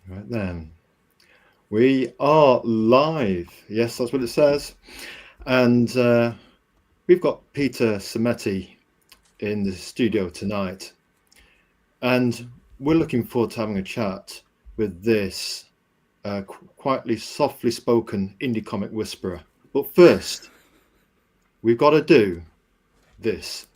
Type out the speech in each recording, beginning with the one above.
Right then, we are live. Yes, that's what it says. And we've got Peter Simeti in the studio tonight. And we're looking forward to having a chat with this quietly, softly spoken indie comic whisperer. But first, we've got to do this.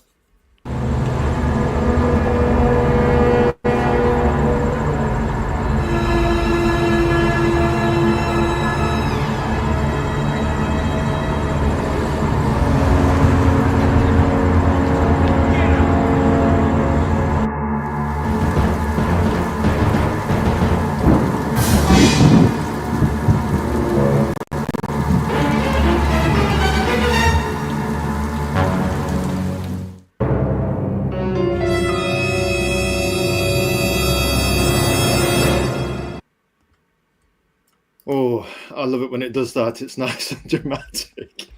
Oh, I love it when it does that. It's nice and dramatic.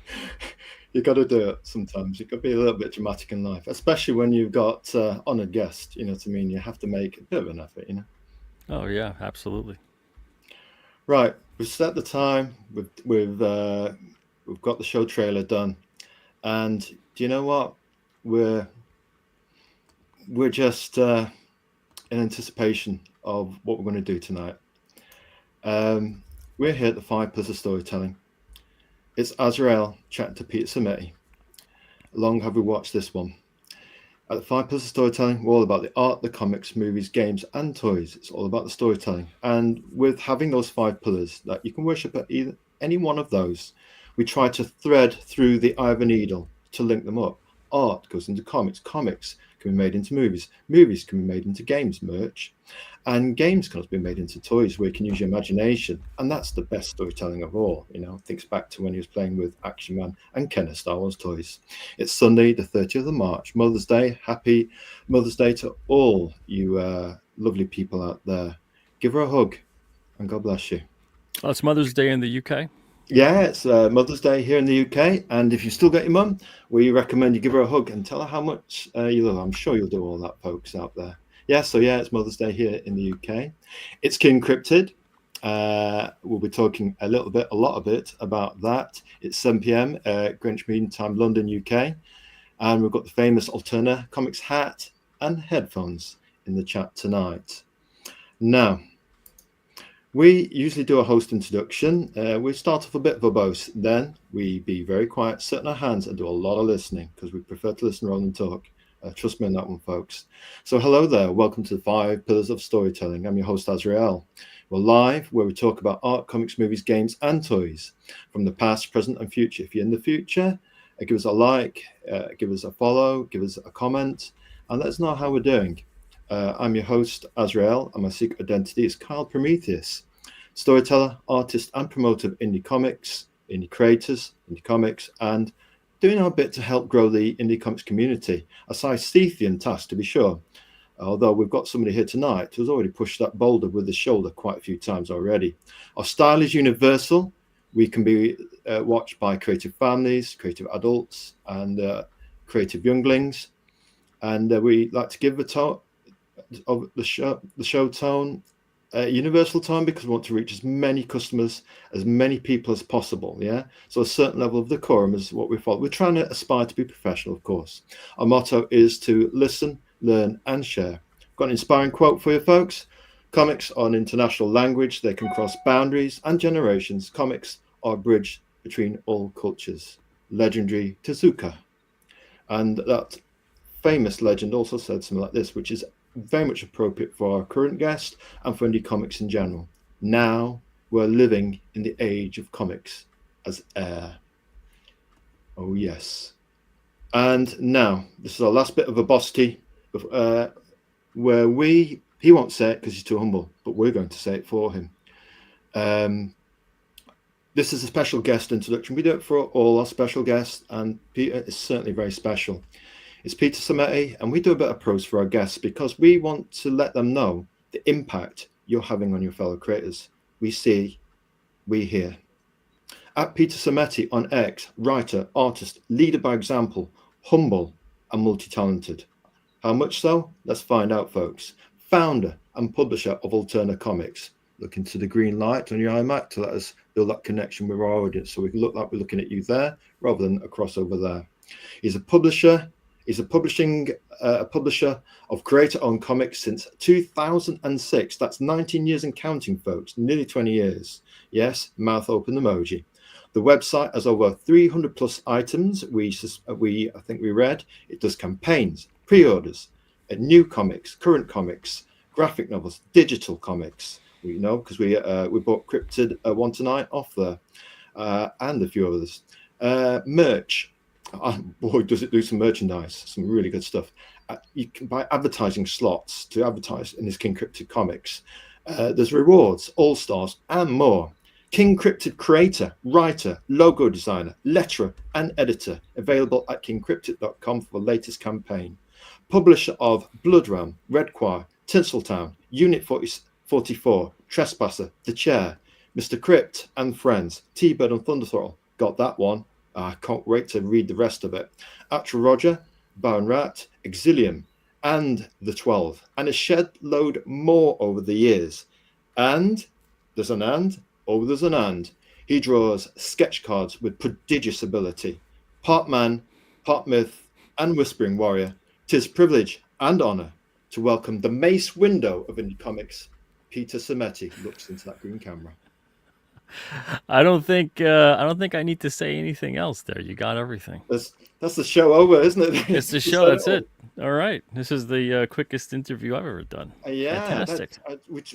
You got to do it sometimes. You got to be a little bit dramatic in life, especially when you've got honoured guest. You know what I mean? You have to make a bit of an effort, you know. Oh yeah, absolutely. Right, we've set the time. We've got the show trailer done, and do you know what? We're we're just in anticipation of what we're going to do tonight. Um, we're here at the Five Pillars of Storytelling. It's Azrael chatting to Peter Simeti. Long have we watched this one? At the Five Pillars of Storytelling, we're all about the art, the comics, movies, games, and toys. It's all about the storytelling. And with having those five pillars that you can worship at either any one of those, we try to thread through the eye of a needle to link them up. Art goes into comics. Comics can be made into movies. Movies can be made into games, merch. And games can also be made into toys where you can use your imagination. And that's the best storytelling of all. You know, thinks back to when he was playing with Action Man and Kenner Star Wars toys. It's Sunday, the 30th of March, Mother's Day. Happy Mother's Day to all you lovely people out there. Give her a hug and God bless you. Oh, it's Mother's Day in the UK. Yeah, it's Mother's Day here in the UK. And if you still got your mum, we recommend you give her a hug and tell her how much you love her. I'm sure you'll do all that, folks out there. Yeah, it's Mother's Day here in the UK. It's King Cryptid. We'll be talking a lot of it about that. It's 7 p.m. Greenwich Mean Time, London, UK. And we've got the famous Alterna Comics hat and headphones in the chat tonight. Now, we usually do a host introduction. We start off a bit verbose. Then we be very quiet, sit in our hands and do a lot of listening because we prefer to listen rather than talk. Trust me on that one, folks. So hello there. Welcome to the Five Pillars of Storytelling. I'm your host, Azrael. We're live where we talk about art, comics, movies, games, and toys from the past, present, and future. If you're in the future, give us a like, give us a follow, give us a comment, and let us know how we're doing. I'm your host, Azrael, and my secret identity is Kyle Prometheus, storyteller, artist, and promoter of indie comics, indie creators, indie comics, and doing our bit to help grow the indie comics community. A Sisyphean task, to be sure. Although we've got somebody here tonight who's already pushed that boulder with his shoulder quite a few times already. Our style is universal. We can be watched by creative families, creative adults, and creative younglings. And we like to give the tone of the show tone universal tone because we want to reach as many customers, as many people as possible. Yeah. So a certain level of decorum is what we follow. We're trying to aspire to be professional, of course. Our motto is to listen, learn, and share. Got an inspiring quote for you, folks. Comics are an international language. They can cross boundaries and generations. Comics are a bridge between all cultures. Legendary Tezuka. And that famous legend also said something like this, which is very much appropriate for our current guest and for indie comics in general. Now we're living in the age of comics as air. Oh, yes. And now, this is our last bit of verbosity, where he won't say it because he's too humble, but we're going to say it for him. This is a special guest introduction. We do it for all our special guests, and Peter is certainly very special. It's Peter Simeti, and we do a bit of prose for our guests because we want to let them know the impact you're having on your fellow creators. We see, we hear. At Peter Simeti on X, writer, artist, leader by example, humble and multi-talented. How much so? Let's find out, folks. Founder and publisher of Alterna Comics. look into the green light on your iMac to let us build that connection with our audience, so we can look like we're looking at you there rather than across over there. He's a publisher. He's a publisher of creator-owned comics since 2006. That's 19 years and counting, folks. Nearly 20 years. Yes, mouth open emoji. The website has over 300 plus items. I think we read. It does campaigns, pre-orders, new comics, current comics, graphic novels, digital comics. We know because we bought Cryptid one tonight off there, and a few others. Merch. Boy, does it do some merchandise, some really good stuff. You can buy advertising slots to advertise in this King Cryptid comics. There's rewards, all stars, and more. King Cryptid creator, writer, logo designer, letterer, and editor. Available at kingcryptid.com for the latest campaign. Publisher of Blood Realm, Red Choir, Tinseltown, Unit 44, Trespasser, The Chair, Mr. Crypt and Friends, T-Bird and Thunderthrottle. Got that one. I can't wait to read the rest of it. Actual Roger, Baron Rat, Exilium, and The 12, and a shed load more over the years. And there's an and. Oh, there's an and. He draws sketch cards with prodigious ability. Part man, part myth, and whispering warrior. 'Tis privilege and honor to welcome the Mace Window of indie comics. Peter Simeti looks into that green camera. I don't think I need to say anything else there. You got everything. That's the show over, isn't it? It's the show. That's it. All right. This is the quickest interview I've ever done. Yeah, fantastic.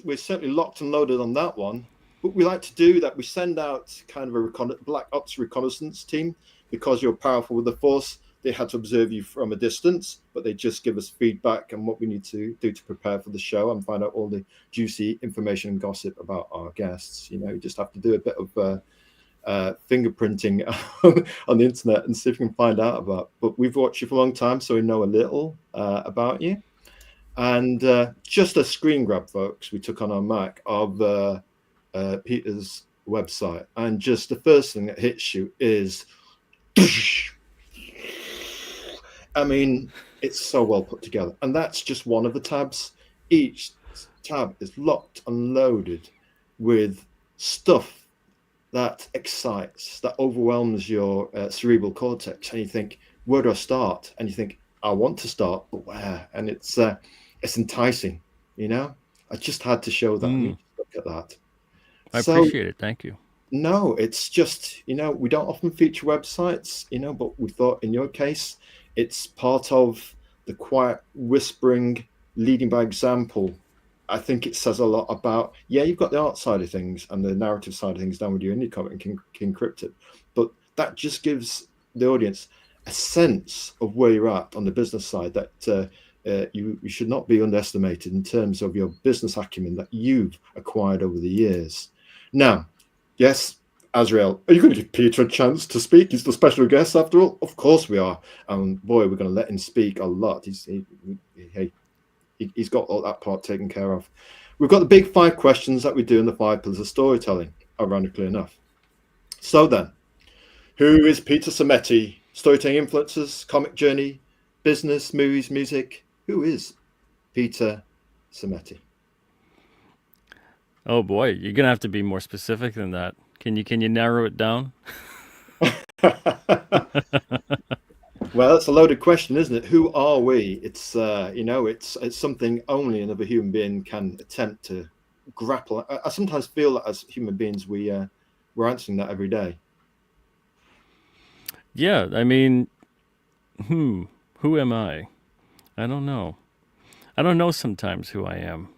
We're certainly locked and loaded on that one. But we like to do that. We send out kind of a Black Ops reconnaissance team because you're powerful with the Force. They had to observe you from a distance, but they just give us feedback and what we need to do to prepare for the show and find out all the juicy information and gossip about our guests. You know, you just have to do a bit of fingerprinting on the internet and see if you can find out about. But we've watched you for a long time, so we know a little about you. And just a screen grab, folks, we took on our Mac of Peter's website, and just the first thing that hits you is, I mean, it's so well put together, and that's just one of the tabs. Each tab is locked and loaded with stuff that excites, that overwhelms your cerebral cortex, and you think, where do I start? And you think, I want to start, but where? And it's enticing, you know. I just had to show that. Look at that. I appreciate it. Thank you. No, it's just, you know, we don't often feature websites, you know, but we thought in your case, it's part of the quiet whispering, leading by example. I think it says a lot about, yeah, you've got the art side of things and the narrative side of things down with your indie comic and King Cryptid, but that just gives the audience a sense of where you're at on the business side, that you should not be underestimated in terms of your business acumen that you've acquired over the years. Now, yes, Azrael, are you going to give Peter a chance to speak? He's the special guest after all. Of course we are. And boy, we're going to let him speak a lot. He's got all that part taken care of. We've got the big 5 questions that we do in the 5 pillars of storytelling, ironically enough. So then, who is Peter Simeti? Storytelling influences, comic journey, business, movies, music. Who is Peter Simeti? Oh boy, you're gonna have to be more specific than that. Can you narrow it down? Well, that's a loaded question, isn't it? Who are we? It's you know, it's something only another human being can attempt to grapple. I sometimes feel that as human beings, we're answering that every day. Yeah, I mean, who am I? I don't know. I don't know sometimes who I am.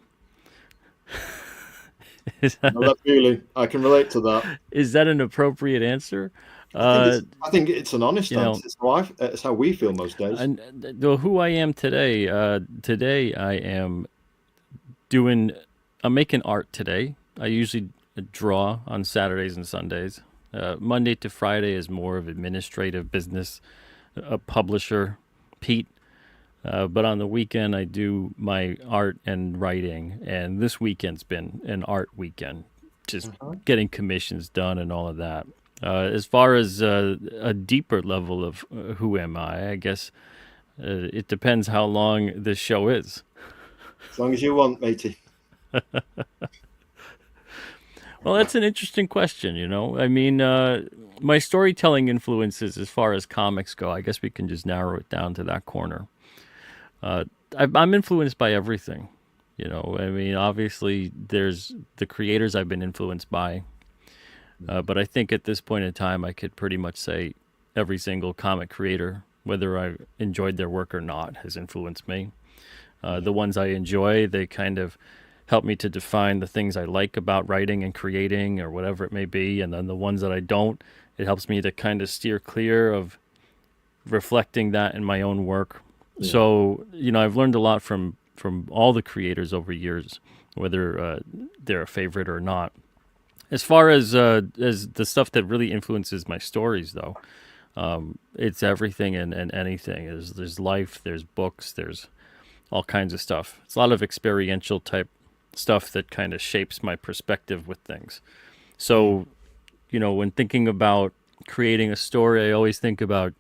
I know that feeling. I can relate to that. Is that an appropriate answer? I think it's an honest answer. It's how we feel most days. And who I am today, today I'm making art today. I usually draw on Saturdays and Sundays. Monday to Friday is more of administrative business, a publisher, Pete. But on the weekend, I do my art and writing. And this weekend's been an art weekend, just getting commissions done and all of that. As far as a deeper level of who am I guess it depends how long this show is. As long as you want, matey. Well, that's an interesting question, you know. I mean, my storytelling influences as far as comics go, I guess we can just narrow it down to that corner. Uh, I'm influenced by everything, you know. I mean, obviously, there's the creators I've been influenced by, but I think at this point in time, I could pretty much say every single comic creator, whether I enjoyed their work or not, has influenced me. The ones I enjoy, they kind of help me to define the things I like about writing and creating or whatever it may be. And then the ones that I don't, it helps me to kind of steer clear of reflecting that in my own work. Yeah. So, you know, I've learned a lot from all the creators over years, whether they're a favorite or not. As far as the stuff that really influences my stories, though, it's everything and anything. There's life, there's books, there's all kinds of stuff. It's a lot of experiential type stuff that kind of shapes my perspective with things. So, you know, when thinking about creating a story, I always think about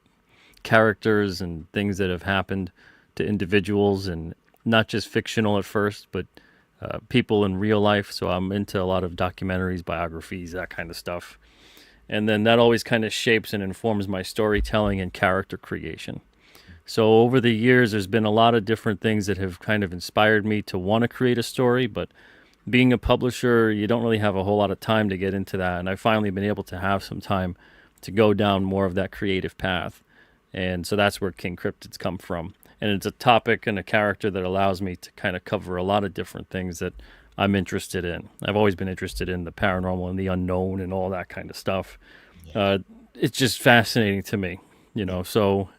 characters and things that have happened to individuals, and not just fictional at first, but people in real life. So I'm into a lot of documentaries, biographies, that kind of stuff. And then that always kind of shapes and informs my storytelling and character creation. So over the years, there's been a lot of different things that have kind of inspired me to want to create a story, but being a publisher, you don't really have a whole lot of time to get into that. And I've finally been able to have some time to go down more of that creative path. And so that's where King Cryptids come from. And it's a topic and a character that allows me to kind of cover a lot of different things that I'm interested in. I've always been interested in the paranormal and the unknown and all that kind of stuff. It's just fascinating to me, you know, so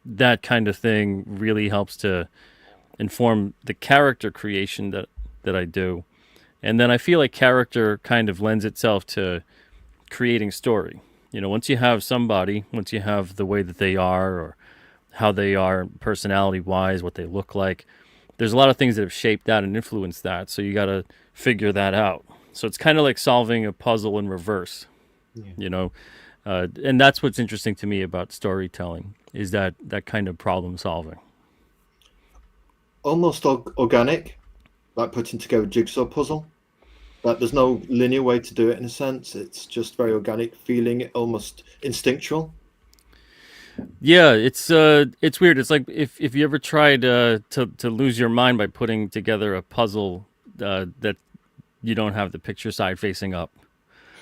that kind of thing really helps to inform the character creation that I do. And then I feel like character kind of lends itself to creating story. You know, once you have somebody, once you have the way that they are or how they are personality wise, what they look like, there's a lot of things that have shaped that and influenced that. So you got to figure that out. So it's kind of like solving a puzzle in reverse, you know, and that's what's interesting to me about storytelling is that kind of problem solving. Almost organic, like putting together a jigsaw puzzle. Like there's no linear way to do it in a sense. It's just very organic, feeling it, almost instinctual. Yeah, it's weird. It's like if you ever tried to lose your mind by putting together a puzzle that you don't have the picture side facing up.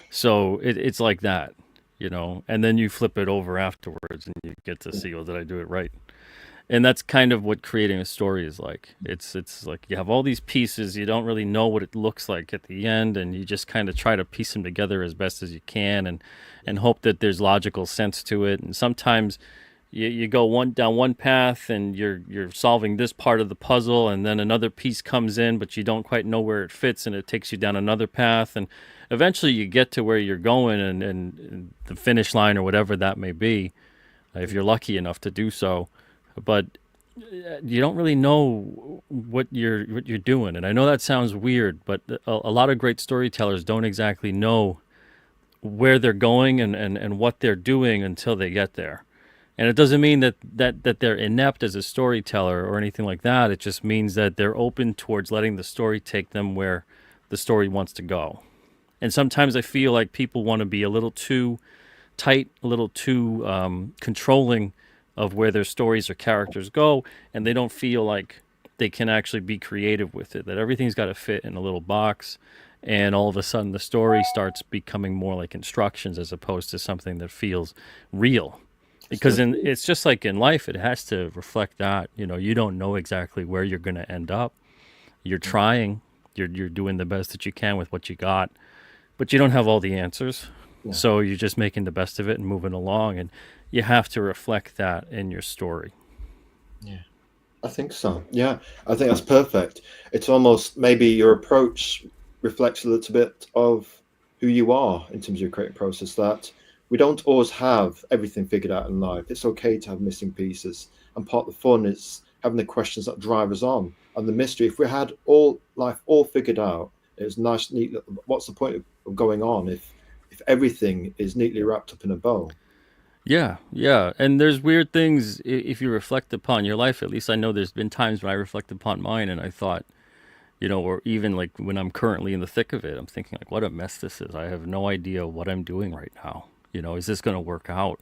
So it's like that, you know, and then you flip it over afterwards and you get to see, oh, did I do it right? And that's kind of what creating a story is like. It's like you have all these pieces, you don't really know what it looks like at the end, and you just kind of try to piece them together as best as you can, and hope that there's logical sense to it. And sometimes you go down one path and you're solving this part of the puzzle, and then another piece comes in, but you don't quite know where it fits, and it takes you down another path, and eventually you get to where you're going and the finish line or whatever that may be, if you're lucky enough to do so. But you don't really know what you're doing. And I know that sounds weird, but a lot of great storytellers don't exactly know where they're going and what they're doing until they get there. And it doesn't mean that they're inept as a storyteller or anything like that. It just means that they're open towards letting the story take them where the story wants to go. And sometimes I feel like people want to be a little too tight, a little too controlling of where their stories or characters go, and they don't feel like they can actually be creative with it, that everything's got to fit in a little box, and all of a sudden the story starts becoming more like instructions as opposed to something that feels real. Because it's just like in life, it has to reflect that. You know, you don't know exactly where you're going to end up. You're trying, you're doing the best that you can with what you got, but you don't have all the answers. Yeah. So you're just making the best of it and moving along, and you have to reflect that in your story. Yeah, I think so. Yeah, I think that's perfect. It's almost maybe your approach reflects a little bit of who you are in terms of your creative process, that we don't always have everything figured out in life. It's okay to have missing pieces. And part of the fun is having the questions that drive us on and the mystery. If we had life all figured out, it was nice, neat. What's the point of going on if everything is neatly wrapped up in a bow? Yeah. And there's weird things if you reflect upon your life. At least I know there's been times when I reflect upon mine and I thought, or even like when I'm currently in the thick of it, I'm thinking like, what a mess this is. I have no idea what I'm doing right now. Is this going to work out?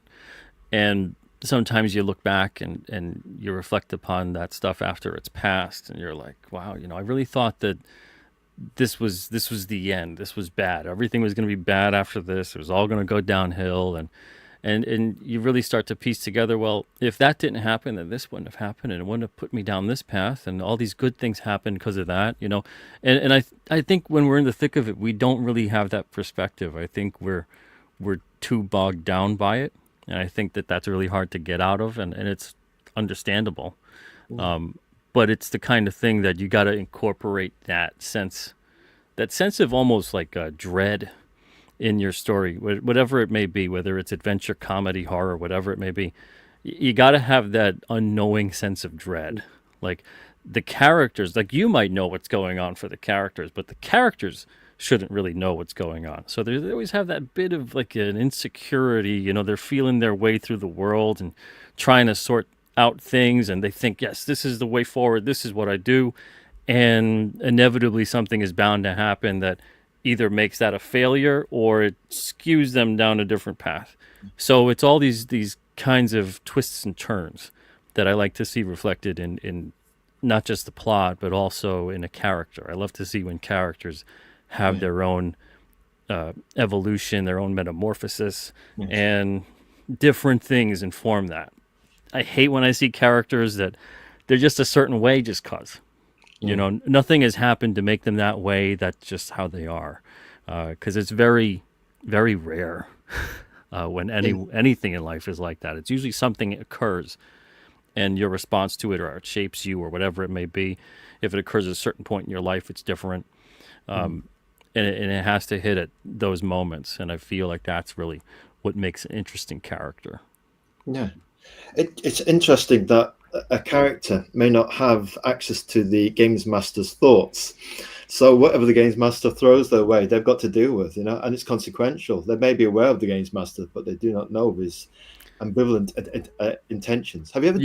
And sometimes you look back and you reflect upon that stuff after it's passed, and you're like, wow, I really thought that this was the end. This was bad. Everything was going to be bad after this. It was all going to go downhill, and you really start to piece together, well, if that didn't happen, then this wouldn't have happened, and it wouldn't have put me down this path, and all these good things happened because of that. And I think when we're in the thick of it, we don't really have that perspective. I think we're too bogged down by it, and I think that that's really hard to get out of, and it's understandable. But it's the kind of thing that you got to incorporate that sense of almost like dread in your story, whatever it may be, whether it's adventure, comedy, horror, whatever it may be. You got to have that unknowing sense of dread. Like the characters, like you might know what's going on for the characters, but the characters shouldn't really know what's going on. So they always have that bit of like an insecurity. They're feeling their way through the world and trying to sort out things, and they think, yes, this is the way forward. This is what I do. And inevitably something is bound to happen that either makes that a failure or it skews them down a different path. So it's all these kinds of twists and turns that I like to see reflected in not just the plot, but also in a character. I love to see when characters have their own evolution, their own metamorphosis, and different things inform that. I hate when I see characters that they're just a certain way just cause. Nothing has happened to make them that way. That's just how they are. Because it's very, very rare when anything in life is like that. It's usually something occurs and your response to it, or it shapes you, or whatever it may be. If it occurs at a certain point in your life, it's different. And it has to hit at those moments. And I feel like that's really what makes an interesting character. Yeah. It's interesting that a character may not have access to the games master's thoughts. So whatever the games master throws their way, they've got to deal with, and it's consequential. They may be aware of the games master, but they do not know his ambivalent intentions. Have you ever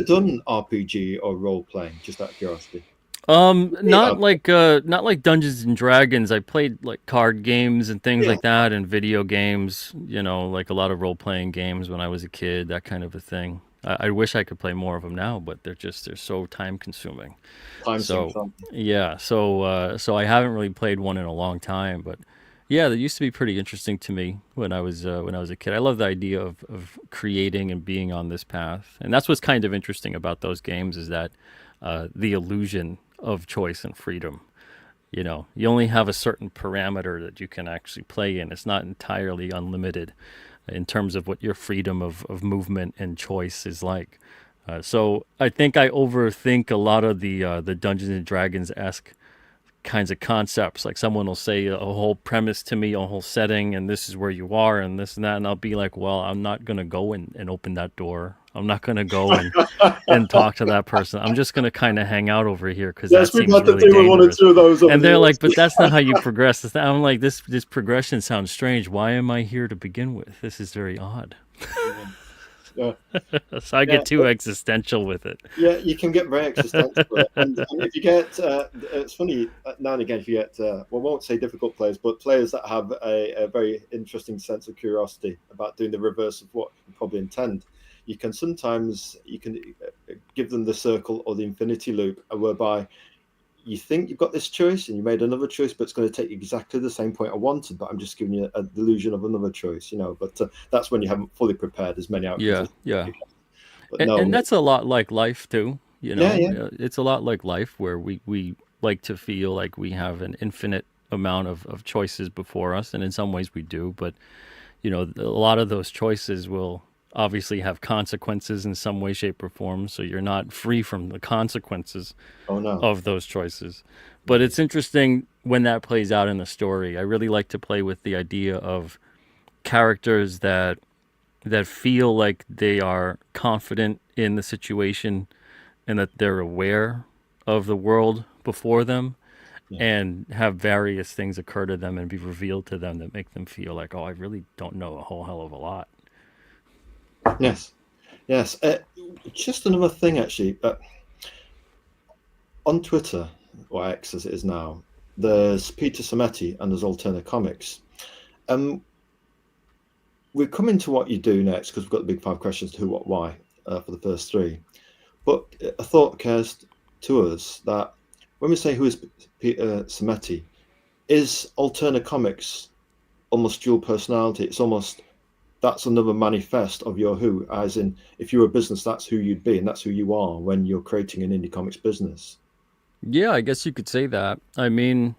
done RPG or role playing? Just out of curiosity. Not like Dungeons and Dragons. I played like card games and things like that, and video games, like a lot of role-playing games when I was a kid, that kind of a thing. I wish I could play more of them now, but they're so time-consuming. So I haven't really played one in a long time, but yeah, they used to be pretty interesting to me when I was a kid. I love the idea of creating and being on this path, and that's what's kind of interesting about those games, is that the illusion of choice and freedom. You only have a certain parameter that you can actually play in. It's not entirely unlimited in terms of what your freedom of movement and choice is like. So I think I overthink a lot of the Dungeons and Dragons-esque kinds of concepts. Like someone will say a whole premise to me, a whole setting, and this is where you are, and this and that, and I'll be like, well, I'm not going to go and open that door. I'm not going to go and talk to that person. I'm just going to kind of hang out over here because that seems really dangerous. And they're like, but that's not how you progress. I'm like, this progression sounds strange. Why am I here to begin with? This is very odd. Yeah. So I get too existential with it. Yeah, you can get very existential. and if you get, it's funny, now and again, if you get, well, I won't say difficult players, but players that have a very interesting sense of curiosity about doing the reverse of what you probably intend, you can give them the circle or the infinity loop, whereby you think you've got this choice and you made another choice, but it's going to take exactly the same point I wanted, but I'm just giving you a delusion of another choice, but that's when you haven't fully prepared as many outcomes. Yeah. And that's a lot like life too, It's a lot like life, where we like to feel like we have an infinite amount of choices before us, and in some ways we do, but a lot of those choices will obviously have consequences in some way, shape, or form. So you're not free from the consequences of those choices. But it's interesting when that plays out in the story. I really like to play with the idea of characters that feel like they are confident in the situation and that they're aware of the world before them, and have various things occur to them and be revealed to them that make them feel like, oh, I really don't know a whole hell of a lot. Yes. Just another thing, actually. On Twitter, or X as it is now, there's Peter Simeti and there's Alterna Comics. We're coming to what you do next because we've got the big 5 questions: who, what, why, for the first 3. But a thought occurs to us that when we say who is Peter Simeti, is Alterna Comics almost dual personality? It's almost, that's another manifest of your who, as in, if you're a business, that's who you'd be, and that's who you are when you're creating an indie comics business. Yeah, I guess you could say that. I mean,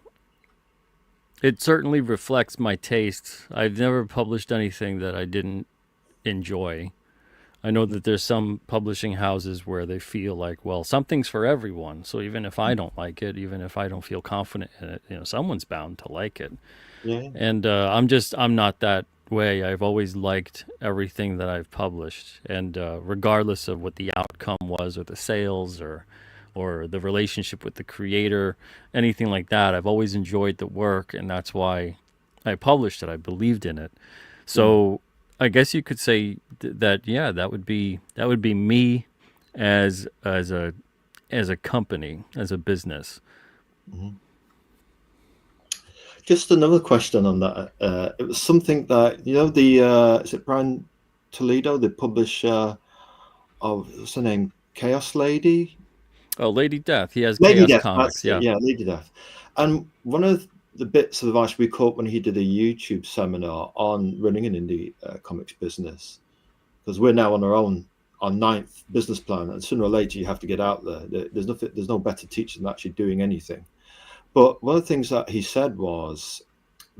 it certainly reflects my tastes. I've never published anything that I didn't enjoy. I know that there's some publishing houses where they feel like, well, something's for everyone. So even if I don't like it, even if I don't feel confident in it, someone's bound to like it. Yeah. And I'm not that way. I've always liked everything that I've published, and regardless of what the outcome was, or the sales, or the relationship with the creator, anything like that, I've always enjoyed the work, and that's why I published it. I believed in it. So I guess you could say that, yeah, that would be me as a company, as a business. Mm-hmm. Just another question on that. It was something that, is it Brian Toledo, the publisher of, what's her name, Chaos Lady? Oh, Lady Death. He has Lady Chaos Death, Comics. Yeah. Yeah, Lady Death. And one of the bits of advice we caught when he did a YouTube seminar on running an indie comics business, because we're now on our 9th business plan, and sooner or later you have to get out there. There's no better teacher than actually doing anything. But one of the things that he said was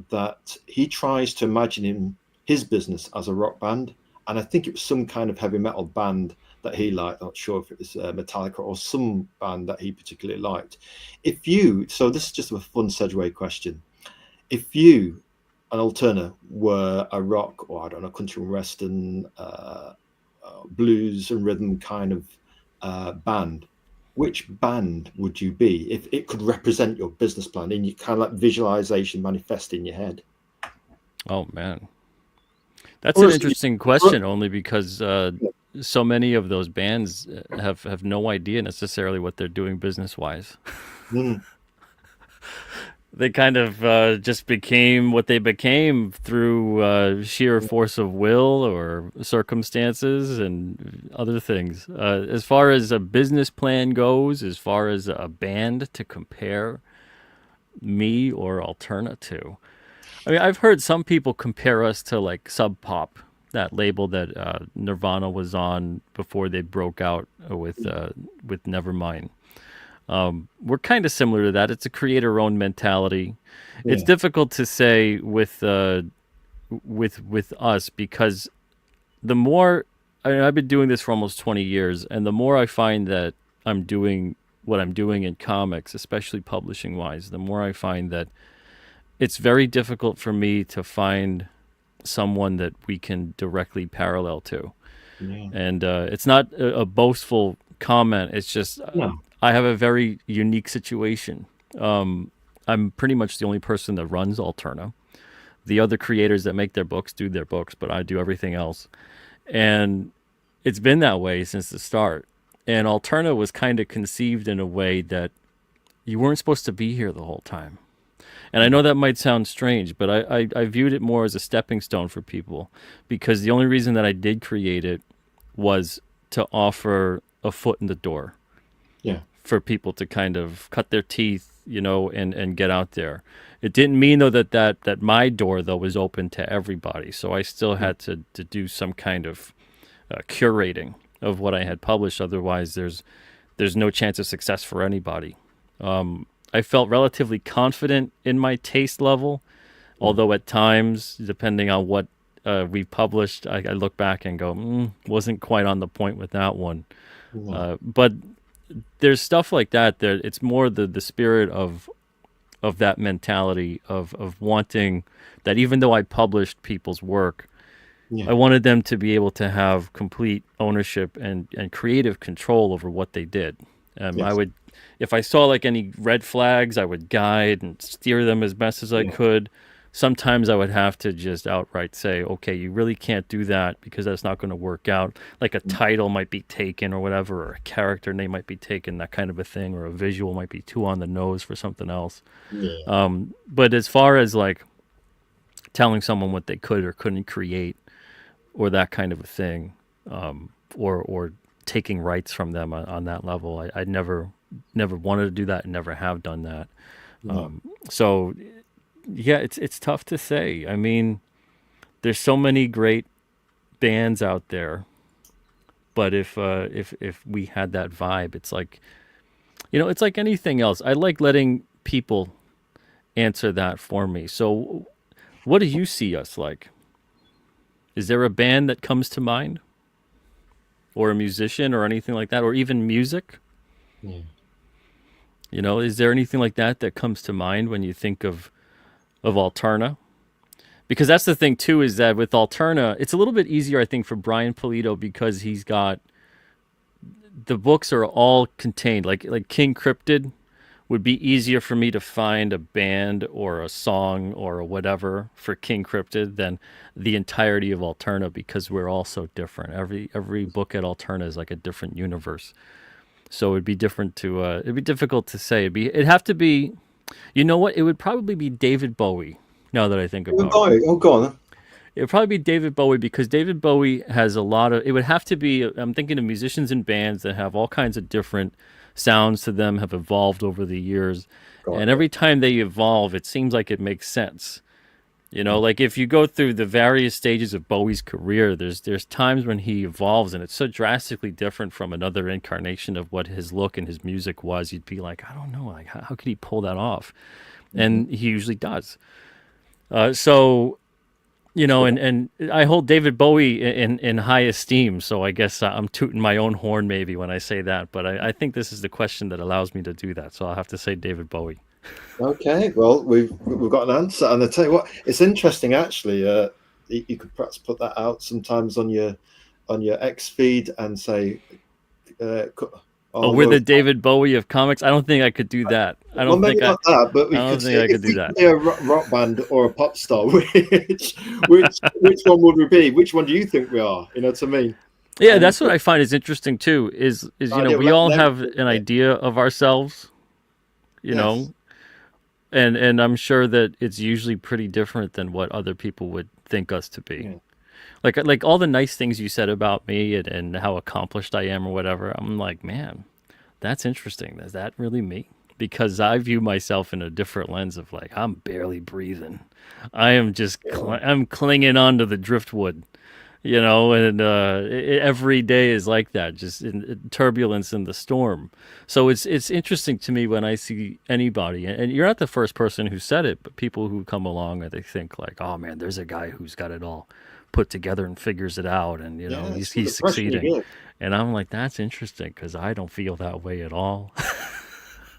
that he tries to imagine his business as a rock band. And I think it was some kind of heavy metal band that he liked. Not sure if it was Metallica or some band that he particularly liked. So this is just a fun segue question. If you, an Alterna, were a rock, or I don't know, country and western, blues and rhythm kind of band, which band would you be if it could represent your business plan in your kind of like visualization manifest in your head? Oh, man. That's an interesting question, only because so many of those bands have no idea necessarily what they're doing business-wise. They kind of just became what they became through sheer force of will or circumstances and other things. As far as a business plan goes, as far as a band to compare me or Alterna to, I mean, I've heard some people compare us to like Sub Pop, that label that Nirvana was on before they broke out with Nevermind. We're kind of similar to that. It's a creator-owned mentality. Yeah. It's difficult to say with us, because the more I've been doing this for almost 20 years, and the more I find that I'm doing what I'm doing in comics, especially publishing-wise, the more I find that it's very difficult for me to find someone that we can directly parallel to. Yeah. And it's not a boastful comment. It's just I have a very unique situation. I'm pretty much the only person that runs Alterna. The other creators that make their books do their books, but I do everything else. And it's been that way since the start. And Alterna was kind of conceived in a way that you weren't supposed to be here the whole time. And I know that might sound strange, but I viewed it more as a stepping stone for people, because the only reason that I did create it was to offer a foot in the door. Yeah. For people to kind of cut their teeth, and get out there. It didn't mean, though, that my door, though, was open to everybody. So I still had to do some kind of curating of what I had published. Otherwise, there's no chance of success for anybody. I felt relatively confident in my taste level, although at times, depending on what we published, I look back and go, wasn't quite on the point with that one. But there's stuff like that. It's more the spirit of that mentality of wanting that, even though I published people's work, I wanted them to be able to have complete ownership and creative control over what they did. I would, if I saw like any red flags, I would guide and steer them as best as I could, sometimes I would have to just outright say, okay, you really can't do that because that's not going to work out. Like a title might be taken or whatever, or a character name might be taken, that kind of a thing, or a visual might be too on the nose for something else. Yeah. But as far as like telling someone what they could or couldn't create, or that kind of a thing, or taking rights from them on that level, I never wanted to do that and never have done that. No. So yeah, it's tough to say. I mean, there's so many great bands out there, but if we had that vibe, it's like, it's like anything else. I like letting people answer that for me. So, what do you see us like? Is there a band that comes to mind, or a musician, or anything like that, or even music? Yeah. Is there anything like that that comes to mind when you think of Alterna? Because that's the thing too, is that with Alterna, it's a little bit easier, I think, for Brian Pulido, because he's got, the books are all contained. Like King Cryptid would be easier for me to find a band or a song or a whatever for King Cryptid than the entirety of Alterna, because we're all so different. Every book at Alterna is like a different universe. So it'd be different to it'd be difficult to say. It'd have to be, you know what? It would probably be David Bowie. Now that I think about it. Oh, go on. Then. It would probably be David Bowie, because David Bowie has a lot of, it would have to be, I'm thinking of musicians and bands that have all kinds of different sounds to them, have evolved over the years. And every time they evolve, it seems like it makes sense. Like if you go through the various stages of Bowie's career, there's times when he evolves and it's so drastically different from another incarnation of what his look and his music was. You'd be like, I don't know, like how could he pull that off? And he usually does. So, and I hold David Bowie in high esteem. So I guess I'm tooting my own horn maybe when I say that. But I think this is the question that allows me to do that. So I'll have to say David Bowie. Okay, well, we've got an answer, and I tell you what, it's interesting actually. You could perhaps put that out sometimes on your X feed and say, we're the David Bowie of comics. I don't think I could do that. I don't think not that, but we I don't could think I could do that. A rock band or a pop star, which one would we be? Which one do you think we are? You know what I mean? Yeah, that's what I find is interesting too. Is we all have an idea of ourselves, know, and I'm sure that it's usually pretty different than what other people would think us to be. Yeah. Like all the nice things you said about me and how accomplished I am or whatever, I'm like, man, that's interesting. Is that really me? Because I view myself in a different lens of like, I'm barely breathing. I am just, I'm clinging on to the driftwood, and every day is like that, just in turbulence in the storm. So it's interesting to me when I see anybody, and you're not the first person who said it, but people who come along and they think like, oh man, there's a guy who's got it all put together and figures it out, and he's succeeding. And I'm like, that's interesting, because I don't feel that way at all.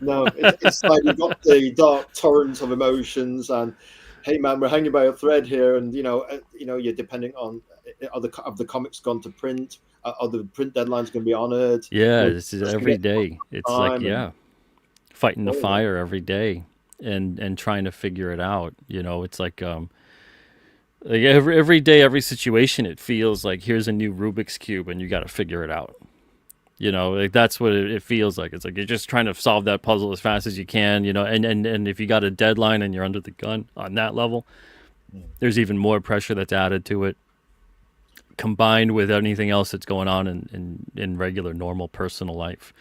No, it's like you've got the dark torrent of emotions, and hey man, we're hanging by a thread here, and you're depending on have the comics gone to print, are the print deadlines going to be honored? Yeah, this is every day. It's like fighting the fire every day and trying to figure it out. It's like every day, every situation, it feels like here's a new Rubik's Cube and you got to figure it out. Like that's what it feels like. It's like you're just trying to solve that puzzle as fast as you can, and if you got a deadline and you're under the gun on that level, there's even more pressure that's added to it, combined with anything else that's going on in regular, normal personal life.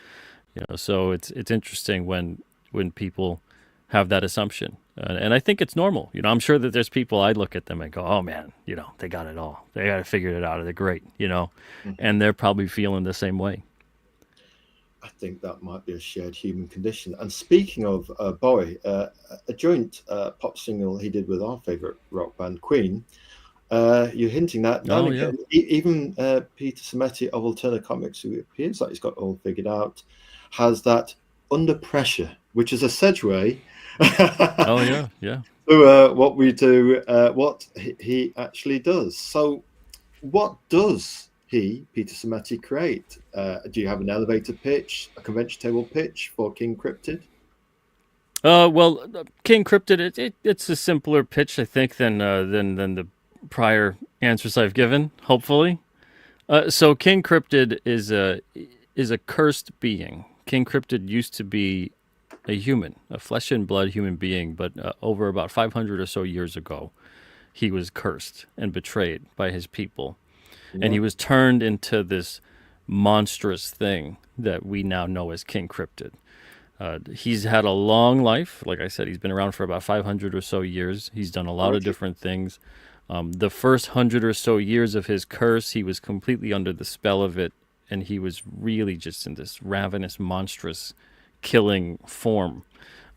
So it's interesting when people have that assumption. And I think it's normal. I'm sure that there's people, I look at them and go, oh man, they got it all. They got to figure it out. They're great, and they're probably feeling the same way. I think that might be a shared human condition. And speaking of Bowie, a joint pop single he did with our favorite rock band, Queen, you're hinting that. Even Peter Simeti of Alterna Comics, who appears like he's got it all figured out, has that Under Pressure, which is a segue. So what we do, what he actually does. So what does Peter Simeti, create? Do you have an elevator pitch, a convention table pitch for King Cryptid? King Cryptid, it's a simpler pitch, I think, than the prior answers I've given. Hopefully, so King Cryptid is a cursed being. King Cryptid used to be a human, a flesh and blood human being, but over about 500 or so years ago, he was cursed and betrayed by his people, and he was turned into this monstrous thing that we now know as King Cryptid. He's had a long life. Like I said, he's been around for about 500 or so years. He's done a lot of different things. The first 100 or so years of his curse, he was completely under the spell of it, and he was really just in this ravenous, monstrous, killing form.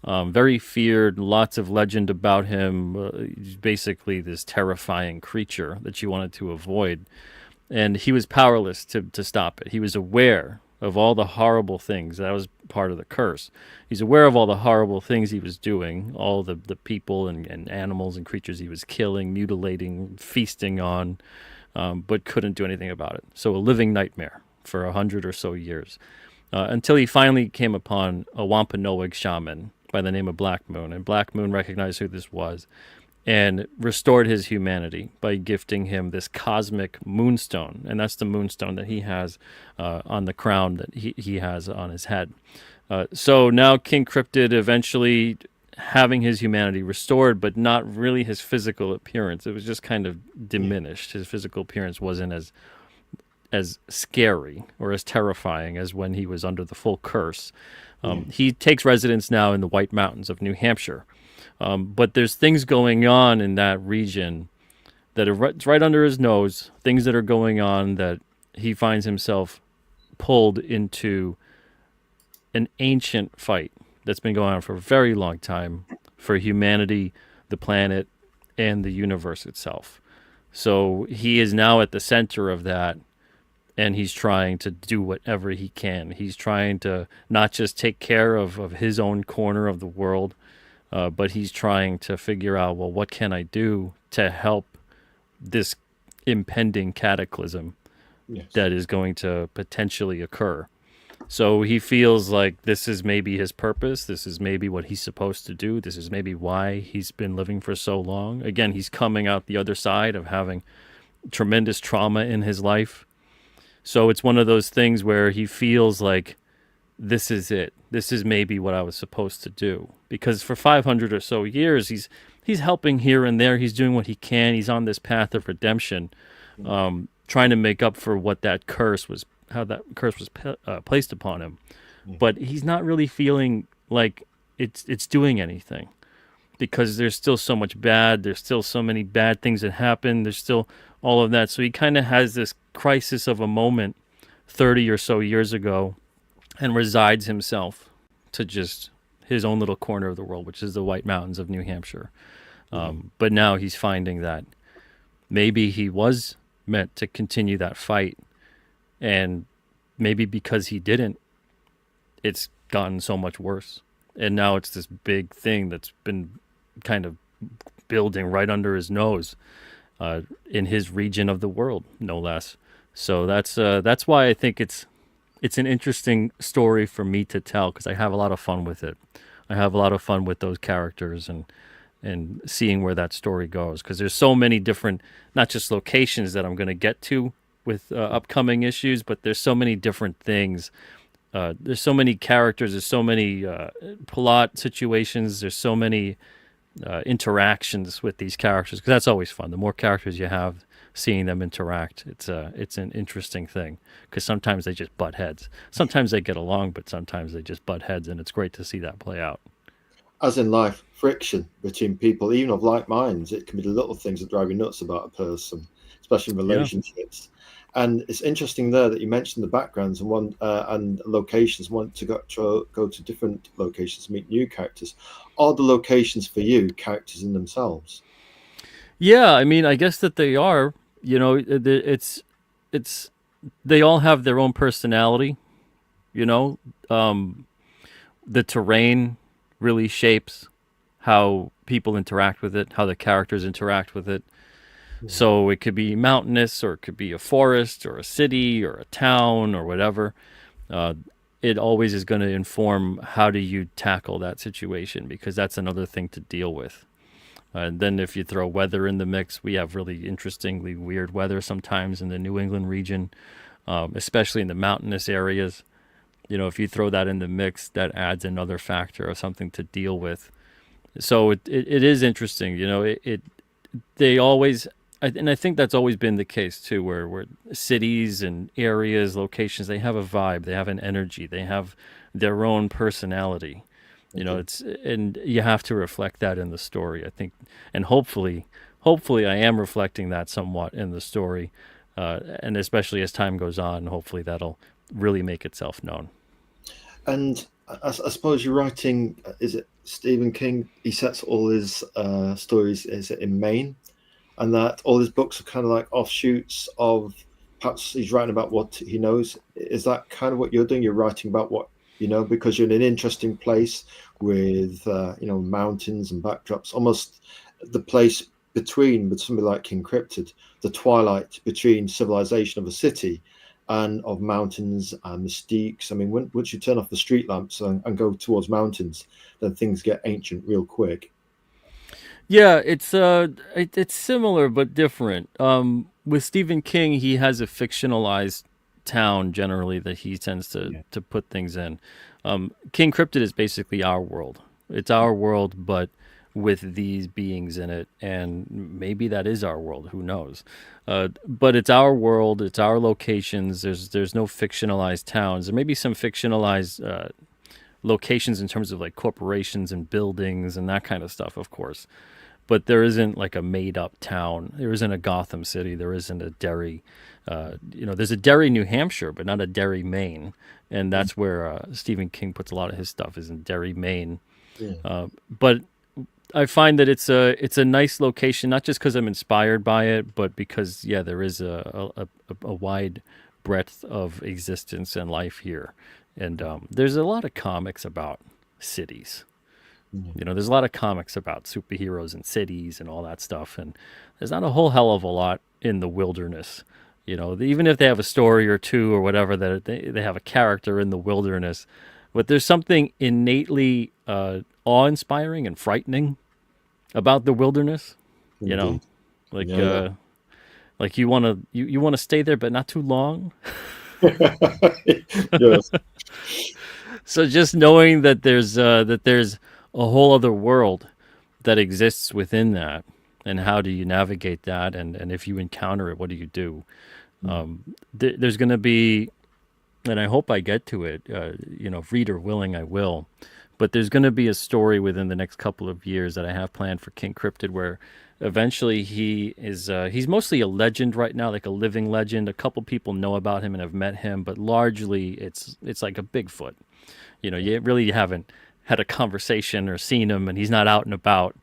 Very feared, lots of legend about him. He's basically this terrifying creature that you wanted to avoid. And he was powerless to stop it. He was aware of all the horrible things. That was part of the curse. He's aware of all the horrible things he was doing, all the people and animals and creatures he was killing, mutilating, feasting on, but couldn't do anything about it. So a living nightmare for 100 or so years. Until he finally came upon a Wampanoag shaman by the name of Black Moon. And Black Moon recognized who this was and restored his humanity by gifting him this cosmic moonstone. And that's the moonstone that he has on the crown that he has on his head. So now King Cryptid eventually having his humanity restored, but not really his physical appearance. It was just kind of diminished. His physical appearance wasn't as scary or as terrifying as when he was under the full curse. He takes residence now in the White Mountains of New Hampshire. But there's things going on in that region that are right under his nose, things that are going on that he finds himself pulled into an ancient fight that's been going on for a very long time for humanity, the planet, and the universe itself. So he is now at the center of that, and he's trying to do whatever he can. He's trying to not just take care of his own corner of the world, but he's trying to figure out, well, what can I do to help this impending cataclysm that is going to potentially occur? So he feels like this is maybe his purpose. This is maybe what he's supposed to do. This is maybe why he's been living for so long. Again, he's coming out the other side of having tremendous trauma in his life. So it's one of those things where he feels like this is it. This is maybe what I was supposed to do. Because for 500 or so years, he's helping here and there. He's doing what he can. He's on this path of redemption, trying to make up for what that curse was, how that curse was placed upon him. But he's not really feeling like it's doing anything, because there's still so much bad. There's still so many bad things that happen. There's still all of that. So he kind of has this crisis of a moment 30 or so years ago, and resides himself to just his own little corner of the world, which is the White Mountains of New Hampshire. But now he's finding that maybe he was meant to continue that fight, and maybe because he didn't, it's gotten so much worse. And now it's this big thing that's been kind of building right under his nose, in his region of the world, no less. So that's why I think it's an interesting story for me to tell, because I have a lot of fun with it. I have a lot of fun with those characters and seeing where that story goes, because there's so many different, not just locations that I'm going to get to with upcoming issues, but there's so many different things. There's so many characters. There's so many plot situations. There's so many interactions with these characters, because that's always fun. The more characters you have, seeing them interact, it's an interesting thing, because sometimes they just butt heads. Sometimes they get along, but sometimes they just butt heads, and it's great to see that play out. As in life, friction between people, even of like minds, it can be the little things that drive you nuts about a person, especially in relationships. And it's interesting there that you mentioned the backgrounds and locations. Want to go to different locations, meet new characters. Are the locations for you characters in themselves? Yeah, I mean, I guess that they are. They all have their own personality. The terrain really shapes how people interact with it, how the characters interact with it. So it could be mountainous, or it could be a forest, or a city, or a town, or whatever. it always is going to inform how do you tackle that situation, because that's another thing to deal with. And then if you throw weather in the mix, we have really interestingly weird weather sometimes in the New England region, especially in the mountainous areas. If you throw that in the mix, that adds another factor of something to deal with. So it is interesting. They always, and I think that's always been the case too, where cities and areas, locations, they have a vibe, they have an energy, they have their own personality. And you have to reflect that in the story, I think, and hopefully I am reflecting that somewhat in the story, and especially as time goes on, hopefully that'll really make itself known. And I suppose you're writing, is it Stephen King? He sets all his stories, is it in Maine? And that all his books are kind of like offshoots of, perhaps he's writing about what he knows. Is that kind of what you're doing? You're writing about what you know, because you're in an interesting place with mountains and backdrops, almost the place between, with somebody like King Cryptid, the twilight between civilization of a city and of mountains and mystiques. I mean, once you turn off the street lamps and go towards mountains, then things get ancient real quick. Yeah, it's similar but different. With Stephen King, he has a fictionalized town generally that he tends to put things in. King Cryptid is basically our world. It's our world, but with these beings in it, and maybe that is our world. Who knows? But it's our world. It's our locations. There's no fictionalized towns. There may be some fictionalized locations in terms of like corporations and buildings and that kind of stuff, of course. But there isn't like a made-up town. There isn't a Gotham City. There isn't a Derry. There's a Derry, New Hampshire, but not a Derry, Maine. And that's where Stephen King puts a lot of his stuff, is in Derry, Maine. Yeah. But I find that it's a nice location, not just because I'm inspired by it, but because, there is a wide breadth of existence and life here. And there's a lot of comics about cities. There's a lot of comics about superheroes and cities and all that stuff, and there's not a whole hell of a lot in the wilderness. Even if they have a story or two or whatever, that they have a character in the wilderness, but there's something innately awe-inspiring and frightening about the wilderness. Indeed. Like you want to stay there, but not too long. Yes. So just knowing that there's a whole other world that exists within that, and how do you navigate that, and if you encounter it, what do you do? There's going to be, and I hope I get to it, reader willing, I will, but there's going to be a story within the next couple of years that I have planned for King Cryptid, where eventually he's mostly a legend right now, like a living legend. A couple people know about him and have met him, but largely it's like a Bigfoot. You really haven't had a conversation or seen him, and he's not out and about.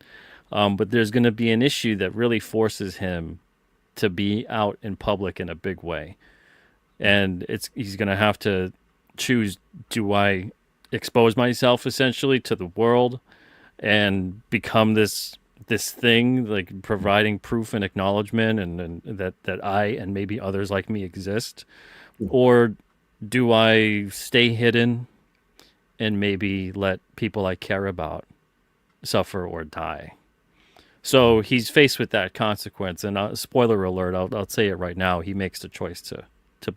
But there's going to be an issue that really forces him to be out in public in a big way. And he's going to have to choose, do I expose myself essentially to the world and become this thing, like providing proof and acknowledgement and that I and maybe others like me exist? Or do I stay hidden and maybe let people I care about suffer or die? So he's faced with that consequence, and spoiler alert, I'll say it right now, he makes the choice to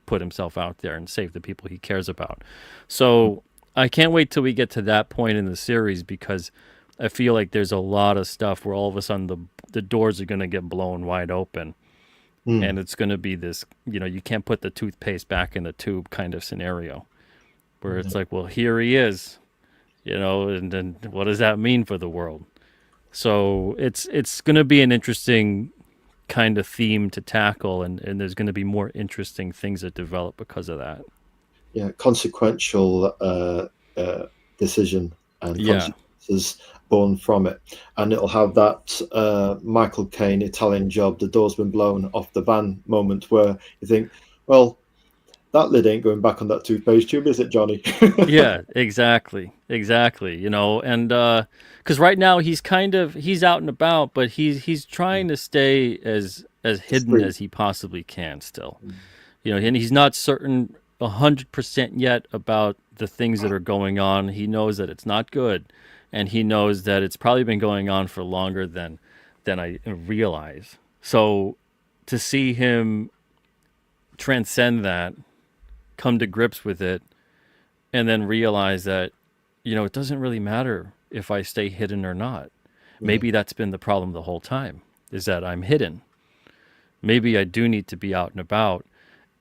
put himself out there and save the people he cares about. So I can't wait till we get to that point in the series, because I feel like there's a lot of stuff where all of a sudden the doors are going to get blown wide open, and it's going to be this, you can't put the toothpaste back in the tube kind of scenario, where it's like, well, here he is, and then what does that mean for the world? So it's going to be an interesting kind of theme to tackle, and there's going to be more interesting things that develop because of that. Yeah, consequential decision and consequences born from it. And it'll have that Michael Caine Italian Job, the door's been blown off the van moment, where you think, well, that lid ain't going back on that toothpaste tube, is it, Johnny? Yeah, exactly. And because right now he's out and about, but he's trying to stay as hidden as he possibly can still. And he's not certain 100% yet about the things that are going on. He knows that it's not good, and he knows that it's probably been going on for longer than I realize. So to see him transcend that, come to grips with it, and then realize that, it doesn't really matter if I stay hidden or not. Maybe that's been the problem the whole time, is that I'm hidden. Maybe I do need to be out and about.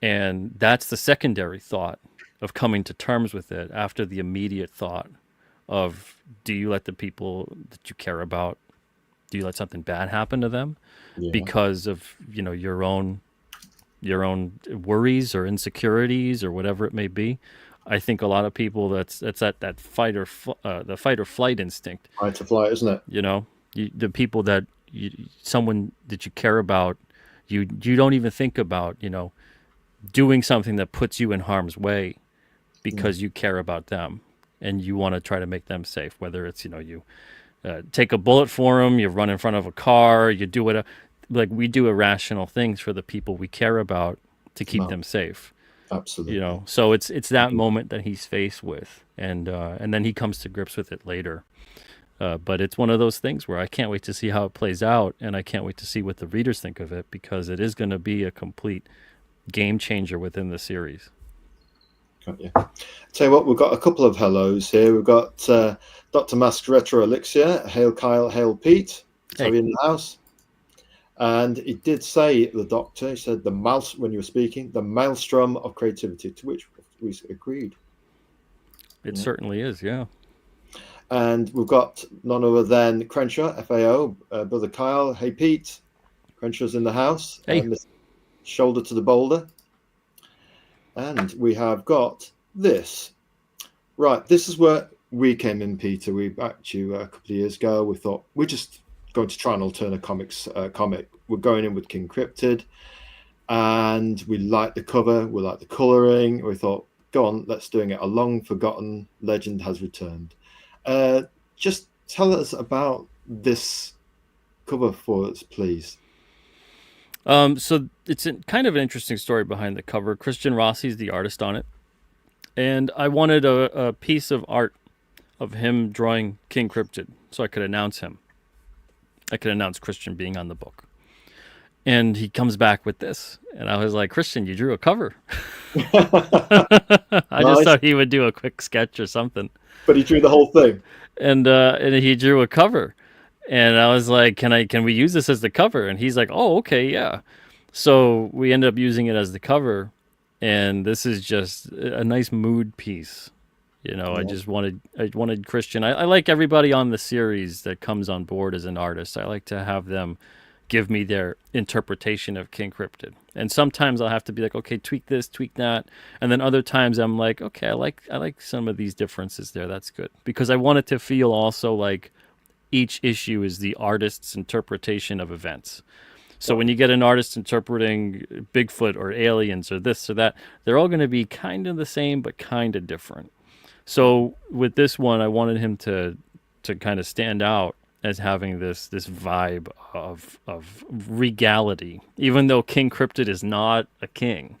And that's the secondary thought of coming to terms with it after the immediate thought of, do you let the people that you care about, do you let something bad happen to them because of, your own worries or insecurities or whatever it may be? I think a lot of people, that's that fight or flight instinct. Fight or flight, isn't it? The people that someone that you care about, you don't even think about, doing something that puts you in harm's way because you care about them and you want to try to make them safe. Whether it's, you take a bullet for them, you run in front of a car, you do whatever. Like, we do irrational things for the people we care about to keep them safe. Absolutely. So it's that moment that he's faced with, and then he comes to grips with it later. But it's one of those things where I can't wait to see how it plays out, and I can't wait to see what the readers think of it, because it is going to be a complete game changer within the series. Got you. Tell you what, we've got a couple of hellos here. We've got Dr. Mask Retro Elixir. Hail Kyle, hail Pete. Hey. Are you in the house? And he did say, the doctor, he said, when you were speaking, the maelstrom of creativity, to which we agreed. It certainly is, yeah. And we've got none other than Crenshaw, FAO, Brother Kyle. Hey, Pete. Crenshaw's in the house. Hey. Shoulder to the boulder. And we have got this. Right, this is where we came in, Peter. We backed you a couple of years ago. We thought we're just going to try an Alterna Comics comic. We're going in with King Cryptid. And we liked the cover. We liked the colouring. We thought, go on, let's doing it. A long-forgotten legend has returned. Just tell us about this cover for us, please. So it's kind of an interesting story behind the cover. Christian Rossi's the artist on it. And I wanted a piece of art of him drawing King Cryptid so I could announce him. I could announce Christian being on the book. And he comes back with this. And I was like, Christian, you drew a cover. I just thought he would do a quick sketch or something. But he drew the whole thing. And he drew a cover. And I was like, can we use this as the cover? And he's like, oh, okay, yeah. So we ended up using it as the cover. And this is just a nice mood piece. Yeah. I wanted Christian. I like everybody on the series that comes on board as an artist. I like to have them give me their interpretation of King Cryptid. And sometimes I'll have to be like, okay, tweak this, tweak that. And then other times I'm like, okay, I like some of these differences there. That's good. Because I want it to feel also like each issue is the artist's interpretation of events. So when you get an artist interpreting Bigfoot or aliens or this or that, they're all going to be kind of the same, but kind of different. So with this one, I wanted him to kind of stand out as having this vibe of regality, even though King Cryptid is not a king.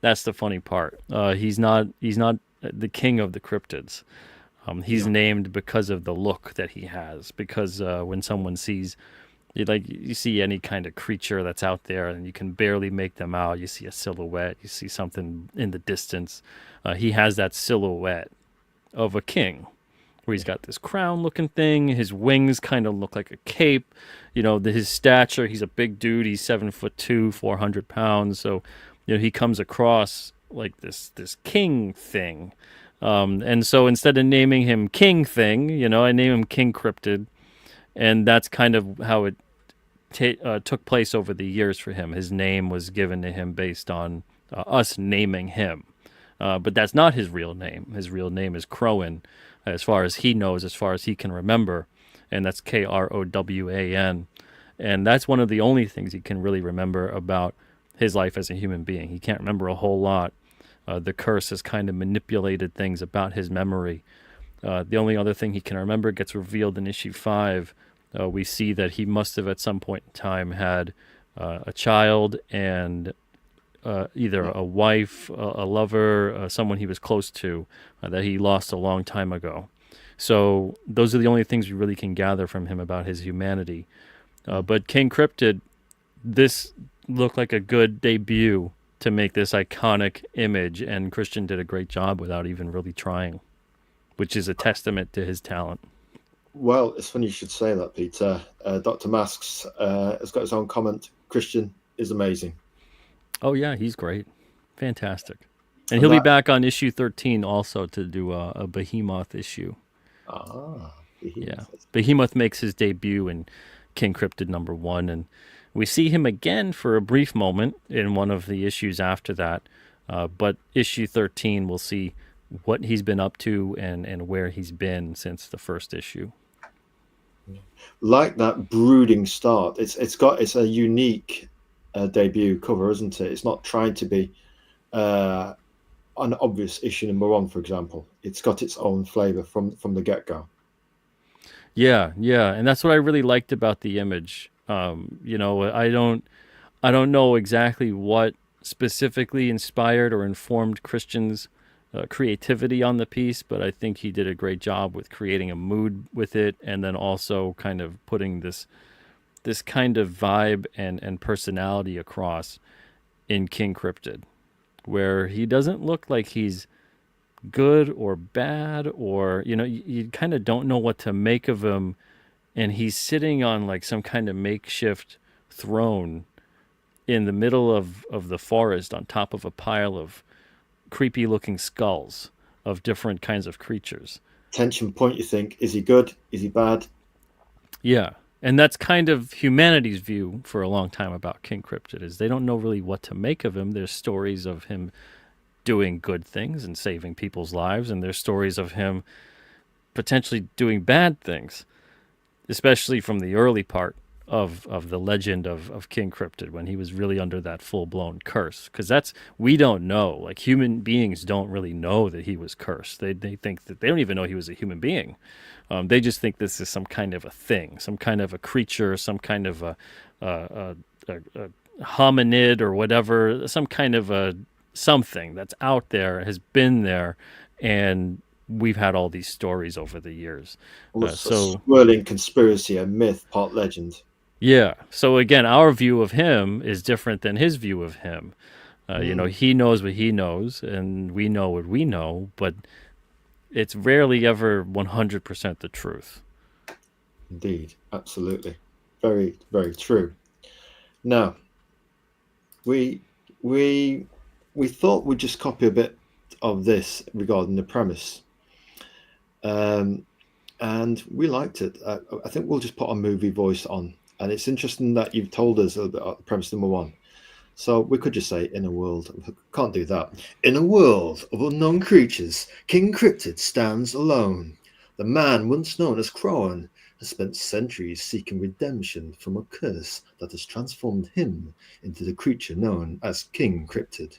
That's the funny part. He's not the king of the cryptids. He's named because of the look that he has. Because when someone sees, you see any kind of creature that's out there and you can barely make them out. You see a silhouette. You see something in the distance. He has that silhouette of a king, where he's got this crown-looking thing. His wings kind of look like a cape. His stature, he's a big dude. He's 7'2", 400 pounds. So, he comes across like this king thing. And so instead of naming him King Thing, I name him King Cryptid. And that's kind of how it took place over the years for him. His name was given to him based on us naming him. But that's not his real name. His real name is Crowan, as far as he knows, as far as he can remember. And that's Krowan. And that's one of the only things he can really remember about his life as a human being. He can't remember a whole lot. The curse has kind of manipulated things about his memory. The only other thing he can remember gets revealed in issue 5. We see that he must have at some point in time had a child and either a wife, a lover, someone he was close to that he lost a long time ago. So those are the only things we really can gather from him about his humanity. But King Cryptid, this looked like a good debut to make this iconic image, and Christian did a great job without even really trying, which is a testament to his talent. Well, it's funny you should say that, Peter. Dr. Masks has got his own comment. Christian is amazing. Oh, yeah, he's great. Fantastic. And he'll be back on issue 13 also to do a Behemoth issue. Behemoth. Yeah. Behemoth makes his debut in King Cryptid #1, and we see him again for a brief moment in one of the issues after that. But issue 13, we'll see what he's been up to and where he's been since the first issue. Like that brooding start, it's a unique debut cover, isn't it? It's not trying to be an obvious issue #1, for example. It's got its own flavor from the get-go. Yeah, and that's what I really liked about the image. You know, I don't know exactly what specifically inspired or informed Christian's creativity on the piece, but I think he did a great job with creating a mood with it, and then also kind of putting this kind of vibe and personality across in King Cryptid, where he doesn't look like he's good or bad, or you kind of don't know what to make of him, and he's sitting on like some kind of makeshift throne in the middle of the forest on top of a pile of creepy looking skulls of different kinds of creatures. Tension point, you think, is he good, is he bad? Yeah, and that's kind of humanity's view for a long time about King Cryptid, is they don't know really what to make of him. There's stories of him doing good things and saving people's lives, and there's stories of him potentially doing bad things, especially from the early part of the legend of King Cryptid, when he was really under that full-blown curse. Because we don't know. Like, human beings don't really know that he was cursed. They think that they don't even know he was a human being. They just think this is some kind of a thing, some kind of a creature, some kind of a hominid or whatever, some kind of a something that's out there, has been there, and we've had all these stories over the years. So swirling conspiracy, a myth, part legend. Yeah. So again, our view of him is different than his view of him. You know, he knows what he knows, and we know what we know, but it's rarely ever 100% the truth. Indeed, absolutely, very, very true. Now, we thought we'd just copy a bit of this regarding the premise, and we liked it. I think we'll just put a movie voice on. And it's interesting that you've told us a little bit about the premise #1. So we could just say, in a world, can't do that. In a world of unknown creatures, King Cryptid stands alone. The man once known as Crowan has spent centuries seeking redemption from a curse that has transformed him into the creature known as King Cryptid.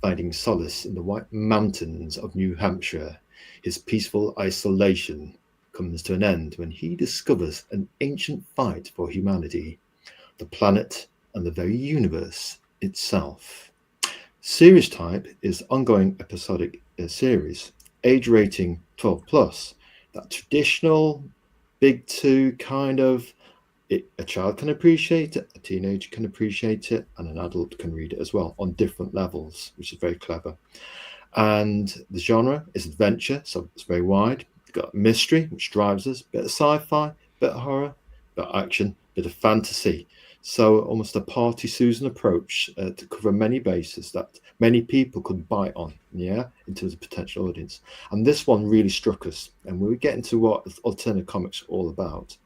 Finding solace in the White Mountains of New Hampshire, his peaceful isolation comes to an end when he discovers an ancient fight for humanity, the planet, and the very universe itself. Series type is ongoing episodic series, age rating 12+. That traditional big two kind of, a child can appreciate it, a teenager can appreciate it, and an adult can read it as well on different levels, which is very clever. And the genre is adventure, so it's very wide. Got mystery, which drives us, bit of sci-fi, bit of horror, bit of action, bit of fantasy. So almost a Party Susan approach to cover many bases that many people could bite on, in terms of potential audience. And this one really struck us, and we get into what Alterna Comics are all about.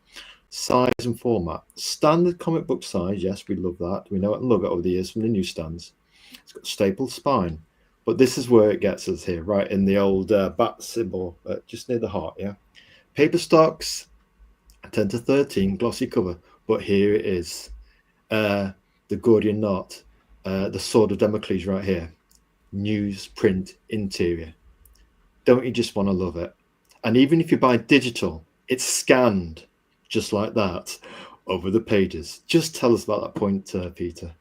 Size and format. Standard comic book size, yes, we love that. We know it and love it over the years from the newsstands. It's got a stapled spine. But this is where it gets us here, right in the old bat symbol, just near the heart, yeah? Paper stocks, 10 to 13, glossy cover. But here it is, the Gordian knot, the sword of Damocles right here. Newsprint interior. Don't you just want to love it? And even if you buy digital, it's scanned just like that over the pages. Just tell us about that point, Peter.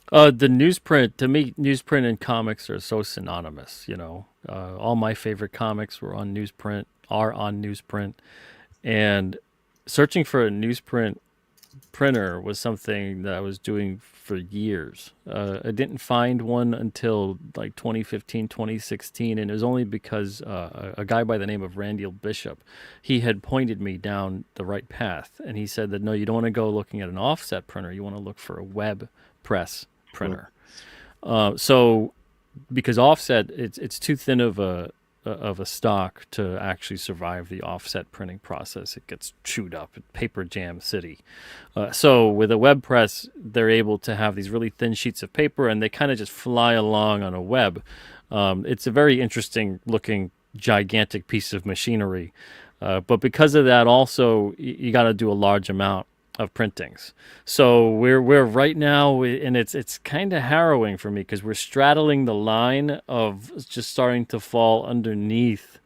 The newsprint, to me, newsprint and comics are so synonymous. All my favorite comics are on newsprint, and searching for a newsprint printer was something that I was doing for years. I didn't find one until like 2015, 2016, and it was only because a guy by the name of Randall Bishop, he had pointed me down the right path, and he said that no, you don't want to go looking at an offset printer. You want to look for a web press printer. So because offset, it's too thin of a stock to actually survive the offset printing process. It gets chewed up at paper jam city. So with a web press, they're able to have these really thin sheets of paper, and they kind of just fly along on a web. It's a very interesting looking, gigantic piece of machinery. But because of that, also, you got to do a large amount of printings. So we're right now, and it's kind of harrowing for me because we're straddling the line of just starting to fall underneath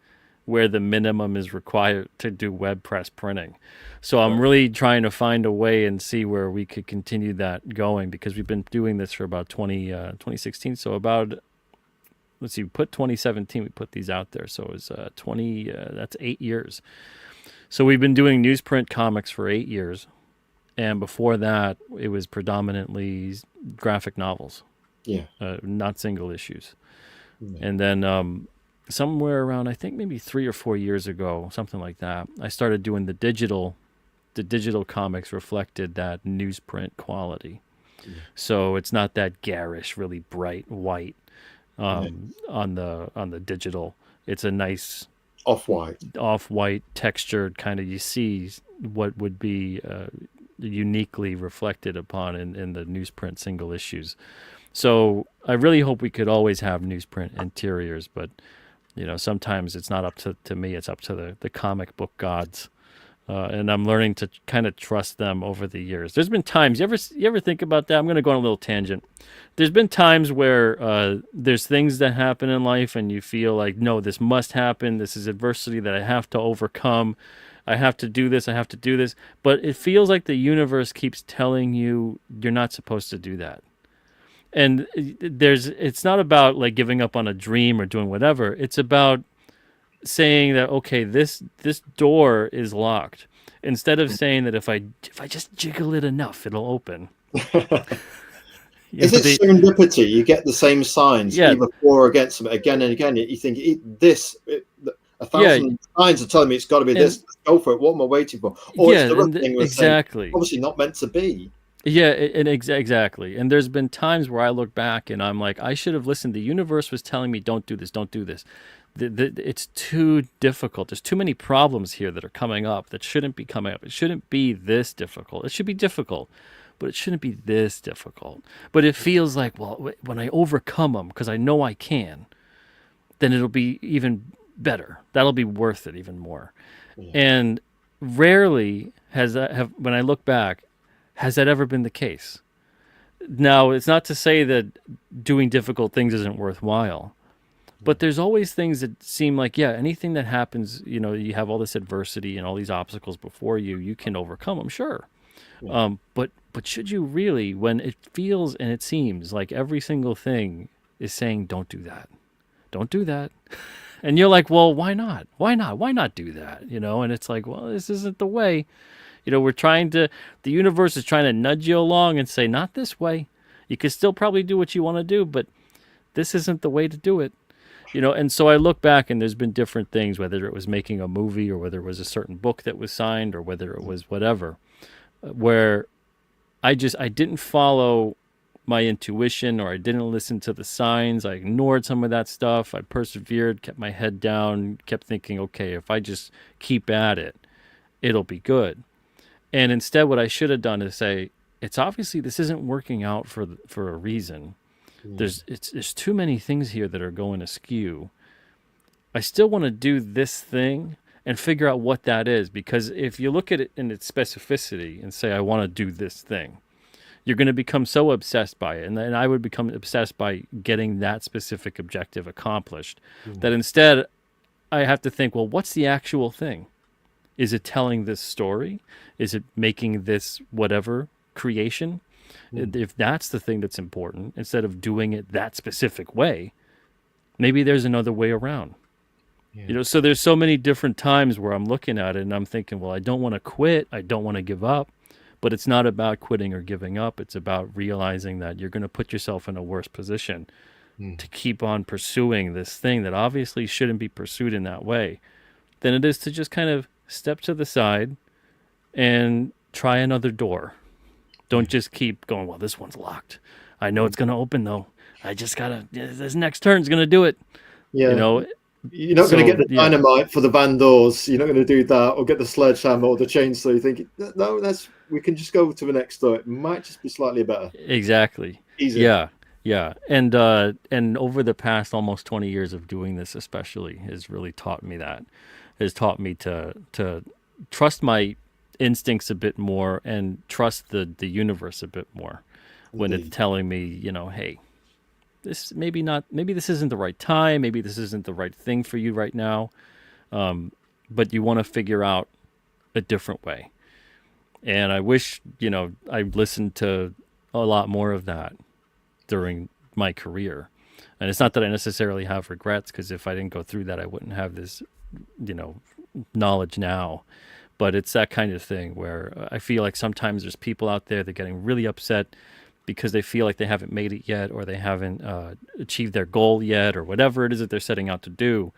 where the minimum is required to do web press printing. So I'm really trying to find a way and see where we could continue that going, because we've been doing this for about 2016. So about, let's see, we put 2017, we put these out there. So it was that's 8 years. So we've been doing newsprint comics for 8 years. And before that, it was predominantly graphic novels, not single issues. Yeah. And then somewhere around, I think maybe 3 or 4 years ago, something like that, I started doing the digital. The digital comics reflected that newsprint quality. Yeah. So it's not that garish, really bright white on the digital. It's a nice off-white textured kind of. You see what would be uniquely reflected upon in the newsprint single issues. So I really hope we could always have newsprint interiors, but sometimes it's not up to me, it's up to the comic book gods. And I'm learning to kind of trust them over the years. There's been times, you ever think about that? I'm going to go on a little tangent. There's been times where there's things that happen in life and you feel like, no, this must happen. This is adversity that I have to overcome. I have to do this. I have to do this. But it feels like the universe keeps telling you you're not supposed to do that. And it's not about like giving up on a dream or doing whatever. It's about saying that, okay, this door is locked. Instead of saying that if I just jiggle it enough, it'll open. Is it serendipity? You get the same signs either for or against them again and again. You think a thousand signs are telling me it's got to be this. Let's go for it. What am I waiting for? Or it's the other thing was saying, obviously not meant to be. Yeah, and exactly. And there's been times where I look back and I'm like, I should have listened. The universe was telling me, don't do this, don't do this. It's too difficult. There's too many problems here that are coming up that shouldn't be coming up. It shouldn't be this difficult. It should be difficult, but it shouldn't be this difficult. But it feels like, well, when I overcome them, because I know I can, then it'll be even better. That'll be worth it even more. Yeah. And rarely when I look back, has that ever been the case? Now, it's not to say that doing difficult things isn't worthwhile, but there's always things that seem like, anything that happens, you have all this adversity and all these obstacles before you, you can overcome them, sure. Yeah. But should you really, when it feels and it seems like every single thing is saying, don't do that. Don't do that. And you're like, well, why not? Why not? Why not do that? And it's like, well, this isn't the way. The universe is trying to nudge you along and say, not this way. You can still probably do what you want to do, but this isn't the way to do it. And so I look back and there's been different things, whether it was making a movie or whether it was a certain book that was signed or whether it was whatever, where I didn't follow my intuition or I didn't listen to the signs. I ignored some of that stuff. I persevered, kept my head down, kept thinking, okay, if I just keep at it, it'll be good. And instead what I should have done is say, it's obviously this isn't working out for a reason. There's too many things here that are going askew. I still want to do this thing and figure out what that is, because if you look at it in its specificity and say, I want to do this thing, you're going to become so obsessed by it. And then I would become obsessed by getting that specific objective accomplished that instead I have to think, well, what's the actual thing? Is it telling this story? Is it making this whatever creation? If that's the thing that's important, instead of doing it that specific way, maybe there's another way around. So there's so many different times where I'm looking at it and I'm thinking, well, I don't want to quit. I don't want to give up. But it's not about quitting or giving up. It's about realizing that you're going to put yourself in a worse position to keep on pursuing this thing that obviously shouldn't be pursued in that way than it is to just kind of step to the side and try another door. Don't just keep going, well, this one's locked. I know it's going to open, though. I just got to, this next turn's going to do it. You're not going to get the dynamite for the van doors. You're not going to do that, or get the sledgehammer or the chainsaw. You think, no, we can just go to the next door. It might just be slightly better. Exactly. Easier. Yeah. And over the past almost 20 years of doing this, especially, has really taught me that. Has taught me to trust my instincts a bit more and trust the universe a bit more when it's telling me, hey, this maybe this isn't the right time, maybe this isn't the right thing for you right now, but you want to figure out a different way. And I wish I listened to a lot more of that during my career. And it's not that I necessarily have regrets, because if I didn't go through that, I wouldn't have this knowledge now. But it's that kind of thing where I feel like sometimes there's people out there that are getting really upset because they feel like they haven't made it yet, or they haven't achieved their goal yet, or whatever it is that they're setting out to do.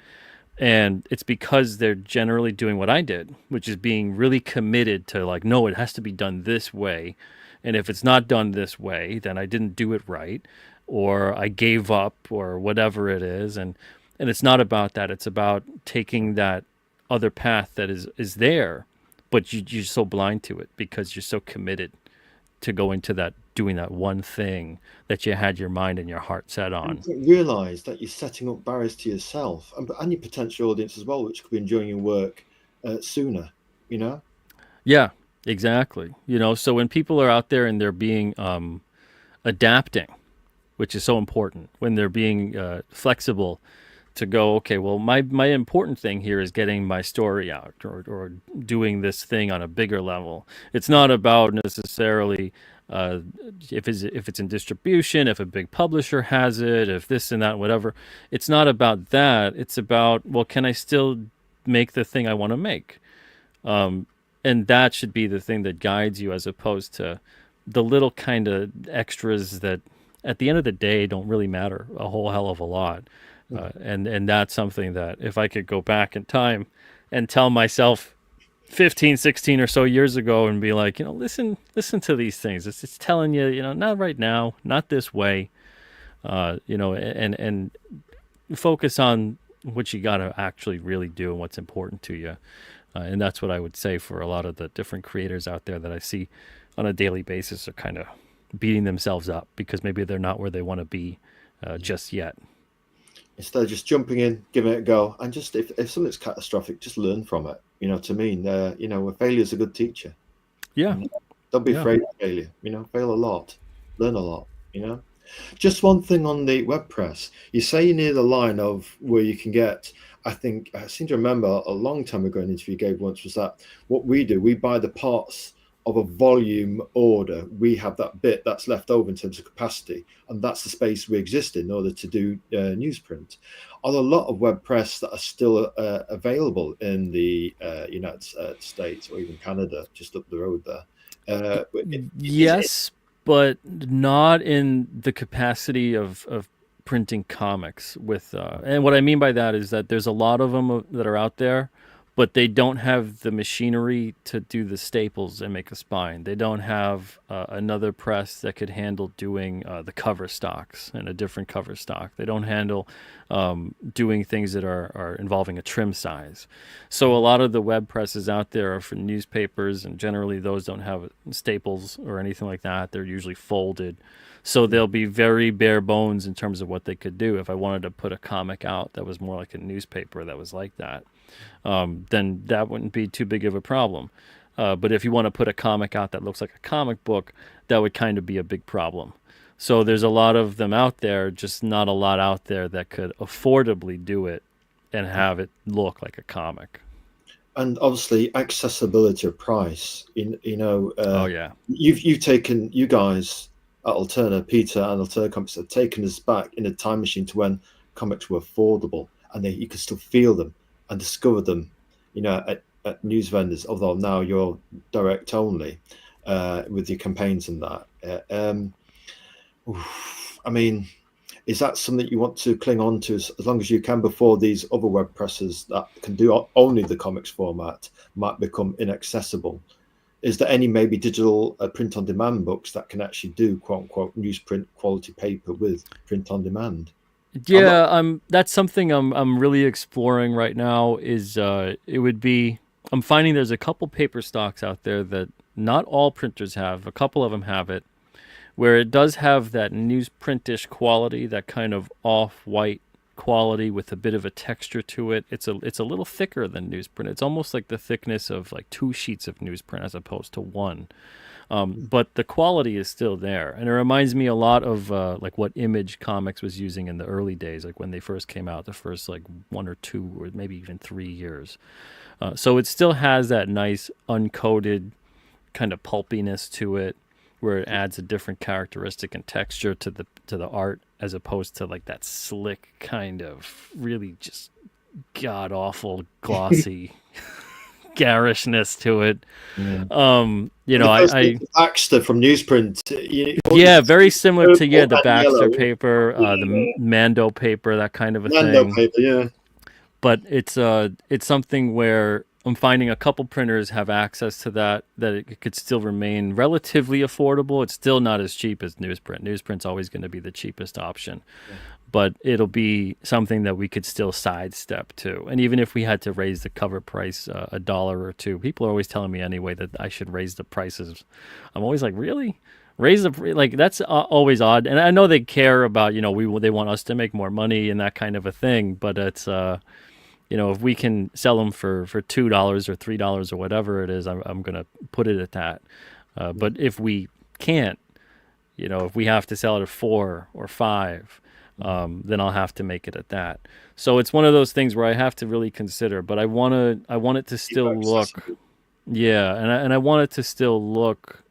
And it's because they're generally doing what I did, which is being really committed to like, no, it has to be done this way. And if it's not done this way, then I didn't do it right, or I gave up, or whatever it is. And it's not about that. It's about taking that other path that is there, but you're so blind to it because you're so committed to going to that, doing that one thing that you had your mind and your heart set on. You don't realize that you're setting up barriers to yourself and your potential audience as well, which could be enjoying your work sooner, Yeah, exactly. So when people are out there and they're being adapting, which is so important, when they're being flexible to go, okay, well, my important thing here is getting my story out, or doing this thing on a bigger level. It's not about necessarily if it's in distribution, if a big publisher has it, if this and that, whatever. It's not about that. It's about, well, can I still make the thing I want to make? And that should be the thing that guides you, as opposed to the little kind of extras that at the end of the day don't really matter a whole hell of a lot. And that's something that if I could go back in time and tell myself 15, 16 or so years ago and be like, listen to these things. It's telling you, not right now, not this way, and focus on what you got to actually really do and what's important to you. And that's what I would say for a lot of the different creators out there that I see on a daily basis are kind of beating themselves up because maybe they're not where they want to be just yet. Instead of just jumping in, giving it a go, and just if something's catastrophic, just learn from it. A failure is a good teacher. Yeah. Don't be afraid of failure. Fail a lot, learn a lot. Just one thing on the web press. You say you're near the line of where you can get. I seem to remember a long time ago an interview you gave once was that what we do, we buy the parts of a volume order. We have that bit that's left over in terms of capacity, and that's the space we exist in order to do newsprint. Are there a lot of web press that are still available in the United States or even Canada, just up the road there? Yes, but not in the capacity of printing comics with and what I mean by that is that there's a lot of them that are out there, but they don't have the machinery to do the staples and make a spine. They don't have another press that could handle doing the cover stocks and a different cover stock. They don't handle doing things that are involving a trim size. So a lot of the web presses out there are for newspapers, and generally those don't have staples or anything like that. They're usually folded. So they'll be very bare bones in terms of what they could do. If I wanted to put a comic out that was more like a newspaper that was like that, then that wouldn't be too big of a problem. But if you want to put a comic out that looks like a comic book, that would kind of be a big problem. So there's a lot of them out there, just not a lot out there that could affordably do it and have it look like a comic. And obviously accessibility of price. Oh yeah. You guys at Alterna, Peter and Alterna Comics have taken us back in a time machine to when comics were affordable, and you could still feel them and discover them, at news vendors. Although now you're direct only with your campaigns and that. I mean, is that something you want to cling on to as long as you can before these other web presses that can do only the comics format might become inaccessible? Is there any maybe digital print on demand books that can actually do quote unquote newsprint quality paper with print on demand? Yeah, that's something I'm really exploring right now. It would be, I'm finding there's a couple paper stocks out there that not all printers have. A couple of them have it, where it does have that newsprintish quality, that kind of off-white quality with a bit of a texture to it. It's a little thicker than newsprint. It's almost like the thickness of like 2 sheets of newsprint as opposed to one. But the quality is still there, and it reminds me a lot of like what Image Comics was using in the early days, like when they first came out, the first like 1 or 2 or maybe even 3 years. So it still has that nice uncoated kind of pulpiness to it, where it adds a different characteristic and texture to the art, as opposed to like that slick kind of really just god awful glossy garishness to it. Yeah. I Baxter from newsprint. yeah, very similar to the Baxter yellow. paper, the Mando paper, that kind of a Mando thing. paper, yeah. But it's something where I'm finding a couple printers have access to that it could still remain relatively affordable. It's still not as cheap as newsprint. Newsprint's always going to be the cheapest option. Yeah. But it'll be something that we could still sidestep to. And even if we had to raise the cover price $1 or $2, people are always telling me anyway that I should raise the prices. I'm always like, really? Raise the, like, that's always odd. And I know they care about, they want us to make more money and that kind of a thing. But it's, if we can sell them for $2 or $3 or whatever it is, I'm going to put it at that. But if we can't, if we have to sell it at 4 or 5, then I'll have to make it at that. So it's one of those things where I have to really consider, but I want it to still look, yeah, and I want it to still look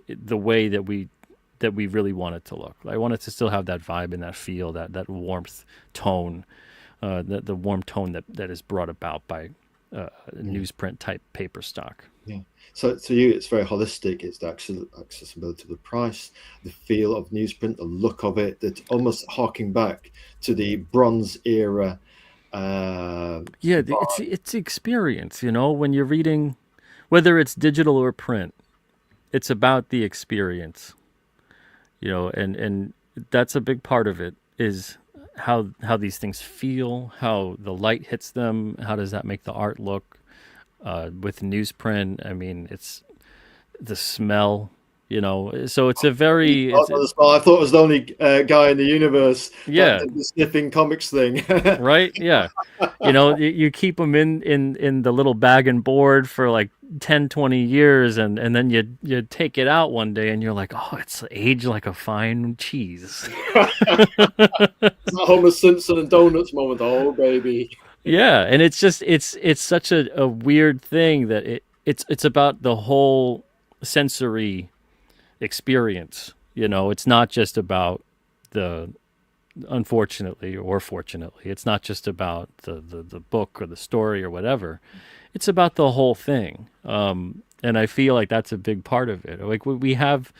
the way that we really want it to look. I want it to still have that vibe and that feel, that warmth tone, the warm tone that is brought about by newsprint type paper stock. Yeah. So to you, it's very holistic. It's the accessibility of the price, the feel of newsprint, the look of it, that almost harking back to the Bronze era. It's experience. When you're reading, whether it's digital or print, it's about the experience. And that's a big part of it, is how these things feel, how the light hits them, how does that make the art look. With newsprint, I mean, it's the smell, so it's a very... I thought I was the only guy in the universe that did the sniffing comics thing. Right? Yeah. You keep them in the little bag and board for like 10, 20 years, and then you take it out one day and you're like, oh, it's aged like a fine cheese. It's that Homer Simpson and Donuts moment. Oh, baby. Yeah, and it's just it's such a weird thing that it's about the whole sensory experience. It's not just about unfortunately or fortunately, it's not just about the book or the story or whatever. It's about the whole thing. And I feel like that's a big part of it. Like we have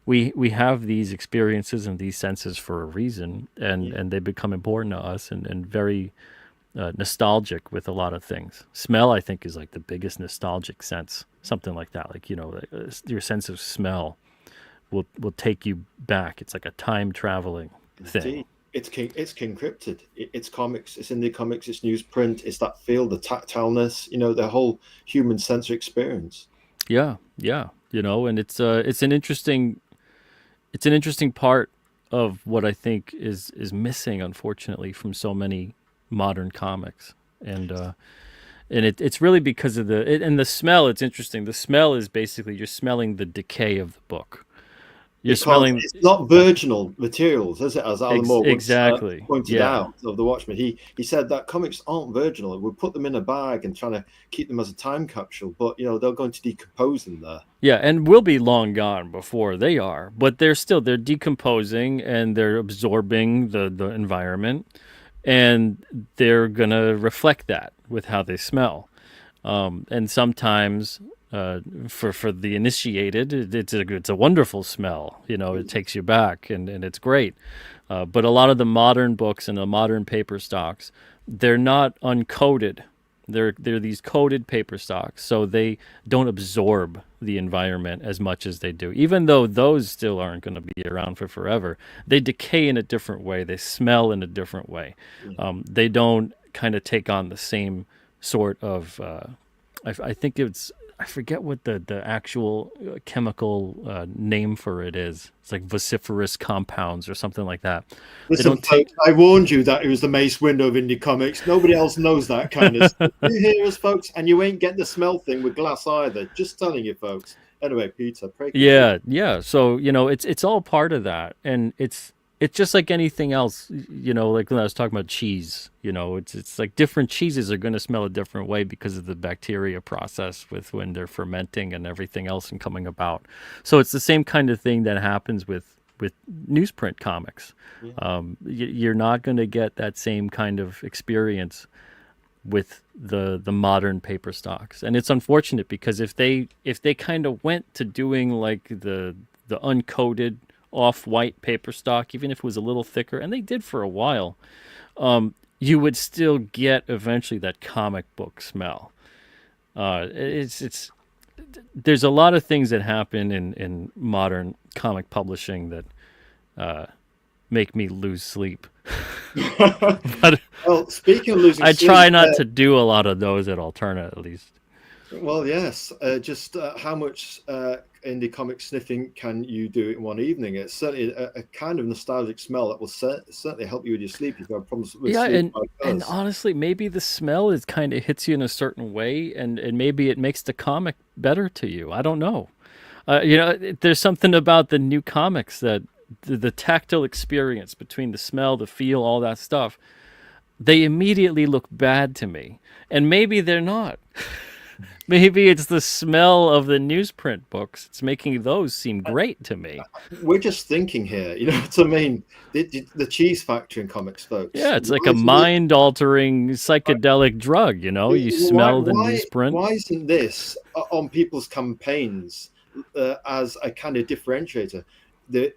these experiences and these senses for a reason, and they become important to us and very nostalgic with a lot of things. Smell, I think, is like the biggest nostalgic sense. Something like that, like your sense of smell will take you back. It's like a time traveling thing. It's king cryptid. It's comics. It's indie comics. It's newsprint. It's that feel, the tactileness. The whole human sensory experience. Yeah. And it's an interesting part of what I think is missing, unfortunately, from so many modern comics, and it's really because of the smell. It's interesting. The smell is basically you're smelling the decay of the book. You're because smelling it's not virginal materials, is it? As Alan Moore once, exactly. pointed Yeah. out of The Watchmen, he said that comics aren't virginal. We put them in a bag and trying to keep them as a time capsule, but you know they're going to decompose in there. Yeah, and we'll be long gone before they are, but they're decomposing and they're absorbing the environment, and they're gonna reflect that with how they smell. And sometimes for the initiated, it's a wonderful smell. You know, it takes you back, and it's great. But a lot of the modern books and the modern paper stocks, they're not uncoated. They're these coated paper stocks, so they don't absorb the environment as much as they do. Even though those still aren't going to be around for forever, they decay in a different way. They smell in a different way. They don't kind of take on the same sort of. I think I forget what the actual chemical name for it is. It's like vociferous compounds or something like that. Listen, folks, I warned you that it was the Mace Window of indie comics. Nobody else knows that kind of stuff. You hear us, folks, and you ain't getting the smell thing with glass either. Just telling you, folks. Anyway, Peter, pray. Yeah. So it's all part of that, and it's just like anything else. Like when I was talking about cheese. It's like different cheeses are going to smell a different way because of the bacteria process with when they're fermenting and everything else and coming about. So it's the same kind of thing that happens with newsprint comics. You're not going to get that same kind of experience with the modern paper stocks, and it's unfortunate because if they kind of went to doing like the uncoated off-white paper stock, even if it was a little thicker, and they did for a while, you would still get eventually that comic book smell. It's there's a lot of things that happen in modern comic publishing that make me lose sleep. But well, speaking of losing I sleep, try not to do a lot of those at Alterna, at least. Well, yes. Just how much indie comic sniffing can you do in one evening? It's certainly a kind of nostalgic smell that will certainly help you with your sleep if you have problems with sleep. And honestly, maybe the smell is kind of hits you in a certain way, and maybe it makes the comic better to you. I don't know. There's something about the new comics that the tactile experience between the smell, the feel, all that stuff, they immediately look bad to me. And maybe they're not. Maybe it's the smell of the newsprint books. It's making those seem great to me. We're just thinking here, you know what I mean? The cheese factory in comics, folks. Yeah, it's like a mind-altering psychedelic drug, You smell the newsprint. Why isn't this on people's campaigns as a kind of differentiator?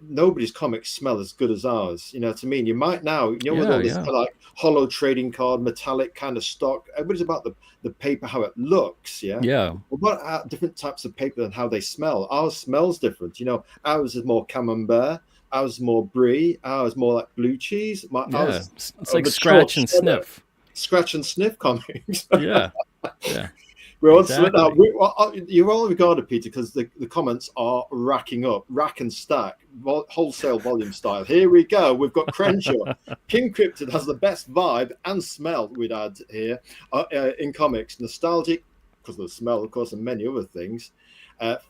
Nobody's comics smell as good as ours. You know what I mean? You might now, with all this kind of like hollow trading card, metallic kind of stock. Everybody's about the paper, how it looks. Yeah. Yeah. What about different types of paper and how they smell? Ours smells different. Ours is more camembert. Ours is more brie. Ours more like blue cheese. It's like scratch and sniff. Scratch and sniff comics. Yeah. Exactly. You're all regarded, Peter, because the comments are racking up, rack and stack, wholesale volume style. Here we go. We've got Crenshaw. King Cryptid has the best vibe and smell, we'd add here, in comics. Nostalgic, because of the smell, of course, and many other things.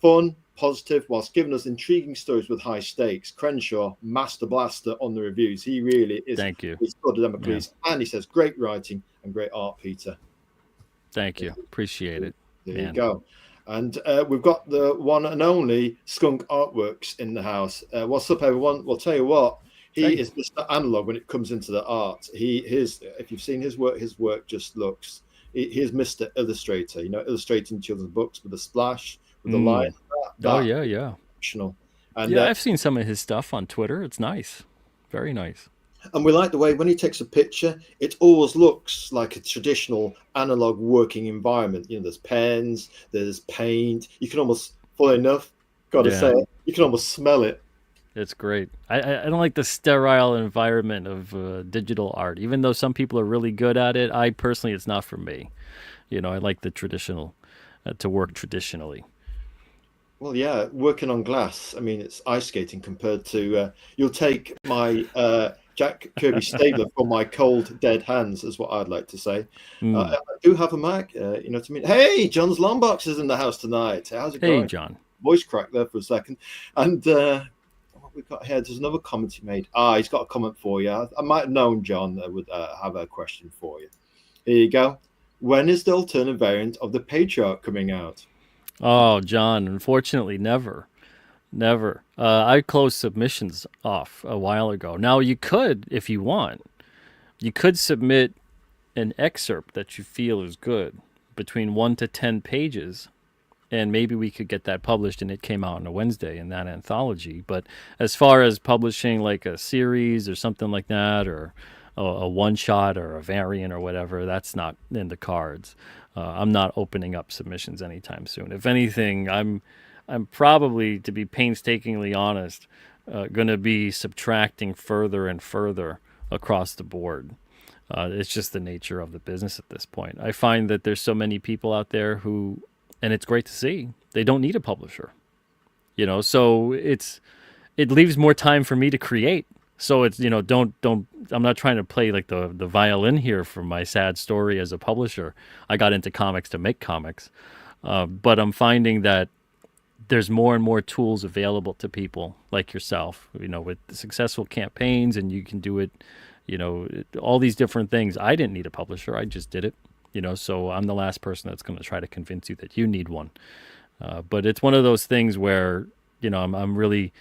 Fun, positive, whilst giving us intriguing stories with high stakes. Crenshaw, master blaster on the reviews. He really is. Thank you. He's got Democles. Yeah. And he says, great writing and great art, Peter. Thank you. Appreciate it. There you go. And we've got the one and only Skunk Artworks in the house. What's up, everyone? We'll tell you what. He is Mr. Analog when it comes into the art. If you've seen his work just looks. He is Mr. Illustrator. Illustrating children's books with a splash, with the line. Yeah. Optional. And I've seen some of his stuff on Twitter. It's nice. Very nice. And we like the way when he takes a picture, it always looks like a traditional analog working environment. There's pens, there's paint. You can almost, funnily enough, say it, you can almost smell it. It's great. I don't like the sterile environment of digital art. Even though some people are really good at it, I personally, it's not for me. I like the traditional, to work traditionally. Well, yeah, working on glass. I mean, it's ice skating compared to, you'll take my... Jack Kirby Stabler from my cold, dead hands, is what I'd like to say. I do have a Mac, you know what I mean? Hey, John's Longbox is in the house tonight. How's it going? Hey, John. Voice crack there for a second. And we got here? There's another comment he made. He's got a comment for you. I might have known John would have a question for you. Here you go. When is the Alterna variant of the Patriarch coming out? Oh, John, unfortunately, never. Never. I closed submissions off a while ago. Now, you could, if you want, you could submit an excerpt that you feel is good between 1 to 10 pages, and maybe we could get that published, and it came out on a Wednesday in that anthology. But as far as publishing like a series or something like that, or a one-shot or a variant or whatever, that's not in the cards. I'm not opening up submissions anytime soon. If anything, I'm probably, to be painstakingly honest, going to be subtracting further and further across the board. It's just the nature of the business at this point. I find that there's so many people out there who, and it's great to see, they don't need a publisher. So it leaves more time for me to create. So it's, don't, I'm not trying to play like the violin here for my sad story as a publisher. I got into comics to make comics. But I'm finding that there's more and more tools available to people like yourself, with successful campaigns, and you can do it, all these different things. I didn't need a publisher. I just did it, so I'm the last person that's going to try to convince you that you need one. But it's one of those things where, I'm really,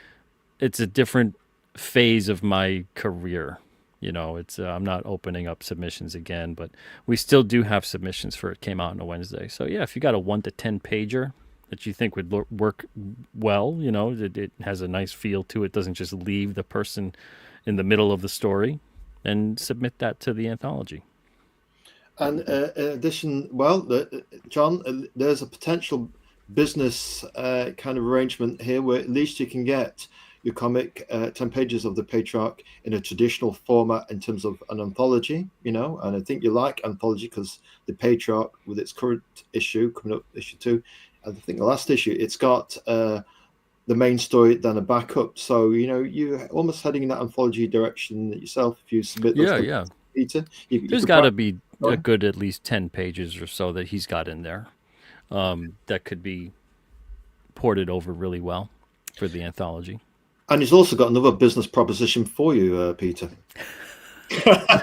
it's a different phase of my career. It's I'm not opening up submissions again, but we still do have submissions for It Came Out on a Wednesday. So yeah, if you got a 1 to 10 pager that you think would work well, it has a nice feel to it, doesn't just leave the person in the middle of the story, and submit that to the anthology. And in addition, John, there's a potential business kind of arrangement here where at least you can get your comic, 10 pages of the Patriarch, in a traditional format in terms of an anthology, and I think you like anthology because the Patriarch, with its current issue, coming up issue 2, I think the last issue, it's got the main story, then a backup. So, you're almost heading in that anthology direction yourself if you submit those to Peter. There's got to be a good at least 10 pages or so that he's got in there that could be ported over really well for the anthology. And he's also got another business proposition for you, Peter.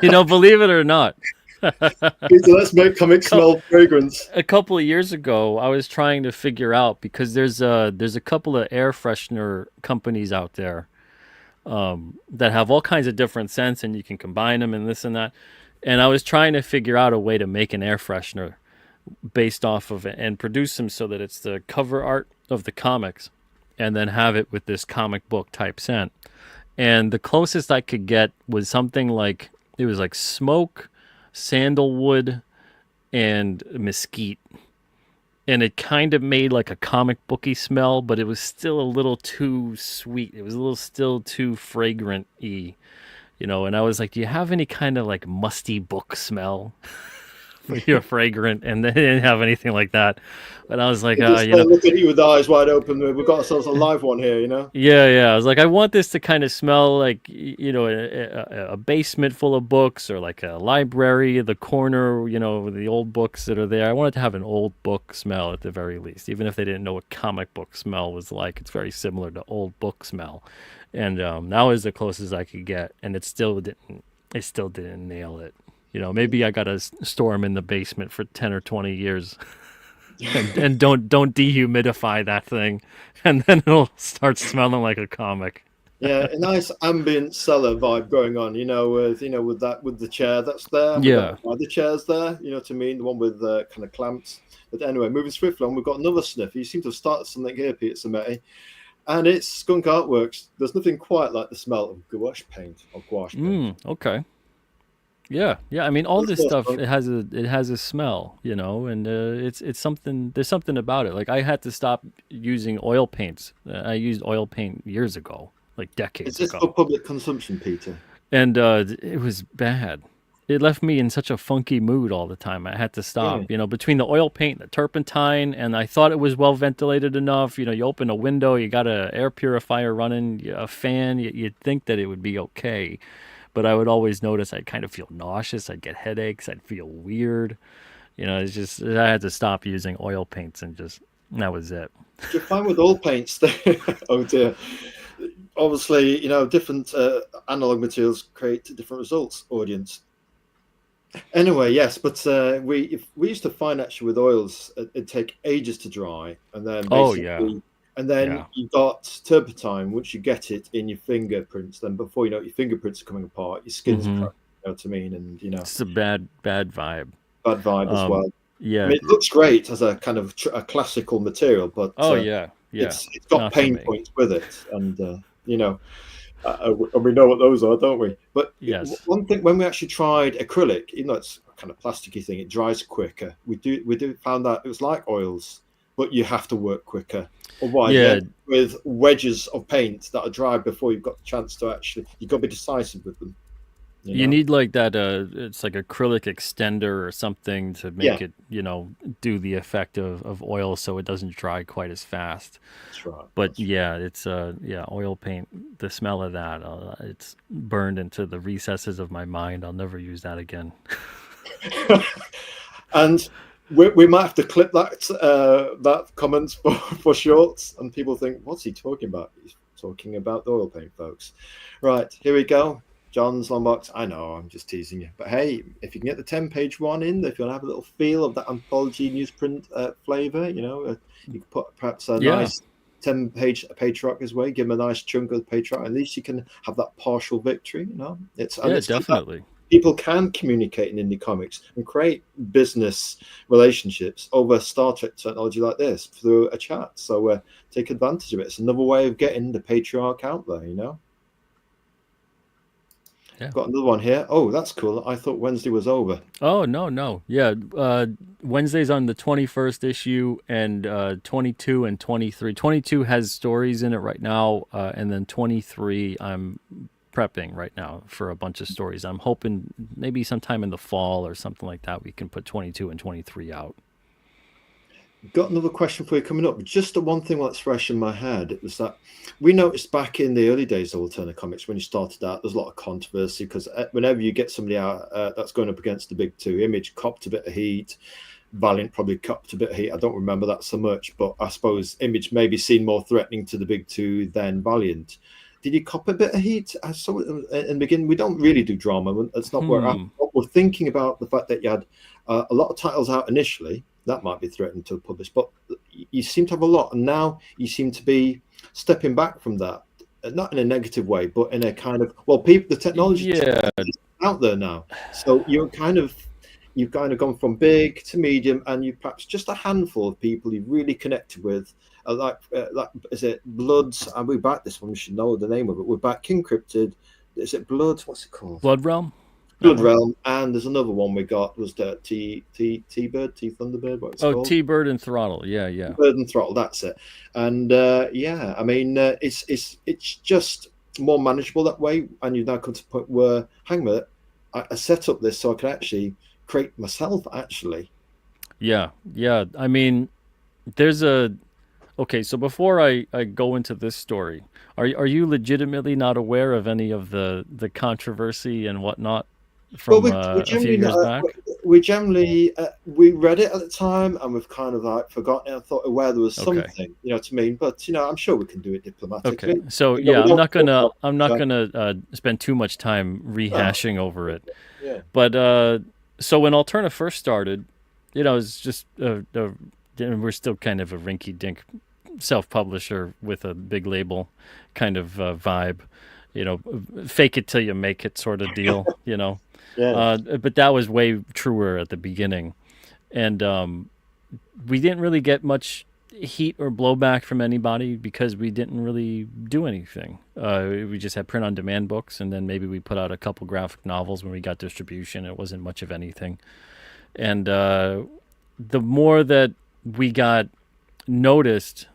Believe it or not. Peter, let's make comics smell fragrance. A couple of years ago, I was trying to figure out, because there's a couple of air freshener companies out there that have all kinds of different scents, and you can combine them and this and that. And I was trying to figure out a way to make an air freshener based off of it and produce them so that it's the cover art of the comics, and then have it with this comic book type scent. And the closest I could get was something like, it was like smoke, sandalwood, and mesquite. And it kind of made like a comic booky smell, but it was still a little too sweet. It was still too fragrant-y, and I was like, do you have any kind of like musty book smell? You're fragrant, and they didn't have anything like that. But I was like, look at you with the eyes wide open. We've got ourselves a live one here, Yeah. I was like, I want this to kind of smell like, a basement full of books, or like a library, the corner, the old books that are there. I wanted to have an old book smell at the very least, even if they didn't know what comic book smell was like. It's very similar to old book smell, and that was the closest I could get, and it still didn't nail it. Maybe I got to store them in the basement for 10 or 20 years and don't dehumidify that thing, and then it'll start smelling like a comic. Yeah, a nice ambient cellar vibe going on, with the chair that's there. Yeah. The chair's there, to me, the one with the kind of clamps. But anyway, moving swiftly on, we've got another sniff. You seem to have started something here, Peter Simeti, and it's Skunk Artworks. There's nothing quite like the smell of gouache paint or gouache paint. Okay. Yeah. I mean, all this stuff, it has a smell, and it's something. There's something about it. Like, I had to stop using oil paints. I used oil paint years ago, like decades ago. Is this for public consumption, Peter? And it was bad. It left me in such a funky mood all the time. I had to stop, between the oil paint and the turpentine, and I thought it was well ventilated enough. You open a window, you got an air purifier running, a fan, you'd think that it would be okay. But I would always notice I'd kind of feel nauseous. I'd get headaches. I'd feel weird. It's just, I had to stop using oil paints, and that was it. You're fine with oil paints. Oh dear. obviously, different analog materials create different results. Audience. Anyway, yes, but we used to find actually with oils, it'd take ages to dry, and then Oh yeah, basically, and then yeah. you got turpentine. Once you get it in your fingerprints, then before you know it, your fingerprints are coming apart, your skin's Hmm. cracked. You know what I mean? And It's a bad vibe. bad vibe as well. I Yeah. mean, it looks great as a kind of a classical material, but Oh yeah, yeah. it's got Not for pain me. points with it, and you know. And we know what those are, don't we? But Yes. one thing, when we actually tried acrylic, even though it's a kind of plasticky thing, it dries quicker. We do found that it was like oils, but you have to work quicker. Otherwise, you Yeah. end up with wedges of paint that are dry before you've got the chance to actually. You've got to be decisive with them. You You know? need like that it's like acrylic extender or something to Yeah, make it, do the effect of oil so it doesn't dry quite as fast. that's right. But That's yeah, it's yeah, oil paint, the smell of that, it's burned into the recesses of my mind. I'll never use that again. right. And we might have to clip that comment for shorts, and people think, "What's he talking about?" He's talking about the oil paint, folks. Right, here we go. John's long box. I know, I'm just teasing you, but hey, if you can get the 10-page one in, if you want to have a little feel of that anthology newsprint flavor, you can put perhaps a Yeah. nice 10-page patriarch his way, give him a nice chunk of the patriarch. At least you can have that partial victory. Yeah, It's that definitely. people can communicate in indie comics and create business relationships over Star Trek technology like this through a chat. So take advantage of it. It's another way of getting the patriarch out there. Yeah. Got another one here. Oh, that's cool. I thought Wednesday was over. Oh, no, no. Yeah, Wednesday's on the 21st issue, and 22 and 23. 22 has stories in it right now, and then 23 I'm prepping right now for a bunch of stories. I'm hoping maybe sometime in the fall or something like that we can put 22 and 23 out. Got another question for you coming up. Just the one thing that's fresh in my head, it was that we noticed back in the early days of Alterna Comics when you started out, there's a lot of controversy because whenever you get somebody out that's going up against the big two, Image copped a bit of heat, Valiant probably copped a bit of heat. I don't remember that so much, but I suppose Image maybe seemed more threatening to the big two than Valiant. Did you cop a bit of heat? I saw it in the beginning. We don't really do drama. That's not where we're thinking about the fact that you had a lot of titles out initially that might be threatened to publish, but you seem to have a lot, and now you seem to be stepping back from that, not in a negative way, but in a kind of the technology Yeah. is out there now, so you've kind of gone from big to medium, and you perhaps just a handful of people you really connected with, like is it Bloods? And we back this one. We should know the name of it. We're back King Cryptid. Is it Blood? What's it called? Blood Realm? Blood Realm, and there's another one we got was the T-Bird, T-Thunderbird, what it's called? T-Bird and Throttle, yeah. Bird and Throttle, that's it. And yeah, I mean, it's just more manageable that way, and you've now come to the point where, hang on a minute, I set up this so I can actually create myself, actually. Yeah. I mean, there's okay, so before I go into this story, are you legitimately not aware of any of the controversy and whatnot from we a few generally years back? we read it at the time, and we've kind of like forgotten it. I thought aware there was Okay. something, what I mean. But I'm sure we can do it diplomatically. Okay. So We yeah, don't I'm not gonna spend too much time rehashing over it. Yeah. But so when Alterna first started, it's just we're still kind of a rinky-dink self-publisher with a big label kind of vibe, fake it till you make it sort of deal, Yeah. But that was way truer at the beginning, and we didn't really get much heat or blowback from anybody because we didn't really do anything. We just had print-on-demand books, and then maybe we put out a couple graphic novels when we got distribution. It wasn't much of anything, and the more that we got noticed,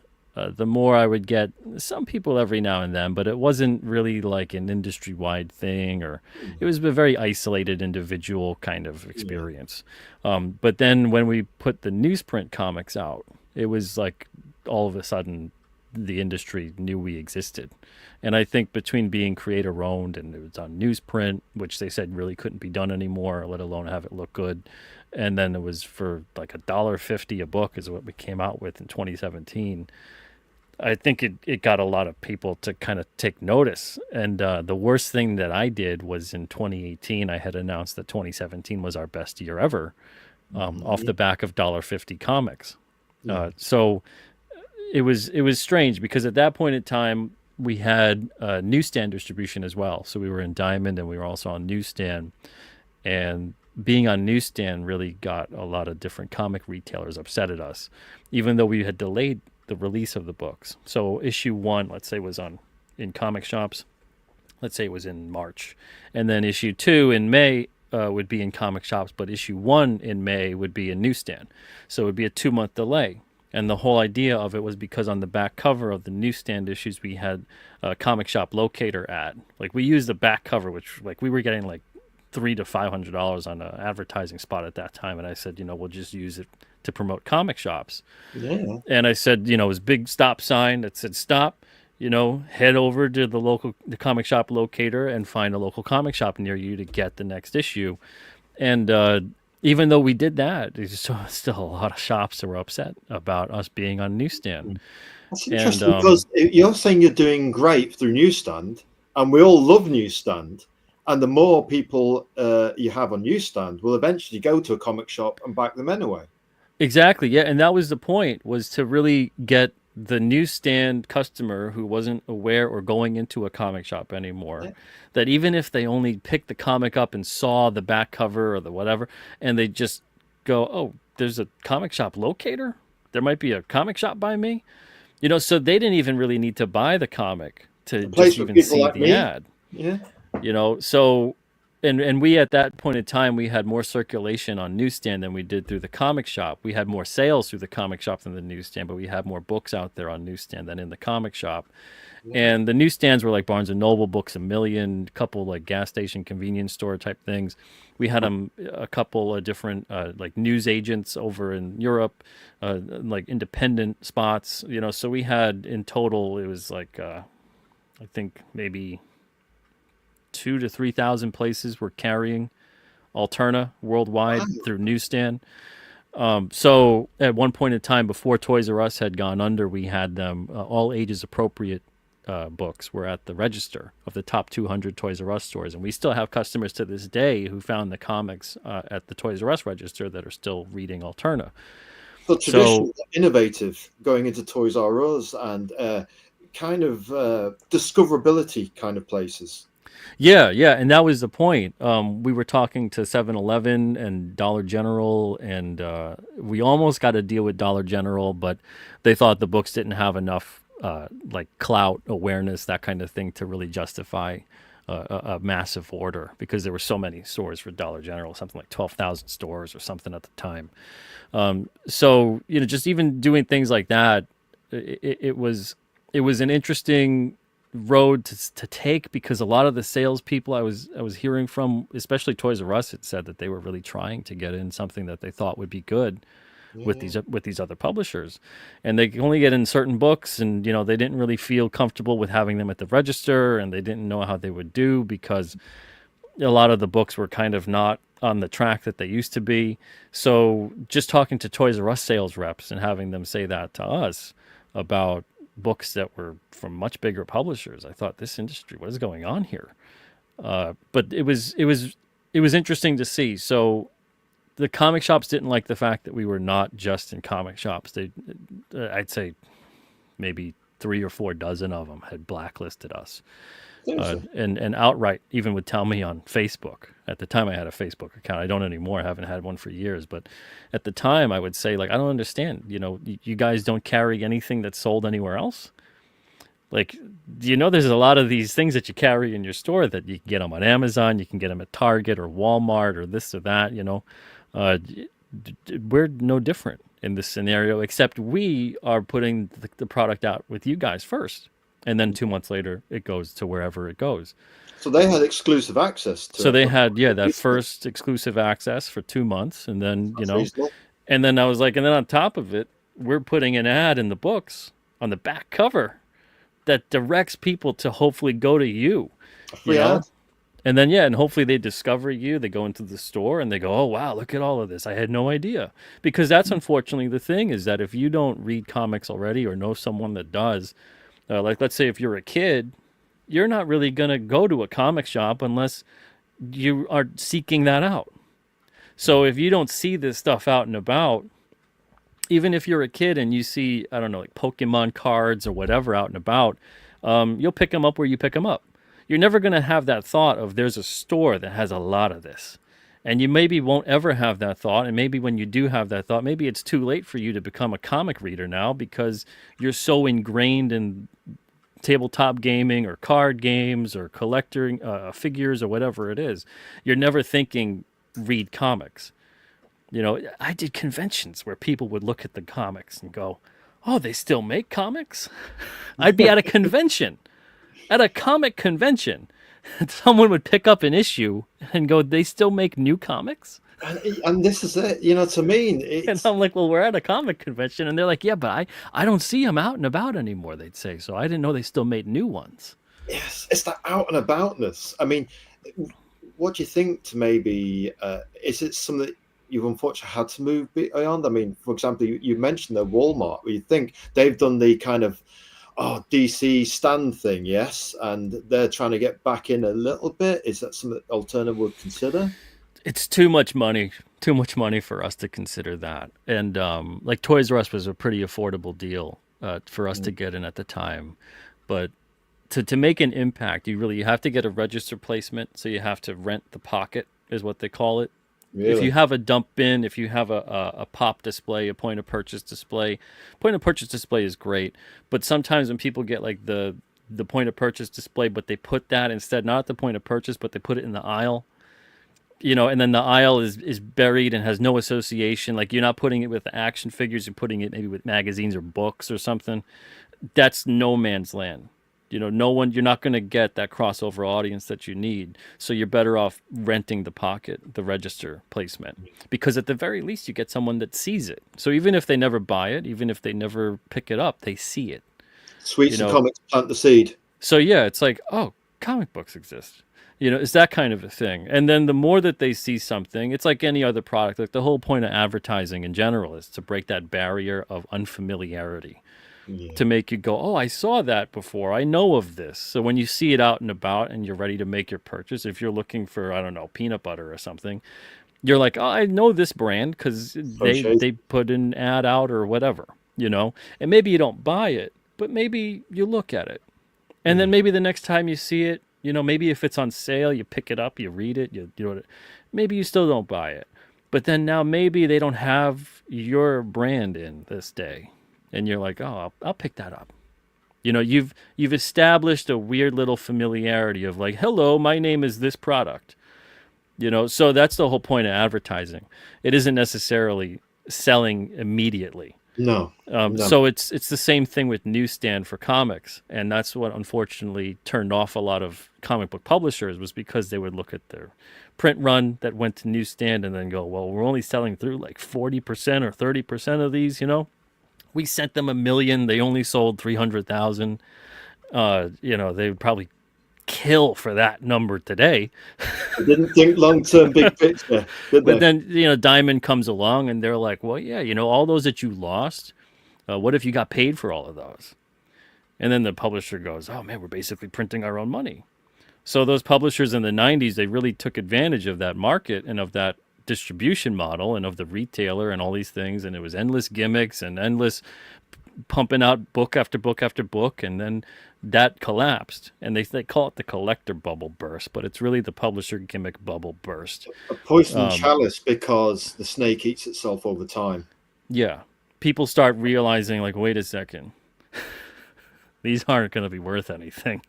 the more I would get some people every now and then, but it wasn't really like an industry-wide thing, or it was a very isolated individual kind of experience. But then when we put the newsprint comics out, it was like all of a sudden the industry knew we existed. And I think between being creator-owned and it was on newsprint, which they said really couldn't be done anymore, let alone have it look good, and then it was for like $1.50 a book is what we came out with in 2017. I think it got a lot of people to kind of take notice. And the worst thing that I did was in 2018, I had announced that 2017 was our best year ever, off the back of $1.50 comics. So it was strange because at that point in time we had newsstand distribution as well. So we were in Diamond and we were also on newsstand, and being on newsstand really got a lot of different comic retailers upset at us, even though we had delayed the release of the books. So issue 1, let's say, was in comic shops. Let's say it was in March, and then issue 2 in May would be in comic shops, but issue 1 in May would be in newsstand. So it would be a 2-month delay. And the whole idea of it was because on the back cover of the newsstand issues, we had a comic shop locator ad. Like, we used the back cover, which, like, we were getting like $300 to $500 on an advertising spot at that time. And I said, we'll just use it to promote comic shops. Yeah. And I said, it was a big stop sign that said stop, head over to the comic shop locator and find a local comic shop near you to get the next issue. And even though we did that, there's still a lot of shops that were upset about us being on newsstand. That's interesting, because you're saying you're doing great through newsstand, and we all love newsstand. And the more people you have on newsstand will eventually go to a comic shop and back them anyway. Exactly, yeah. And that was the point, was to really get the newsstand customer who wasn't aware or going into a comic shop anymore, that even if they only picked the comic up and saw the back cover or the whatever, and they just go, oh, there's a comic shop locator? There might be a comic shop by me? So they didn't even really need to buy the comic to just even see like the ad. Yeah. So and we, at that point in time, we had more circulation on newsstand than we did through the comic shop. We had more sales through the comic shop than the newsstand, but we had more books out there on newsstand than in the comic shop. And the newsstands were like Barnes and Noble, Books A Million, a couple like gas station, convenience store type things. We had a couple of different like news agents over in Europe, like independent spots. So we had, in total, it was like I think maybe 2,000 to 3,000 places were carrying Alterna worldwide through newsstand. So at one point in time, before Toys R Us had gone under, we had them all ages appropriate books were at the register of the top 200 Toys R Us stores, and we still have customers to this day who found the comics at the Toys R Us register that are still reading Alterna. So traditional, innovative, going into Toys R Us and kind of discoverability kind of places. Yeah, and that was the point. We were talking to 7-Eleven and Dollar General, and we almost got a deal with Dollar General, but they thought the books didn't have enough like clout, awareness, that kind of thing, to really justify a massive order, because there were so many stores for Dollar General, something like 12,000 stores or something at the time. So just even doing things like that, it was an interesting road to take, because a lot of the salespeople I was hearing from, especially Toys R Us, had said that they were really trying to get in something that they thought would be good with these other publishers, and they could only get in certain books, and they didn't really feel comfortable with having them at the register, and they didn't know how they would do, because a lot of the books were kind of not on the track that they used to be. So just talking to Toys R Us sales reps and having them say that to us about books that were from much bigger publishers, I thought, this industry, what is going on here? But it was interesting to see. So the comic shops didn't like the fact that we were not just in comic shops. I'd say maybe 3 or 4 dozen of them had blacklisted us, and outright even would tell me on Facebook. At the time, I had a Facebook account. I don't anymore. I haven't had one for years. But at the time, I would say, like, I don't understand. You guys don't carry anything that's sold anywhere else? Like, there's a lot of these things that you carry in your store that you can get them on Amazon, you can get them at Target or Walmart or this or that, We're no different in this scenario, except we are putting the product out with you guys first. And then 2 months later, it goes to wherever it goes. So they had exclusive access to So they had, that first exclusive access for 2 months. And then, and then I was like, and then on top of it, we're putting an ad in the books on the back cover that directs people to hopefully go to you. Ad. And then, yeah, and hopefully they discover you. They go into the store and they go, oh, wow, look at all of this. I had no idea. Because that's unfortunately the thing, is that if you don't read comics already or know someone that does, like let's say if you're a kid, you're not really going to go to a comic shop unless you are seeking that out. So if you don't see this stuff out and about, even if you're a kid and you see, I don't know, like Pokemon cards or whatever out and about, you'll pick them up where you pick them up. You're never going to have that thought of there's a store that has a lot of this. And you maybe won't ever have that thought. And maybe when you do have that thought, maybe it's too late for you to become a comic reader now because you're so ingrained in tabletop gaming or card games or collecting figures or whatever it is. You're never thinking read comics. You know, I did conventions where people would look at the comics and go, oh, they still make comics? I'd be at a convention, at a comic convention. And someone would pick up an issue and go, they still make new comics? And this is it, you know what I mean? And I'm like, well, we're at a comic convention. And they're like, yeah, but I don't see them out and about anymore, they'd say. So I didn't know they still made new ones. Yes, it's that out and aboutness. I mean, what do you think to maybe, is it something that you've unfortunately had to move beyond? I mean, for example, you mentioned the Walmart, where you think they've done the kind of DC stand thing, yes, and they're trying to get back in a little bit. Is that something that Alterna would consider? It's too much money for us to consider that. And like Toys R Us was a pretty affordable deal for us to get in at the time. But to make an impact, you have to get a register placement. So you have to rent the pocket, is what they call it. Really? If you have a dump bin, if you have a pop display, a point of purchase display is great. But sometimes when people get like the point of purchase display, but they put that instead, not at the point of purchase, but they put it in the aisle, you know, and then the aisle is buried and has no association. Like you're not putting it with the action figures, you're putting it maybe with magazines or books or something. That's no man's land. You know, you're not going to get that crossover audience that you need. So you're better off renting the pocket, the register placement, because at the very least you get someone that sees it. So even if they never buy it, even if they never pick it up, they see it. Sweets and comics plant the seed. So yeah, it's like, oh, comic books exist. You know, it's that kind of a thing. And then the more that they see something, it's like any other product. Like the whole point of advertising in general is to break that barrier of unfamiliarity. Yeah. To make you go, oh, I saw that before. I know of this. So when you see it out and about and you're ready to make your purchase, if you're looking for, I don't know, peanut butter or something, you're like, oh, I know this brand because they put an ad out or whatever, you know. And maybe you don't buy it, but maybe you look at it. And then maybe the next time you see it, you know, maybe if it's on sale, you pick it up, you read it, you know, maybe you still don't buy it. But then now maybe they don't have your brand in this day. And you're like, oh, I'll pick that up. You know, you've established a weird little familiarity of like, hello, my name is this product. You know, so that's the whole point of advertising. It isn't necessarily selling immediately. No. So it's the same thing with newsstand for comics. And that's what unfortunately turned off a lot of comic book publishers, was because they would look at their print run that went to newsstand and then go, well, we're only selling through like 40% or 30% of these, you know. We sent them 1 million. They only sold 300,000. You know, they would probably kill for that number today. I didn't think long-term big picture. But then, you know, Diamond comes along and they're like, well, yeah, you know, all those that you lost, what if you got paid for all of those? And then the publisher goes, oh, man, we're basically printing our own money. So those publishers in the 90s, they really took advantage of that market and of that distribution model and of the retailer and all these things, and it was endless gimmicks and endless pumping out book after book after book, and then that collapsed, and they call it the collector bubble burst, but it's really the publisher gimmick bubble burst. A poison chalice, because the snake eats itself over time. Yeah, people start realizing, like, wait a second, these aren't going to be worth anything.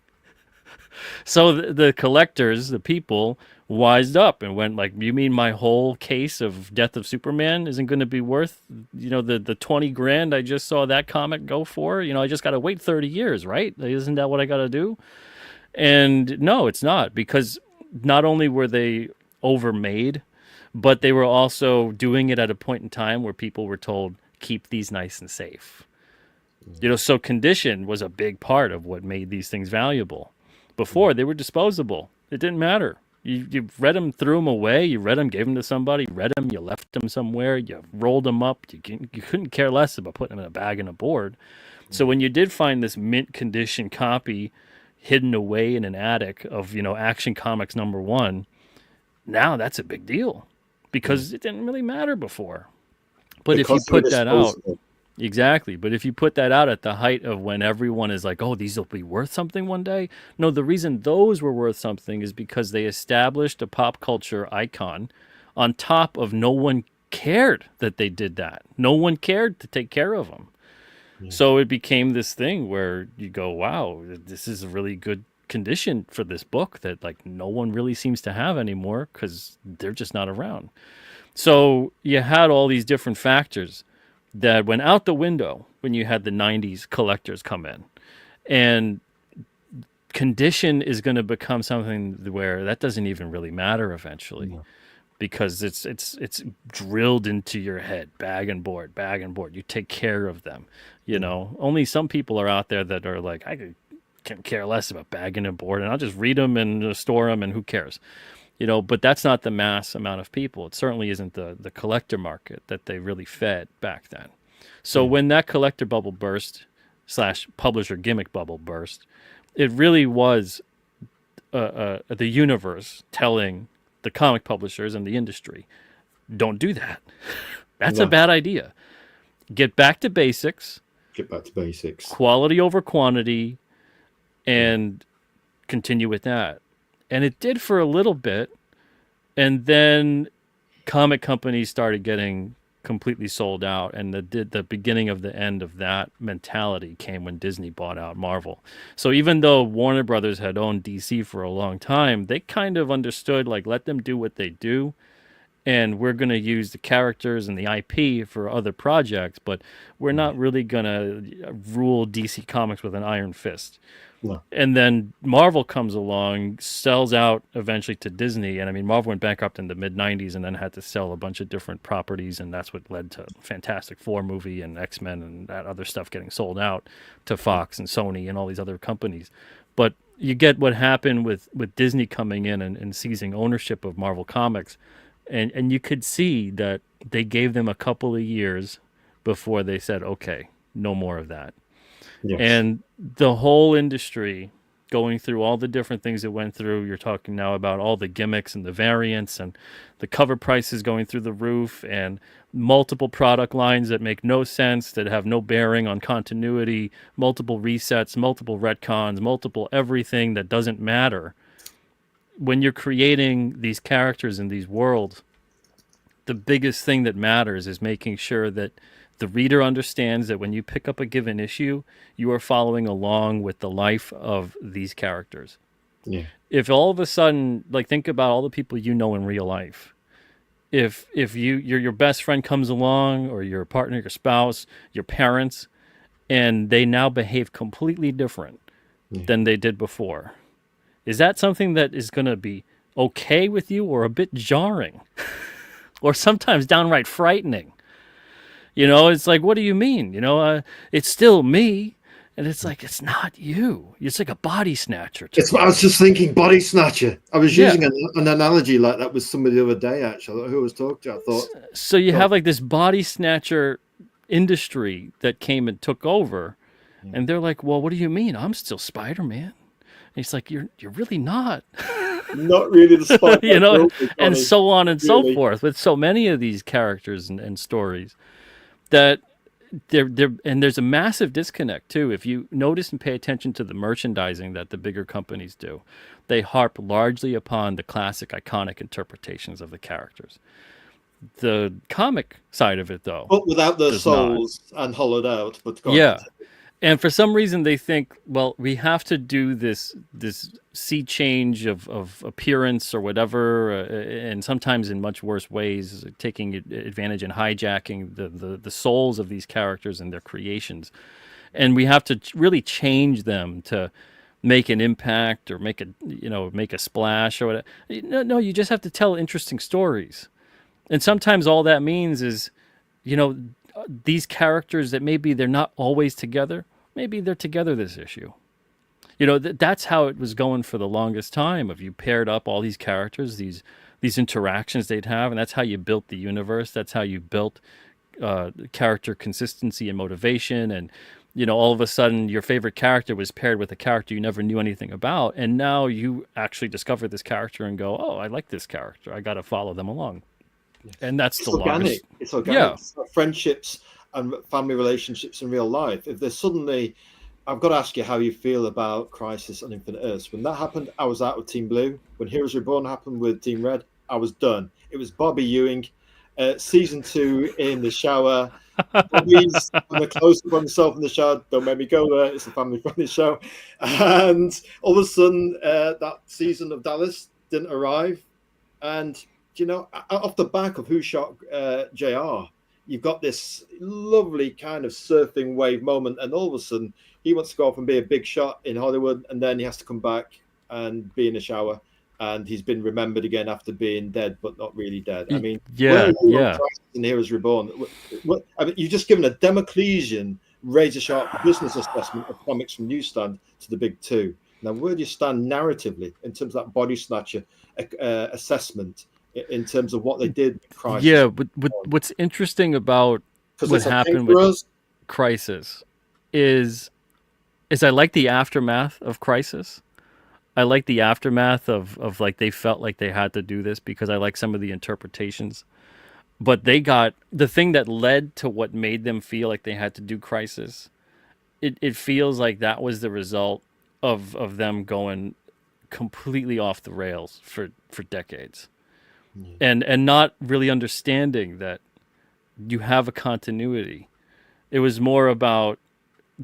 So the collectors, the people, wised up and went like, you mean my whole case of Death of Superman isn't going to be worth, you know, the 20 grand I just saw that comic go for? You know, I just got to wait 30 years, right? Isn't that what I got to do? And no, it's not, because not only were they overmade, but they were also doing it at a point in time where people were told, keep these nice and safe. You know, so condition was a big part of what made these things valuable. Before, they were disposable. It didn't matter. You read them, threw them away. You read them, gave them to somebody. Read them, you left them somewhere. You rolled them up. You couldn't care less about putting them in a bag and a board. So when you did find this mint condition copy hidden away in an attic of, Action Comics #1, now that's a big deal because it didn't really matter before. But if you put that out, exactly. But if you put that out at the height of when everyone is like, oh, these will be worth something one day. No, the reason those were worth something is because they established a pop culture icon on top of no one cared that they did that. No one cared to take care of them. Yeah. So it became this thing where you go, wow, this is a really good condition for this book that like no one really seems to have anymore because they're just not around. So you had all these different factors that went out the window when you had the 90s collectors come in. And condition is going to become something where that doesn't even really matter eventually. Yeah. Because it's drilled into your head, bag and board. You take care of them. Only some people are out there that are like, I can care less about bagging and board, and I'll just read them and store them, and who cares? But that's not the mass amount of people. It certainly isn't the collector market that they really fed back then. So when that collector bubble burst / publisher gimmick bubble burst, it really was the universe telling the comic publishers and the industry, don't do that. That's a bad idea. Get back to basics. Quality over quantity, and continue with that. And it did for a little bit, and then comic companies started getting completely sold out, and the beginning of the end of that mentality came when Disney bought out Marvel. So even though Warner Brothers had owned DC for a long time, they kind of understood, like, let them do what they do, and we're going to use the characters and the IP for other projects, but we're not really going to rule DC Comics with an iron fist. No. And then Marvel comes along, sells out eventually to Disney. And I mean, Marvel went bankrupt in the mid-90s and then had to sell a bunch of different properties. And that's what led to Fantastic Four movie and X-Men and that other stuff getting sold out to Fox and Sony and all these other companies. But you get what happened with Disney coming in and seizing ownership of Marvel Comics. And you could see that they gave them a couple of years before they said, okay, no more of that. Yes. And the whole industry going through all the different things it went through. You're talking now about all the gimmicks and the variants and the cover prices going through the roof and multiple product lines that make no sense, that have no bearing on continuity, multiple resets, multiple retcons, multiple everything that doesn't matter. When you're creating these characters in these worlds, the biggest thing that matters is making sure that the reader understands that when you pick up a given issue, you are following along with the life of these characters. Yeah. If all of a sudden, like, think about all the people you know in real life. If your best friend comes along, or your partner, your spouse, your parents, and they now behave completely different than they did before, is that something that is going to be okay with you, or a bit jarring, or sometimes downright frightening? It's like, what do you mean? It's still me. And it's like, it's not you. It's like a body snatcher. I was just thinking body snatcher. I was using an analogy like that with somebody the other day, actually, who I was talking to. I thought. So you have like this body snatcher industry that came and took over. Yeah. And they're like, well, what do you mean? I'm still Spider-Man. And he's like, you're really not. Not really the Spider-Man. And so on and so forth with so many of these characters and stories. That there's a massive disconnect too. If you notice and pay attention to the merchandising that the bigger companies do, they harp largely upon the classic iconic interpretations of the characters. The comic side of it, though, but without the souls and hollowed out. But and for some reason they think, well, we have to do this sea change of appearance or whatever, and sometimes in much worse ways, taking advantage and hijacking the souls of these characters and their creations. And we have to really change them to make an impact or make a splash or whatever. No, you just have to tell interesting stories. And sometimes all that means is, these characters that maybe they're not always together, maybe they're together this issue. You know, that's how it was going for the longest time. If you paired up all these characters, these interactions they'd have, and that's how you built the universe. That's how you built character consistency and motivation. And you know, all of a sudden, your favorite character was paired with a character you never knew anything about, and now you actually discover this character and go, "Oh, I like this character. I got to follow them along." Yes. And that's It's the organic. longest. It's organic. Yeah. It's like friendships and family relationships in real life. If there's suddenly, I've got to ask you how you feel about Crisis on Infinite Earths. When that happened, I was out with Team Blue. When Heroes Reborn happened with Team Red, I was done. It was Bobby Ewing, season 2 in the shower. Bobby's on the close up on himself in the shower. Don't make me go there. It's a family-friendly show. And all of a sudden, that season of Dallas didn't arrive. And you know, off the back of Who Shot JR, you've got this lovely kind of surfing wave moment, and all of a sudden he wants to go off and be a big shot in Hollywood, and then he has to come back and be in a shower, and he's been remembered again after being dead but not really dead. I mean, yeah. in Heroes Reborn, I mean, you've just given a Democlesian razor sharp business assessment of comics from Newsstand to the big two. Now, where do you stand narratively in terms of that body snatcher assessment? In terms of what they did with Crisis. Yeah, but what's interesting about what happened with Crisis is I like the aftermath of Crisis. I like the aftermath of like they felt like they had to do this because I like some of the interpretations. But they got the thing that led to what made them feel like they had to do Crisis. It feels like that was the result of them going completely off the rails for decades. And not really understanding that you have a continuity. It was more about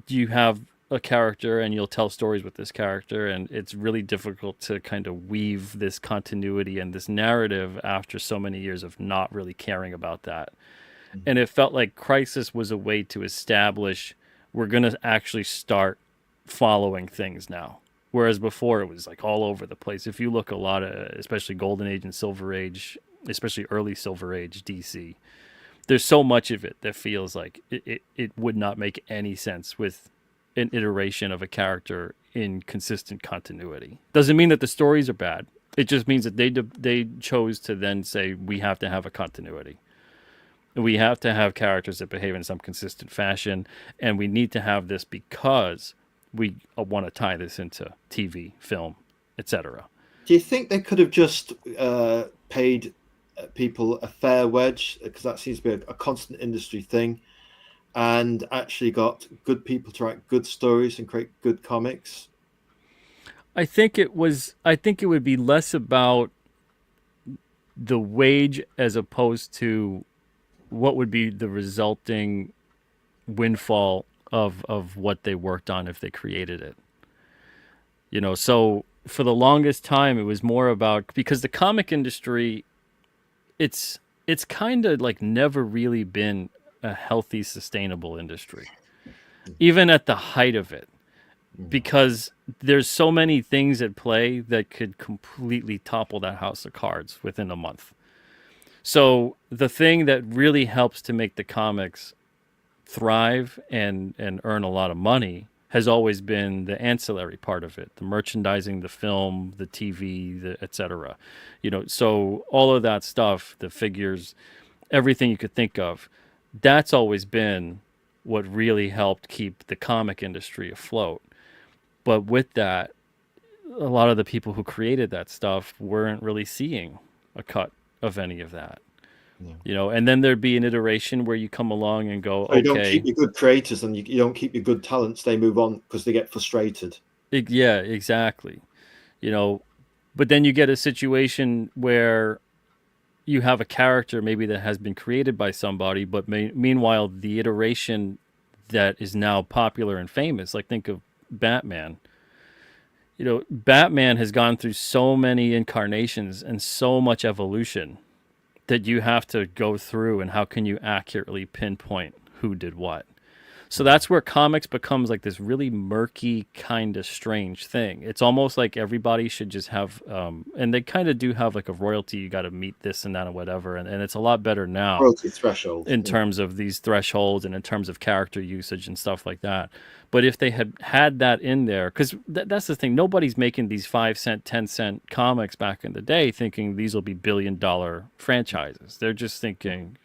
you have a character and you'll tell stories with this character, and it's really difficult to kind of weave this continuity and this narrative after so many years of not really caring about that. And it felt like Crisis was a way to establish we're going to actually start following things now. Whereas before it was like all over the place. If you look a lot of, especially Golden Age and Silver Age, especially early Silver Age DC, there's so much of it that feels like it would not make any sense with an iteration of a character in consistent continuity. Doesn't mean that the stories are bad. It just means that they chose to then say we have to have a continuity. We have to have characters that behave in some consistent fashion, and we need to have this because we want to tie this into TV, film, etc. Do you think they could have just paid people a fair wage, because that seems to be a constant industry thing, and actually got good people to write good stories and create good comics? I think it would be less about the wage as opposed to what would be the resulting windfall of what they worked on if they created it. You know, so for the longest time it was more about, because the comic industry, it's kind of like never really been a healthy, sustainable industry, even at the height of it, because there's so many things at play that could completely topple that house of cards within a month. So the thing that really helps to make the comics thrive and earn a lot of money has always been the ancillary part of it, the merchandising, the film, the TV, the etc. You know, so all of that stuff, the figures, everything you could think of, that's always been what really helped keep the comic industry afloat. But with that, a lot of the people who created that stuff weren't really seeing a cut of any of that. Yeah. You know, and then there'd be an iteration where you come along and go, okay, you don't keep your good creators and you don't keep your good talents. They move on because they get frustrated. Yeah, exactly. You know, but then you get a situation where you have a character maybe that has been created by somebody, but meanwhile, the iteration that is now popular and famous, like think of Batman. You know, Batman has gone through so many incarnations and so much evolution that you have to go through, and how can you accurately pinpoint who did what? So that's where comics becomes like this really murky, kind of strange thing. It's almost like everybody should just have, and they kind of do have like a royalty. You got to meet this and that and whatever. And it's a lot better now Royalty threshold. in terms of these thresholds and in terms of character usage and stuff like that. But if they had that in there, because that's the thing, nobody's making these 5 cent, 10 cent comics back in the day thinking these will be $1 billion franchises. They're just thinking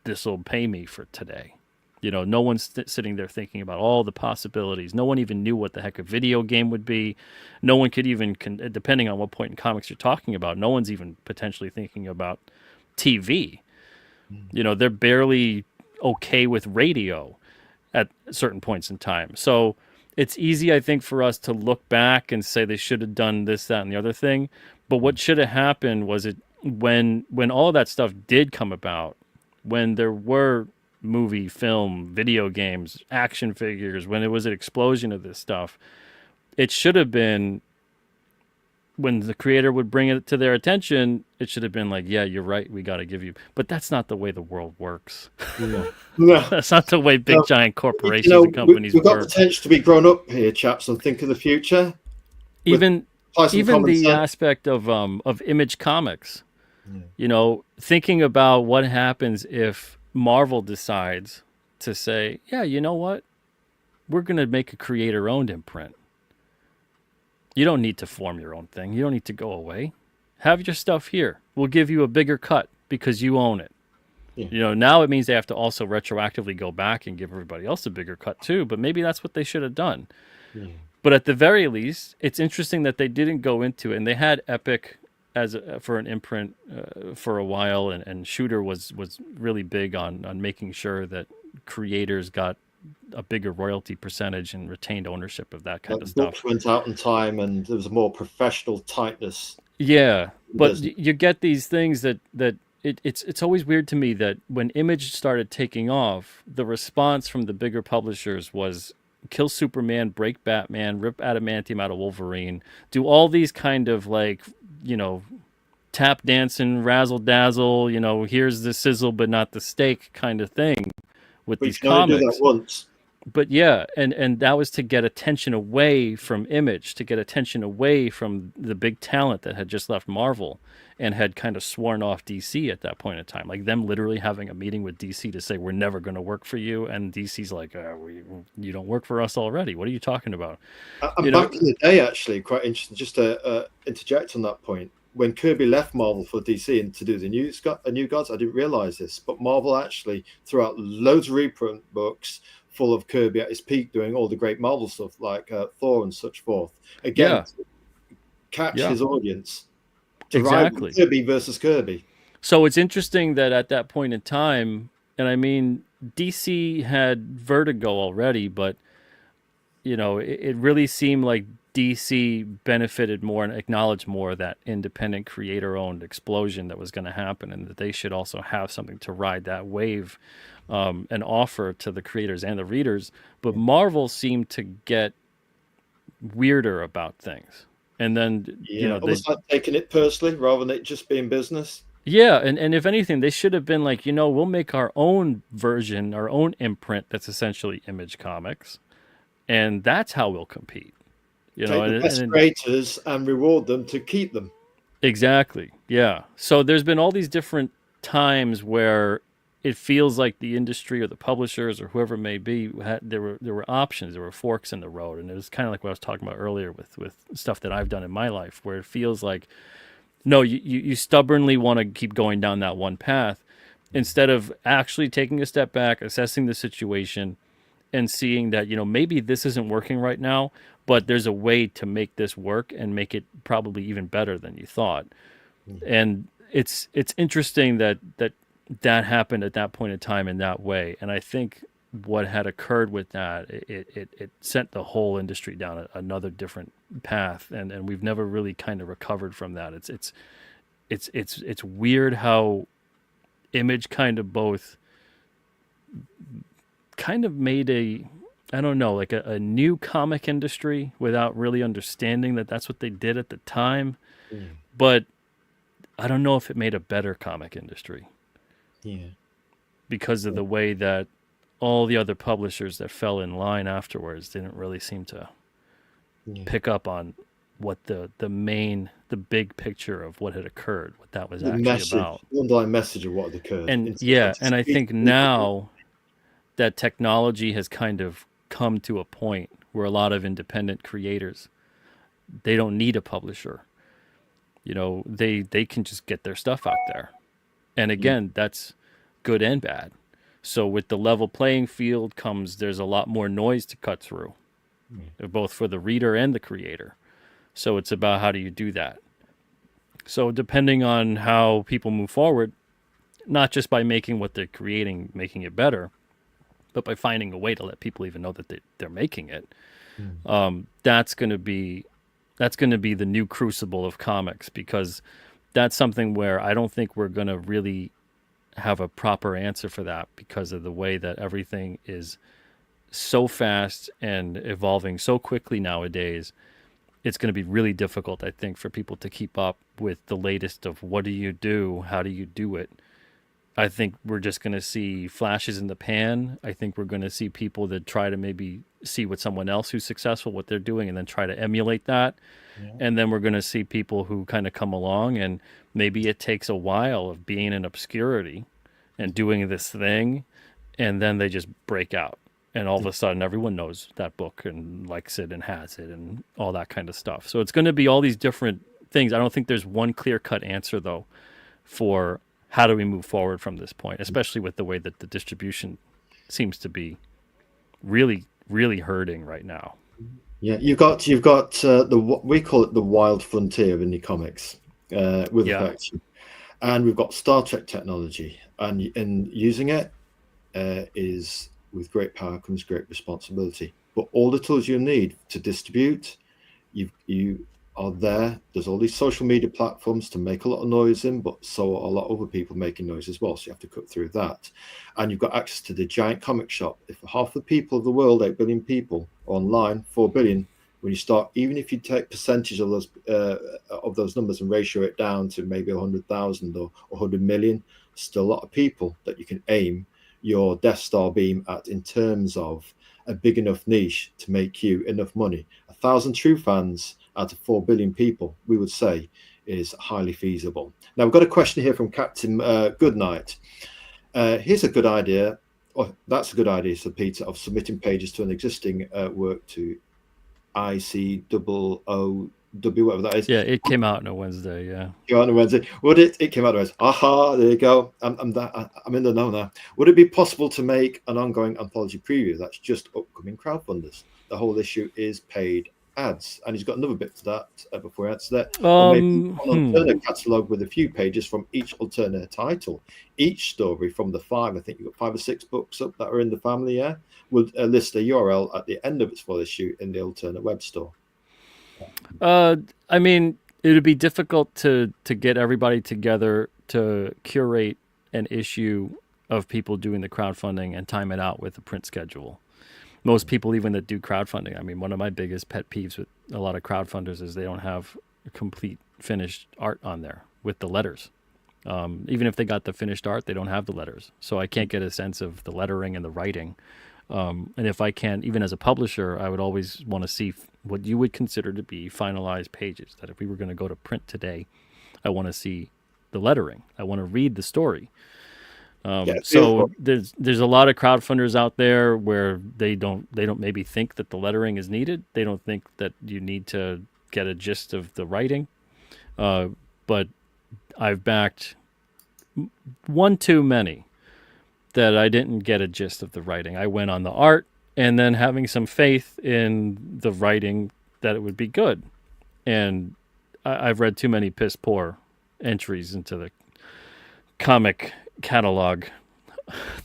this will pay me for today. No one's sitting there thinking about all the possibilities. No one even knew what the heck a video game would be. No one could even, depending on what point in comics you're talking about, no one's even potentially thinking about TV. They're barely okay with radio at certain points in time. So it's easy, I think, for us to look back and say they should have done this, that, and the other thing. But what should have happened was when all of that stuff did come about, when there were movie, film, video games, action figures, when it was an explosion of this stuff, it should have been, when the creator would bring it to their attention, it should have been like, yeah, you're right, we got to give you. But that's not the way the world works. No. That's not the way big giant corporations and companies we've got work. potential to be grown up here, chaps, and think of the future. Even the sense. aspect of Image Comics, thinking about what happens if Marvel decides to say, yeah, you know what? We're going to make a creator-owned imprint. You don't need to form your own thing. You don't need to go away. Have your stuff here. We'll give you a bigger cut because you own it. Yeah. Now it means they have to also retroactively go back and give everybody else a bigger cut too, but maybe that's what they should have done. Yeah. But at the very least, it's interesting that they didn't go into it, and they had Epic for an imprint for a while, and Shooter was really big on making sure that creators got a bigger royalty percentage and retained ownership of that kind of stuff. Books went out in time, and there was a more professional tightness. Yeah, but you get these things that it's always weird to me that when Image started taking off, the response from the bigger publishers was kill Superman, break Batman, rip adamantium out of Wolverine, do all these kind of like, tap dancing, razzle dazzle, here's the sizzle but not the steak kind of thing with these comics. Do that once. But yeah, and that was to get attention away from Image, to get attention away from the big talent that had just left Marvel and had kind of sworn off DC at that point in time. Like them literally having a meeting with DC to say, we're never going to work for you. And DC's like, you don't work for us already. What are you talking about? And back in the day, actually, quite interesting, just to interject on that point, when Kirby left Marvel for DC and to do the New Gods, I didn't realize this, but Marvel actually threw out loads of reprint books full of Kirby at his peak doing all the great Marvel stuff like Thor and such forth. Again, to catch his audience. Exactly. Kirby versus Kirby. So it's interesting that at that point in time, and I mean, DC had Vertigo already, but, it really seemed like DC benefited more and acknowledged more that independent creator-owned explosion that was going to happen, and that they should also have something to ride that wave and offer to the creators and the readers. But Marvel seemed to get weirder about things. And then, almost like taking it personally rather than it just being business. Yeah, and if anything, they should have been like, we'll make our own version, our own imprint that's essentially Image Comics, and that's how we'll compete. Take the best creators and reward them to keep them. Exactly. Yeah. So there's been all these different times where it feels like the industry or the publishers or whoever it may be there were options, there were forks in the road, and it was kind of like what I was talking about earlier with stuff that I've done in my life, where it feels like no, you stubbornly want to keep going down that one path instead of actually taking a step back, assessing the situation, and seeing that maybe this isn't working right now, but there's a way to make this work and make it probably even better than you thought. And it's interesting that happened at that point in time in that way. And I think what had occurred with that, it sent the whole industry down another different path, and we've never really kind of recovered from that. It's weird how Image kind of both kind of made a new comic industry without really understanding that that's what they did at the time. But I don't know if it made a better comic industry. Yeah. Because of the way that all the other publishers that fell in line afterwards didn't really seem to pick up on what the big picture of what had occurred, what that was The actually message, about. the underlying message of what had occurred. And and I think now that technology has kind of come to a point where a lot of independent creators, they don't need a publisher. You know, they can just get their stuff out there. And again, that's good and bad. So with the level playing field comes, there's a lot more noise to cut through, both for the reader and the creator. So it's about how do you do that. So depending on how people move forward, not just by making what they're creating, making it better, but by finding a way to let people even know that they're making it, that's going to be the new crucible of comics, because that's something where I don't think we're going to really have a proper answer for that, because of the way that everything is so fast and evolving so quickly nowadays. It's going to be really difficult, I think, for people to keep up with the latest of what do you do, how do you do it. I think we're just going to see flashes in the pan. I think we're going to see people that try to maybe see what someone else who's successful, what they're doing, and then try to emulate that. Yeah. And then we're going to see people who kind of come along, and maybe it takes a while of being in obscurity and doing this thing, and then they just break out. And all of a sudden, everyone knows that book and likes it and has it and all that kind of stuff. So it's going to be all these different things. I don't think there's one clear-cut answer, though, for how do we move forward from this point, especially with the way that the distribution seems to be really, really hurting right now. Yeah, you've got we call it the wild frontier of indie comics with affection, and we've got Star Trek technology, and using it is, with great power comes great responsibility. But all the tools you need to distribute, you are there. There's all these social media platforms to make a lot of noise in, but so are a lot of other people making noise as well. So you have to cut through that. And you've got access to the giant comic shop. If half the people of the world, 8 billion people, are online, 4 billion, when you start, even if you take percentage of those numbers and ratio it down to maybe 100,000 or 100 million, still a lot of people that you can aim your Death Star beam at in terms of a big enough niche to make you enough money. 1,000 true fans out of 4 billion people, we would say, is highly feasible. Now, we've got a question here from Captain Goodnight. Here's a good idea. Oh, that's a good idea, Sir Peter, of submitting pages to an existing work to ICOOW, whatever that is. Yeah, it came out on a Wednesday. Yeah, came out on a Wednesday. Would it? It came out on a Wednesday. Aha! There you go. I'm in the know now. Would it be possible to make an ongoing anthology preview that's just upcoming crowdfunders? The whole issue is paid ads, and he's got another bit to that before he answers that. Maybe an Alterna catalogue with a few pages from each Alterna title. Each story from the 5, I think you've got 5 or 6 books up that are in the family. Yeah, would list a URL at the end of its full issue in the Alterna web store. I mean, it would be difficult to get everybody together to curate an issue of people doing the crowdfunding and time it out with a print schedule. Most people, even that do crowdfunding, I mean, one of my biggest pet peeves with a lot of crowdfunders is they don't have a complete finished art on there with the letters. Even if they got the finished art, they don't have the letters. So I can't get a sense of the lettering and the writing. And if I can, even as a publisher, I would always want to see what you would consider to be finalized pages. That if we were going to go to print today, I want to see the lettering. I want to read the story. So there's a lot of crowdfunders out there where they don't maybe think that the lettering is needed. They don't think that you need to get a gist of the writing. But I've backed one too many that I didn't get a gist of the writing. I went on the art and then having some faith in the writing that it would be good. And I've read too many piss poor entries into the comic catalog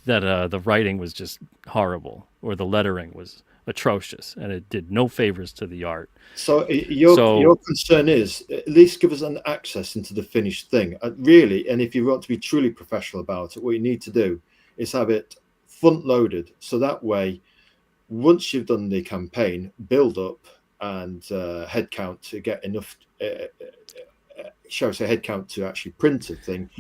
that the writing was just horrible or the lettering was atrocious and it did no favors to the art. So your concern is at least give us an access into the finished thing, really. And if you want to be truly professional about it, what you need to do is have it front loaded, so that way once you've done the campaign build up and headcount to get enough shall I say headcount to actually print a thing,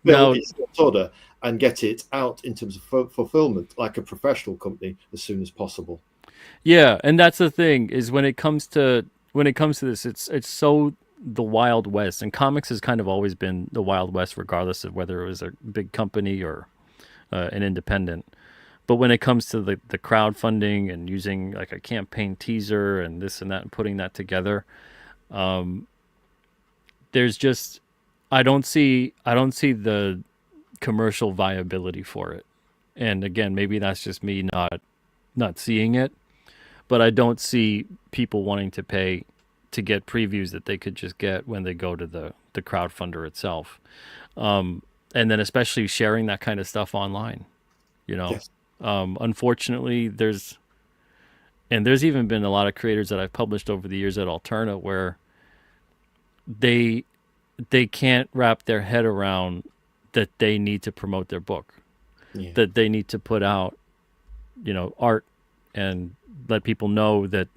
Now, its order and get it out in terms of fulfillment like a professional company as soon as possible. yeah, and that's the thing is when it comes to this, it's so the Wild West, and comics has kind of always been the Wild West, regardless of whether it was a big company or an independent. But when it comes to the crowdfunding and using like a campaign teaser and this and that and putting that together, um, there's just I don't see the commercial viability for it. And again, maybe that's just me not seeing it, but I don't see people wanting to pay to get previews that they could just get when they go to the crowdfunder itself. And then especially sharing that kind of stuff online, you know. Yes. Unfortunately, there's even been a lot of creators that I've published over the years at Alterna where they they can't wrap their head around that they need to promote their book, Yeah. that they need to put out, art and let people know that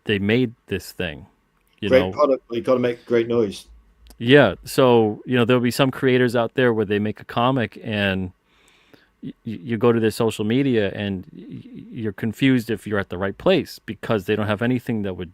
they made this thing, you Great know. product, but you got to make great noise. Yeah, so there'll be some creators out there where they make a comic and you go to their social media and you're confused if you're at the right place because they don't have anything that would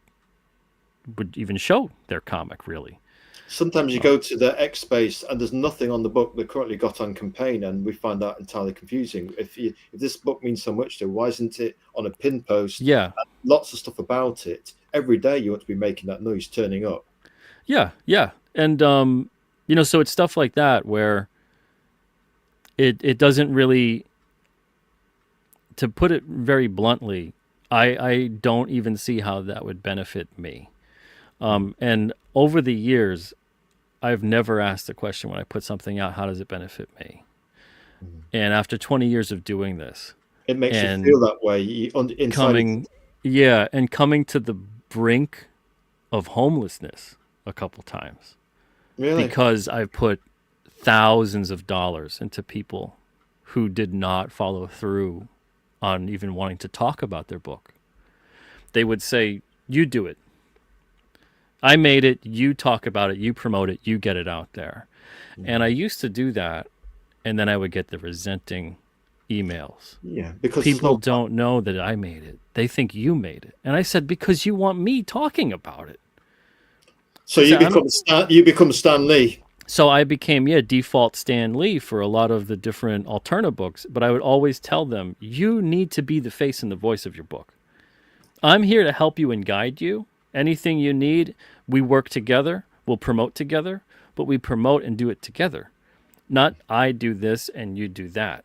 even show their comic really. Sometimes you go to the X space and there's nothing on the book they currently got on campaign, and we find that entirely confusing. If this book means so much to you, why isn't it on a pin post? Yeah, Lots of stuff about it. Every day you want to be making that noise, turning up. yeah, and so it's stuff like that where it doesn't really, to put it very bluntly, I don't even see how that would benefit me. And over the years, I've never asked the question when I put something out, how does it benefit me? And after 20 years of doing this, It makes you and feel that way inside. coming, and coming to the brink of homelessness a couple times Really? because I've put thousands of dollars into people who did not follow through on even wanting to talk about their book. They would say, "You do it. I made it, you talk about it, you promote it, you get it out there." And I used to do that, and then I would get the resenting emails. Yeah, because People don't know that I made it. They think you made it. And I said, because you want me talking about it. So you become Stan Lee. So I became, default Stan Lee for a lot of the different Alterna books, but I would always tell them, you need to be the face and the voice of your book. I'm here to help you and guide you. Anything you need, we work together, we'll promote together, but we promote and do it together. Not I do this and you do that.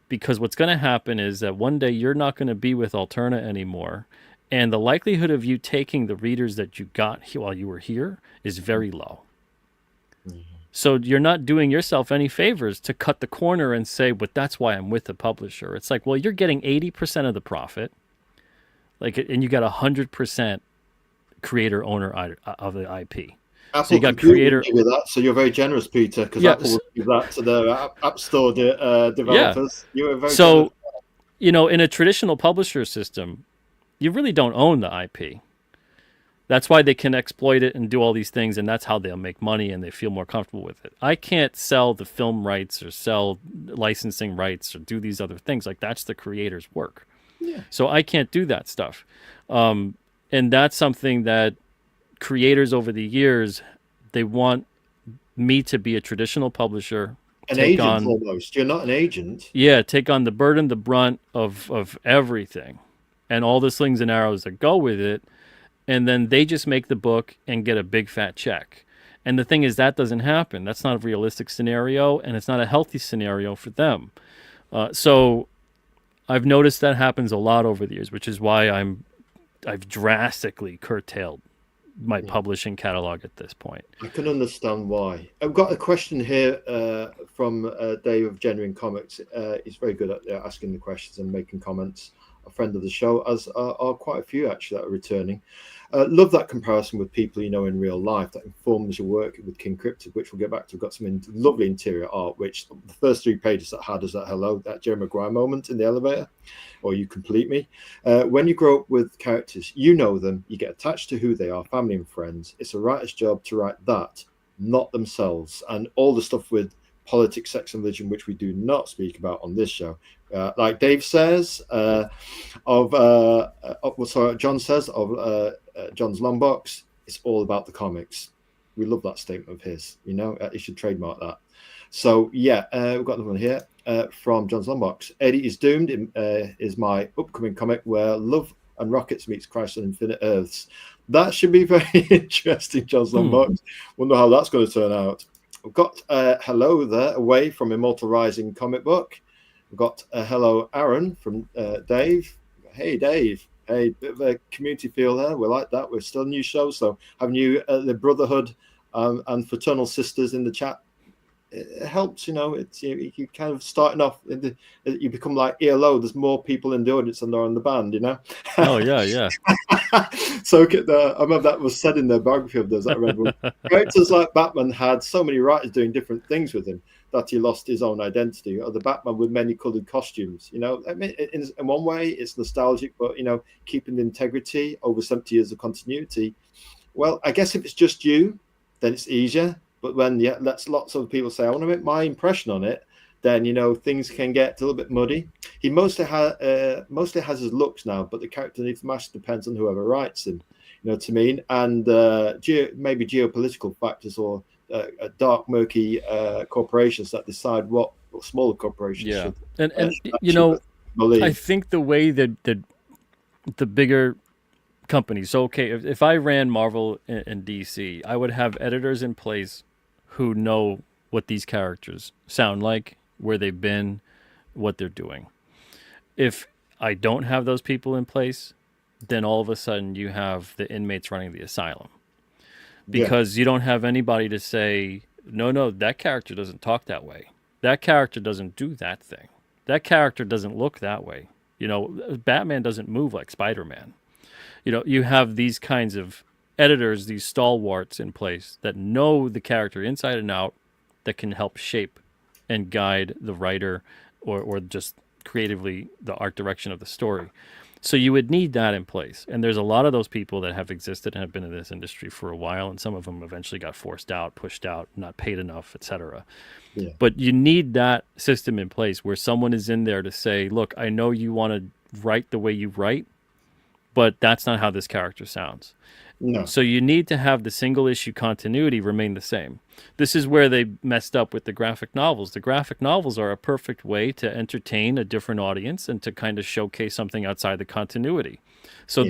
Because what's going to happen is that one day you're not going to be with Alterna anymore, and the likelihood of you taking the readers that you got while you were here is very low. So you're not doing yourself any favors to cut the corner and say, but that's why I'm with the publisher. It's like, well, you're getting 80% of the profit, and you got 100% creator owner of the IP. Apple So you got Computer creator. give that, so you're very generous, Peter, because Yeah, Apple would give that to their app store developers. You were very So, generous. in a traditional publisher system, you really don't own the IP. That's why they can exploit it and do all these things, and that's how they'll make money and they feel more comfortable with it. I can't sell the film rights or sell licensing rights or do these other things. Like, that's the creator's work. Yeah. So I can't do that stuff. And that's something that creators over the years, they want me to be a traditional publisher. An agent almost. You're not an agent. Yeah, take on the burden, the brunt of everything and all the slings and arrows that go with it. And then they just make the book and get a big fat check. And the thing is, that doesn't happen. That's not a realistic scenario, and it's not a healthy scenario for them. So I've noticed that happens a lot over the years, which is why I've drastically curtailed my publishing catalog at this point. I can understand why. I've got a question here from Dave of Genuine Comics. He's very good at asking the questions and making comments. A friend of the show, as are quite a few actually that are returning. Love that comparison with people you know in real life that informs your work with King Cryptid, which we'll get back to. We've got some lovely interior art, which the first 3 pages that had is that hello, that Jerry Maguire moment in the elevator, or you complete me. When you grow up with characters, you know them, you get attached to who they are, family and friends. It's a writer's job to write that, not themselves. And all the stuff with politics, sex, and religion, which we do not speak about on this show. Like Dave says, John says of John's Long Box, it's all about the comics. We love that statement of his. He should trademark that. So yeah, we've got another one here from John's Long Box. Eddie is Doomed is my upcoming comic where love and rockets meets Christ on Infinite Earths. That should be very interesting, John's Long Box. Wonder how that's going to turn out. We've got hello there, away from Immortal Rising comic book. We've got hello, Aaron, from Dave. Hey, Dave. Hey, bit of a community feel there. We like that. We're still a new show, so having you the brotherhood and fraternal sisters in the chat, it helps. It's you kind of starting off. You become like ELO. There's more people in the audience than there are in the band. Oh yeah. So I remember that was said in the biography of those that I read. Characters like Batman had so many writers doing different things with him that he lost his own identity. Or the Batman with many coloured costumes. I mean, in one way, it's nostalgic, but keeping the integrity over 70 years of continuity. Well, I guess if it's just you, then it's easier. But when that's lots of people say, I want to make my impression on it, then things can get a little bit muddy. He mostly has his looks now, but the character needs mash depends on whoever writes him. What I mean? And maybe geopolitical factors or dark, murky corporations that decide what smaller corporations should. And I think the way that the bigger companies. So okay, if I ran Marvel and DC, I would have editors in place who know what these characters sound like, where they've been, what they're doing. If I don't have those people in place, then all of a sudden you have the inmates running the asylum. Because you don't have anybody to say, no, that character doesn't talk that way. That character doesn't do that thing. That character doesn't look that way. Batman doesn't move like Spider-Man. You have these kinds of editors, these stalwarts in place that know the character inside and out, that can help shape and guide the writer or just creatively the art direction of the story. So you would need that in place. And there's a lot of those people that have existed and have been in this industry for a while, and some of them eventually got forced out, pushed out, not paid enough, etc. Yeah. But you need that system in place where someone is in there to say, look, I know you want to write the way you write, but that's not how this character sounds. No. So you need to have the single issue continuity remain the same. This is where they messed up with the graphic novels. The graphic novels are a perfect way to entertain a different audience and to kind of showcase something outside the continuity. So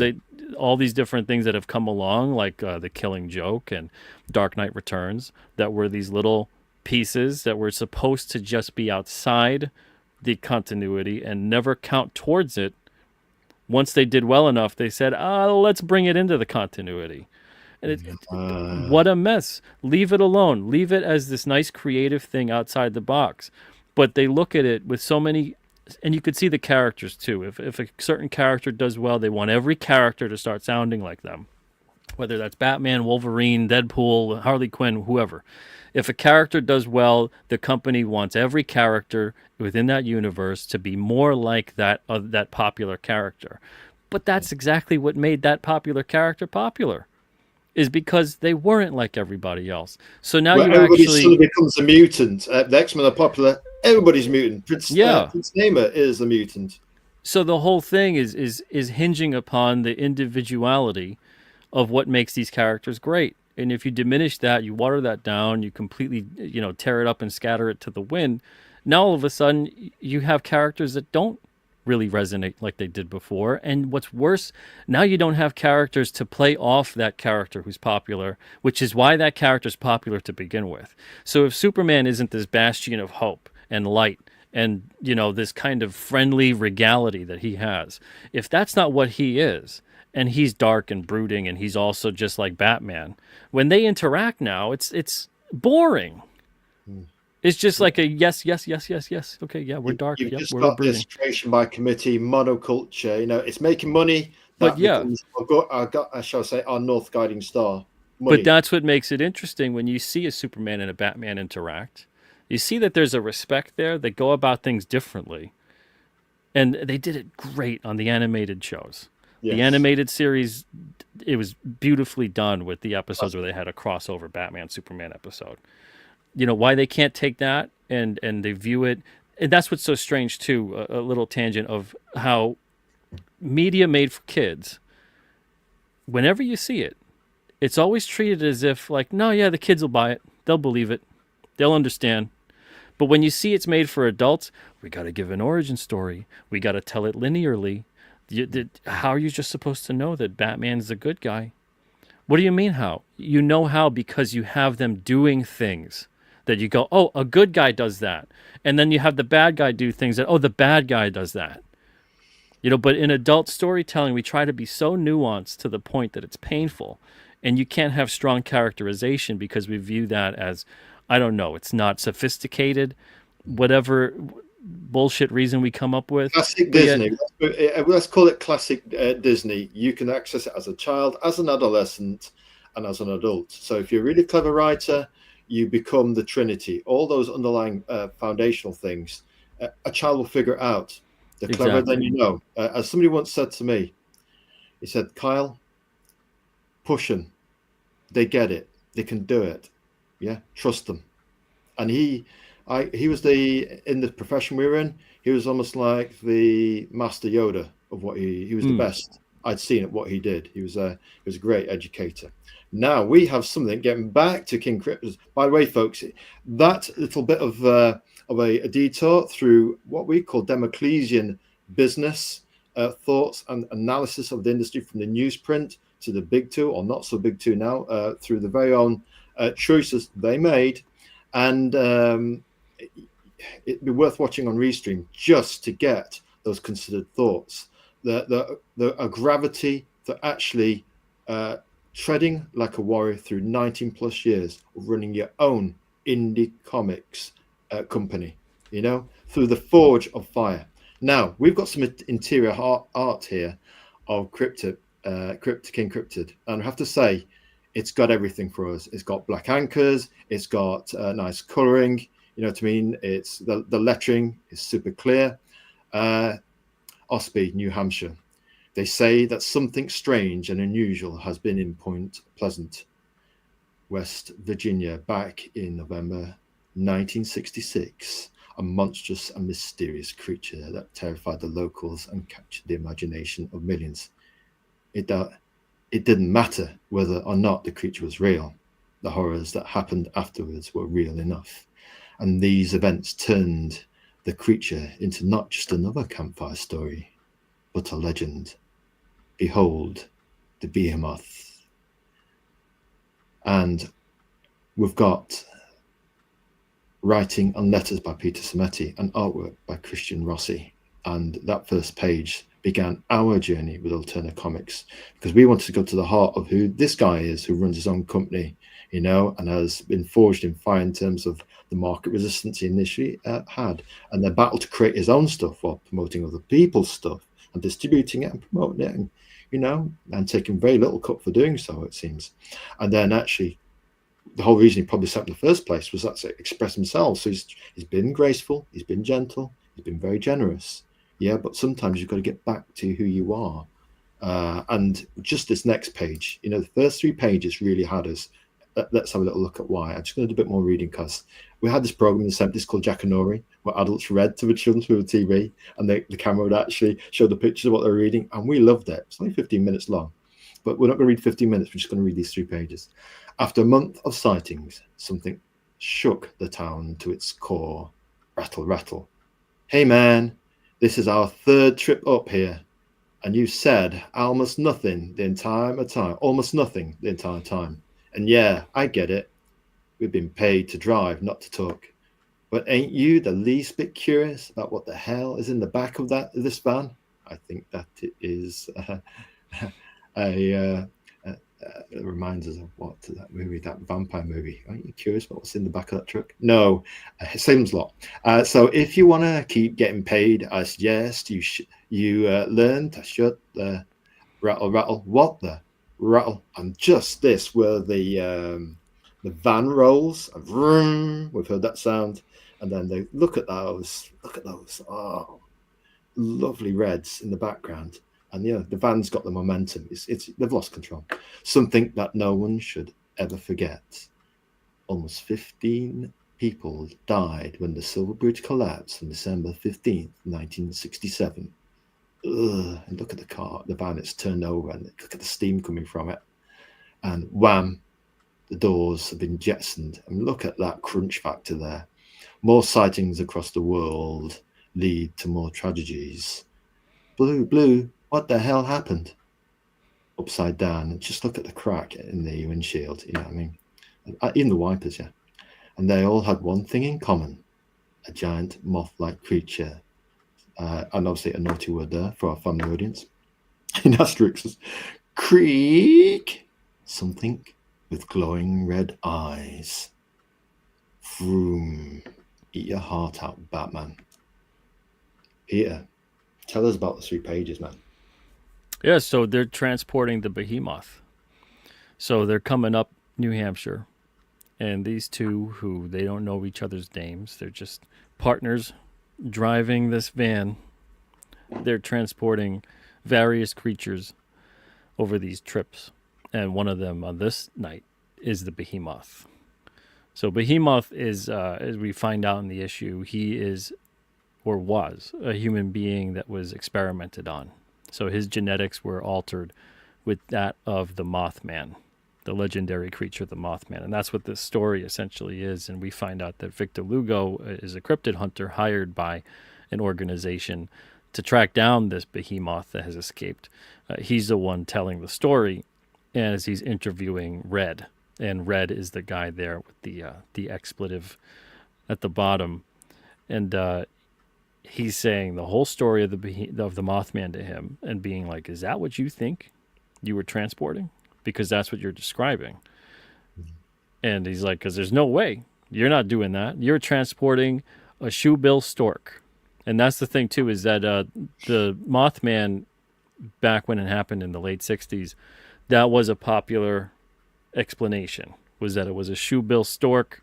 all these different things that have come along, like The Killing Joke and Dark Knight Returns, that were these little pieces that were supposed to just be outside the continuity and never count towards it. Once they did well enough, they said, let's bring it into the continuity. And what a mess. Leave it alone. Leave it as this nice creative thing outside the box. But they look at it with so many, and you could see the characters too. If a certain character does well, they want every character to start sounding like them. Whether that's Batman, Wolverine, Deadpool, Harley Quinn, whoever. If a character does well, the company wants every character within that universe to be more like that popular character. But that's exactly what made that popular character popular, is because they weren't like everybody else. So now everybody suddenly becomes a mutant. The X-Men are popular. Everybody's mutant. Prince Namor is a mutant. So the whole thing is hinging upon the individuality of what makes these characters great. And if you diminish that, you water that down, you completely, tear it up and scatter it to the wind. Now all of a sudden you have characters that don't really resonate like they did before. And what's worse, now you don't have characters to play off that character who's popular, which is why that character's popular to begin with. So if Superman isn't this bastion of hope and light and, this kind of friendly regality that he has, if that's not what he is, and he's dark and brooding, and he's also just like Batman, when they interact now, it's boring. It's just like a yes. Okay, yeah, we're dark. You've just got this creation by committee monoculture. It's making money. But becomes, I shall say, our north guiding star. Money. But that's what makes it interesting when you see a Superman and a Batman interact. You see that there's a respect there. They go about things differently, and they did it great on the animated shows. Yes. The animated series, it was beautifully done with the episodes where they had a crossover Batman-Superman episode. Why they can't take that and they view it. And that's what's so strange too. A little tangent of how media made for kids, whenever you see it, it's always treated as if like, no, yeah, the kids will buy it, they'll believe it, they'll understand. But when you see it's made for adults, we got to give an origin story, we got to tell it linearly. How are you just supposed to know that Batman's a good guy? What do you mean how? You know how because you have them doing things that you go, oh, a good guy does that. And then you have the bad guy do things that, oh, the bad guy does that. But in adult storytelling, we try to be so nuanced to the point that it's painful. And you can't have strong characterization because we view that as, I don't know, it's not sophisticated, whatever bullshit reason we come up with. Classic Disney. Let's call it classic Disney. You can access it as a child, as an adolescent, and as an adult. So if you're a really clever writer, you become the Trinity. All those underlying foundational things, a child will figure it out. The cleverer Exactly. than you know. As somebody once said to me, he said, Kyle, push them. They get it. They can do it. Yeah, trust them. And he was in the profession we were in, he was almost like the master Yoda of what he was the best I'd seen at what he did. He was a great educator. Now we have something, getting back to King Kryptos. By the way, folks, that little bit of a detour through what we call Democlesian business thoughts and analysis of the industry, from the newsprint to the big two, or not so big two now, through the very own choices they made. And it'd be worth watching on Restream just to get those considered thoughts. The gravity for actually treading like a warrior through 19 plus years of running your own indie comics company, through the forge of fire. Now we've got some interior art here of King Cryptid, and I have to say, it's got everything for us. It's got black anchors. It's got nice coloring. You know what I mean? It's the lettering is super clear. Ospey, New Hampshire. They say that something strange and unusual has been in Point Pleasant, West Virginia, back in November 1966. A monstrous and mysterious creature that terrified the locals and captured the imagination of millions. It didn't matter whether or not the creature was real. The horrors that happened afterwards were real enough. And these events turned the creature into not just another campfire story, but a legend. Behold, the behemoth. And we've got writing and letters by Peter Simeti and artwork by Christian Rossi. And that first page began our journey with Alterna Comics, because we wanted to go to the heart of who this guy is, who runs his own company, and has been forged in fire in terms of the market resistance he initially had, and the battle to create his own stuff while promoting other people's stuff and distributing it and promoting it, and taking very little cut for doing so, it seems. And then actually, the whole reason he probably set up in the first place was that to express himself. So he's been graceful, he's been gentle, he's been very generous. Yeah, but sometimes you've got to get back to who you are. And just this next page, the first 3 pages really had us. Let's have a little look at why. I'm just going to do a bit more reading, because we had this program in the 70s called Jackanory, where adults read to the children through the TV, and the camera would actually show the pictures of what they were reading, and we loved it. It's only 15 minutes long, but we're not going to read 15 minutes. We're just going to read these 3 pages. After a month of sightings, something shook the town to its core. Rattle, rattle. Hey, man. This is our 3rd trip up here, and you said almost nothing the entire time. And yeah, I get it. We've been paid to drive, not to talk. But ain't you the least bit curious about what the hell is in the back of this van? I think that it is it reminds us of that movie, that vampire movie. Aren't you curious about what's in the back of that truck? No, Salem's Lot. So if you want to keep getting paid, I suggest you learn to shut the rattle. What the rattle? And just this, where the van rolls, vroom, we've heard that sound, and then they look at those. Oh, lovely reds in the background. And the van's got the momentum. They've lost control. Something that no one should ever forget. Almost 15 people died when the Silver Bridge collapsed on December 15th, 1967. Ugh, and look at the car, the van, it's turned over, and look at the steam coming from it. And wham, the doors have been jettisoned. And look at that crunch factor there. More sightings across the world lead to more tragedies. Blue, what the hell happened? Upside down, and just look at the crack in the windshield, you know what I mean? Even the wipers, yeah. And they all had one thing in common, a giant moth-like creature. And obviously a naughty word there for our family audience. In asterisks, creak, something with glowing red eyes. Vroom, eat your heart out, Batman. Peter, tell us about the 3 pages, man. Yeah, so they're transporting the behemoth. So they're coming up New Hampshire, and these two, who they don't know each other's names, they're just partners driving this van. They're transporting various creatures over these trips, and one of them on this night is the behemoth. So behemoth is, as we find out in the issue, he is, or was, a human being that was experimented on. So his genetics were altered with that of the Mothman, the legendary creature, the Mothman. And that's what this story essentially is. And we find out that Victor Lugo is a cryptid hunter hired by an organization to track down this behemoth that has escaped. He's the one telling the story as he's interviewing Red. And Red is the guy there with the expletive at the bottom. And he's saying the whole story of the Mothman to him and being like, is that what you think you were transporting? Because that's what you're describing. And he's like, because there's no way. You're not doing that. You're transporting a shoebill stork. And that's the thing, too, is that the Mothman, back when it happened in the late 60s, that was a popular explanation, was that it was a shoebill stork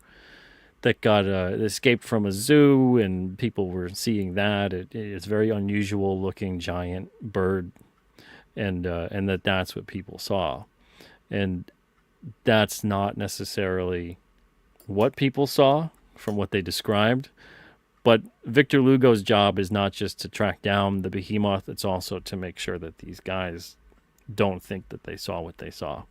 that got escaped from a zoo, and people were seeing that. It's very unusual looking giant bird, and that's what people saw. And that's not necessarily what people saw from what they described. But Victor Lugo's job is not just to track down the behemoth, it's also to make sure that these guys don't think that they saw what they saw.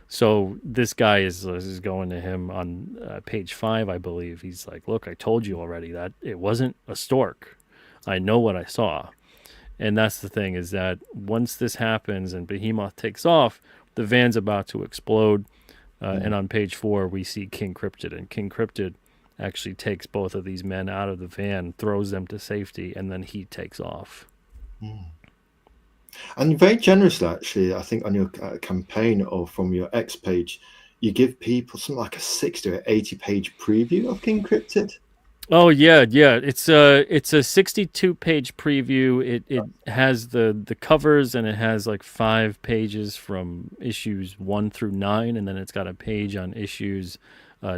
So this guy is going to him on page 5, I believe. He's like, look, I told you already that it wasn't a stork. I know what I saw. And that's the thing, is that once this happens and Behemoth takes off, the van's about to explode. And on page 4, we see King Cryptid. And King Cryptid actually takes both of these men out of the van, throws them to safety, and then he takes off. And very generously, actually, I think on your campaign or from your X page, you give people something like a 60 or 80-page preview of King Cryptid. Oh yeah. It's a 62-page preview. It has the covers, and it has like 5 pages from issues 1 through 9, and then it's got a page on issues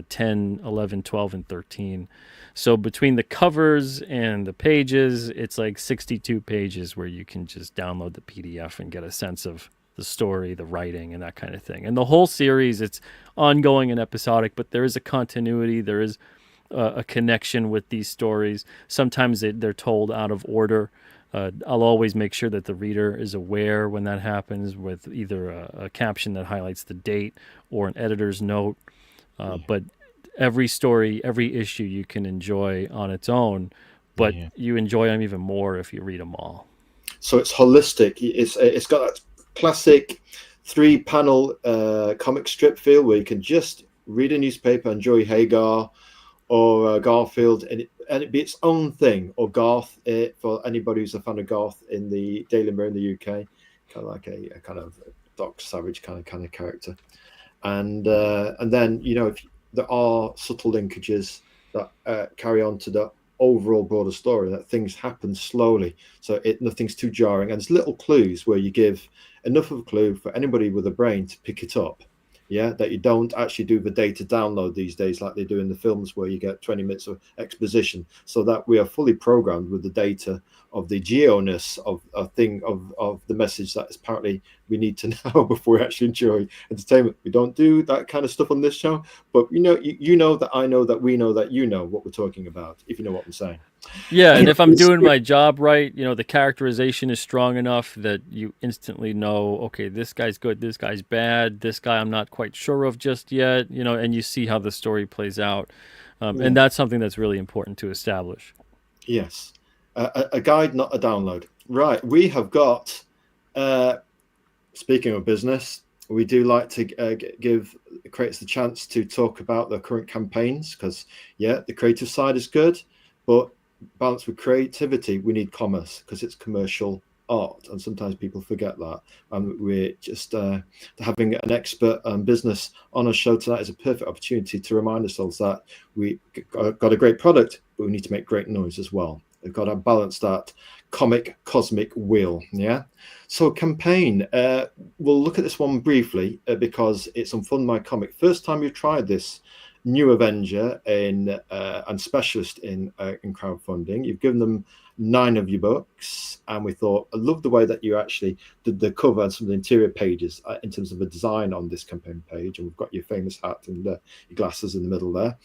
10, 11, 12, and 13. So between the covers and the pages, it's like 62 pages where you can just download the PDF and get a sense of the story, the writing, and that kind of thing. And the whole series, it's ongoing and episodic, but there is a continuity. There is a connection with these stories. Sometimes they're told out of order. I'll always make sure that the reader is aware when that happens, with either a caption that highlights the date or an editor's note. But every story, every issue you can enjoy on its own, but you enjoy them even more if you read them all. So it's holistic. It's got that classic 3-panel comic strip feel where you can just read a newspaper, enjoy Hagar or Garfield, and it be its own thing, or Garth, for anybody who's a fan of Garth in the Daily Mirror in the UK, kind of like a kind of Doc Savage kind of character. And then, you know, if there are subtle linkages that carry on to the overall broader story, that things happen slowly, so nothing's too jarring, and there's little clues where you give enough of a clue for anybody with a brain to pick it up Yeah, that you don't actually do the data download these days like they do in the films where you get 20 minutes of exposition, so that we are fully programmed with the data of the geoness of a thing of the message that apparently we need to know before we actually enjoy entertainment. We don't do that kind of stuff on this show, but you know that I know that we know that you know what we're talking about, if you know what I'm saying. Yeah, and Anyway, if I'm doing my job right, the characterization is strong enough that you instantly know, okay, this guy's good, this guy's bad, this guy I'm not quite sure of just yet, and you see how the story plays out. And that's something that's really important to establish. yes, a guide, not a download. Right, we have got. Speaking of business, we do like to give creators the chance to talk about their current campaigns, because the creative side is good, but balanced with creativity, we need commerce because it's commercial art, and sometimes people forget that. And we're just having an expert business on our show tonight is a perfect opportunity to remind ourselves that we got a great product, but we need to make great noise as well. We've got to balance that comic cosmic wheel. So campaign, we'll look at this one briefly because it's on Fund My Comic. First time you've tried this new Avenger and specialist in crowdfunding. You've given them 9 of your books, and we thought, I love the way that you actually did the cover and some of the interior pages in terms of the design on this campaign page. And we've got your famous hat and your glasses in the middle there.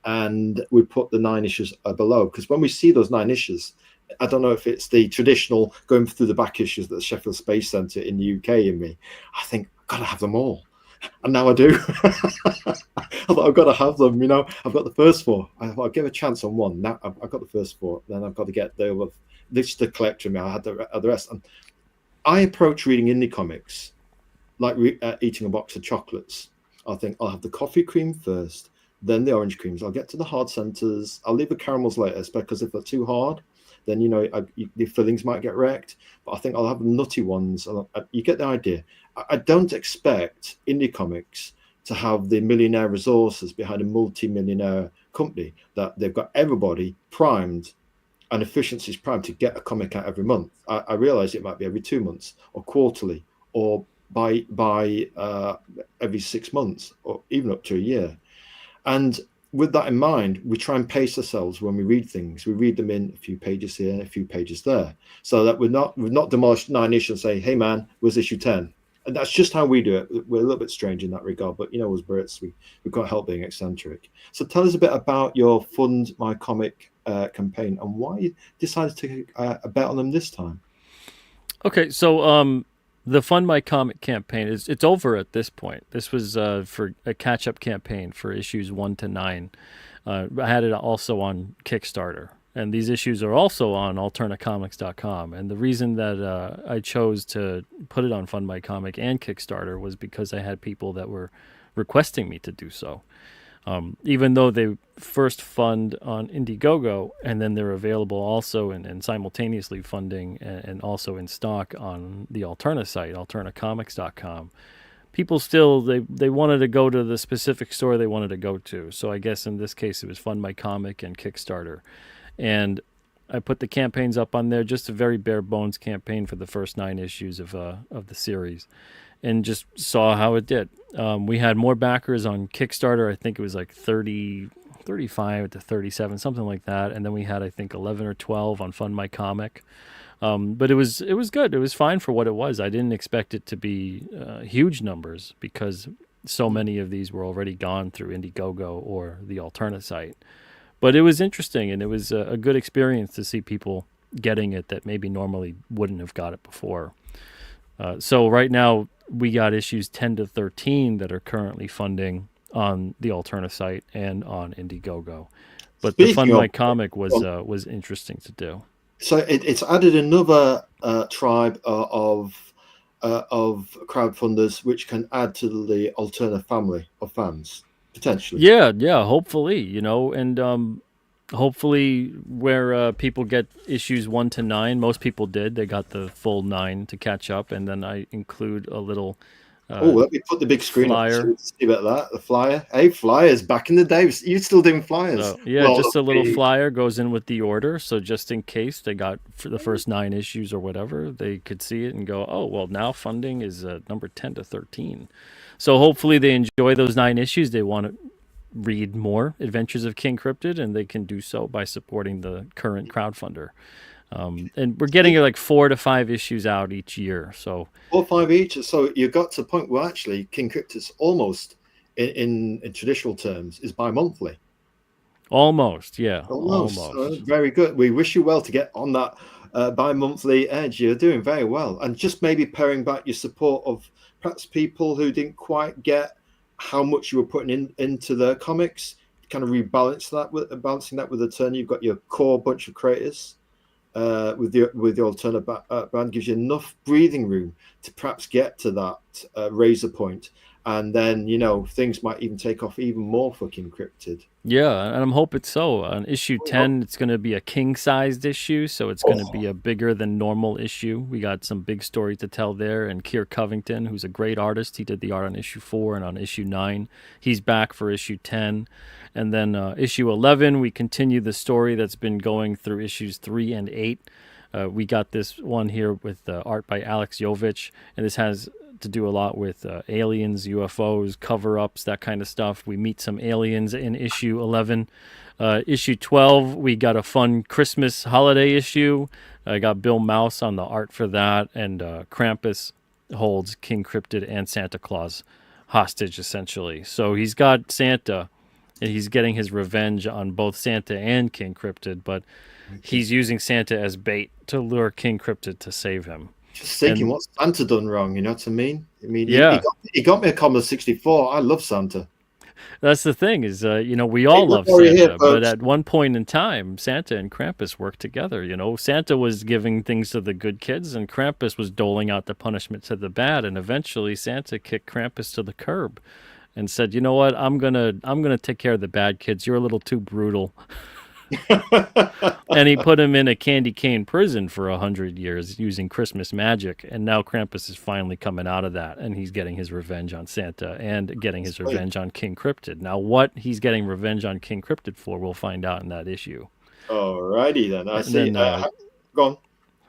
And we put the 9 issues below, because when we see those 9 issues, I don't know if it's the traditional going through the back issues at the Sheffield Space Centre in the UK in me. I think I've got to have them all. And now I do. I thought I've got to have them. I've got the first 4. I'll give a chance on one. Now I've got the first 4. Then I've got to get the collector. I had the rest. And I approach reading indie comics like eating a box of chocolates. I think I'll have the coffee cream first, then the orange creams. I'll get to the hard centers. I'll leave the caramels later, because if they're too hard, then the fillings might get wrecked. But I think I'll have the nutty ones. You get the idea. I don't expect indie comics to have the millionaire resources behind a multi-millionaire company that they've got everybody primed and efficiencies primed to get a comic out every month. I realize it might be every 2 months or quarterly or by every 6 months or even up to a year. And with that in mind, we try and pace ourselves when we read things. We read them in a few pages here, a few pages there, so that we've not demolished 9 issues and say, hey man, where's issue 10? And that's just how we do it. We're a little bit strange in that regard, but as Brits, we can't help being eccentric. So tell us a bit about your Fund My Comic campaign and why you decided to take a bet on them this time. Okay, so the Fund My Comic campaign it's over at this point. This was for a catch-up campaign for issues 1 to 9. I had it also on Kickstarter, and these issues are also on alternacomics.com. And the reason that I chose to put it on Fund My Comic and Kickstarter was because I had people that were requesting me to do so. Even though they first fund on Indiegogo, and then they're available also and simultaneously funding and also in stock on the Alterna site, alternacomics.com, people still, they wanted to go to the specific store they wanted to go to. So I guess in this case it was Fund My Comic and Kickstarter. And I put the campaigns up on there, just a very bare bones campaign for the first 9 issues of the series, and just saw how it did. We had more backers on Kickstarter. I think it was like 35 to 37, something like that. And then we had, I think, 11 or 12 on Fund My Comic. But it was good. It was fine for what it was. I didn't expect it to be huge numbers, because so many of these were already gone through Indiegogo or the Alterna site. But it was interesting, and it was a good experience to see people getting it that maybe normally wouldn't have got it before. So right now we got issues 10 to 13 that are currently funding on the Alterna site and on Indiegogo. But the Fund My Comic was interesting to do. So it's added another tribe of crowdfunders, which can add to the Alterna family of fans potentially. Yeah, hopefully, and hopefully where people get issues 1 to 9, most people did. They got the full 9 to catch up, and then I include a little let me put the big screen flyer. Up. See about that, the flyer. Hey, flyers, back in the day. You still doing flyers? Just a little flyer goes in with the order, so just in case they got for the first 9 issues or whatever, they could see it and go, oh, well, now funding is number 10 to 13. So hopefully they enjoy those 9 issues. They want to read more Adventures of King Cryptid, and they can do so by supporting the current crowdfunder. And we're getting like 4 to 5 issues out each year. So 4 or 5 each. So you got to the point where actually King Cryptid's almost, in traditional terms, is bi-monthly. Almost, yeah. Almost. Very good. We wish you well to get on that bi-monthly edge. You're doing very well. And just maybe paring back your support of perhaps people who didn't quite get how much you were putting into the comics, kind of rebalance that with balancing that with Alterna. You've got your core bunch of creators with the Alterna brand, gives you enough breathing room to perhaps get to that razor point. And then, things might even take off even more for King Cryptid. Yeah, and I'm hoping so. On issue 10, it's going to be a king-sized issue, so it's going to be a bigger than normal issue. We got some big story to tell there, and Keir Covington, who's a great artist, he did the art on issue 4 and on issue 9. He's back for issue 10. And then issue 11, we continue the story that's been going through issues 3 and 8. We got this one here with art by Alex Jovich, and this has to do a lot with aliens, UFOs, cover-ups, that kind of stuff. We meet some aliens in issue 11. Issue 12, we got a fun Christmas holiday issue. I got Bill Mouse on the art for that, and Krampus holds King Cryptid and Santa Claus hostage, essentially. So he's got Santa, and he's getting his revenge on both Santa and King Cryptid, but he's using Santa as bait to lure King Cryptid to save him. Just thinking, what's Santa done wrong? You know what I mean? Yeah. He got me a Commodore 64. I love Santa. That's the thing is, we all love Santa, but at one point in time, Santa and Krampus worked together. Santa was giving things to the good kids, and Krampus was doling out the punishment to the bad. And eventually, Santa kicked Krampus to the curb and said, "You know what? I'm gonna take care of the bad kids. You're a little too brutal." And he put him in a candy cane prison for 100 years using Christmas magic. And now Krampus is finally coming out of that, and he's getting his revenge on Santa and getting his revenge on King Cryptid. Now, what he's getting revenge on King Cryptid for, we'll find out in that issue. Alrighty then. I see. Go on.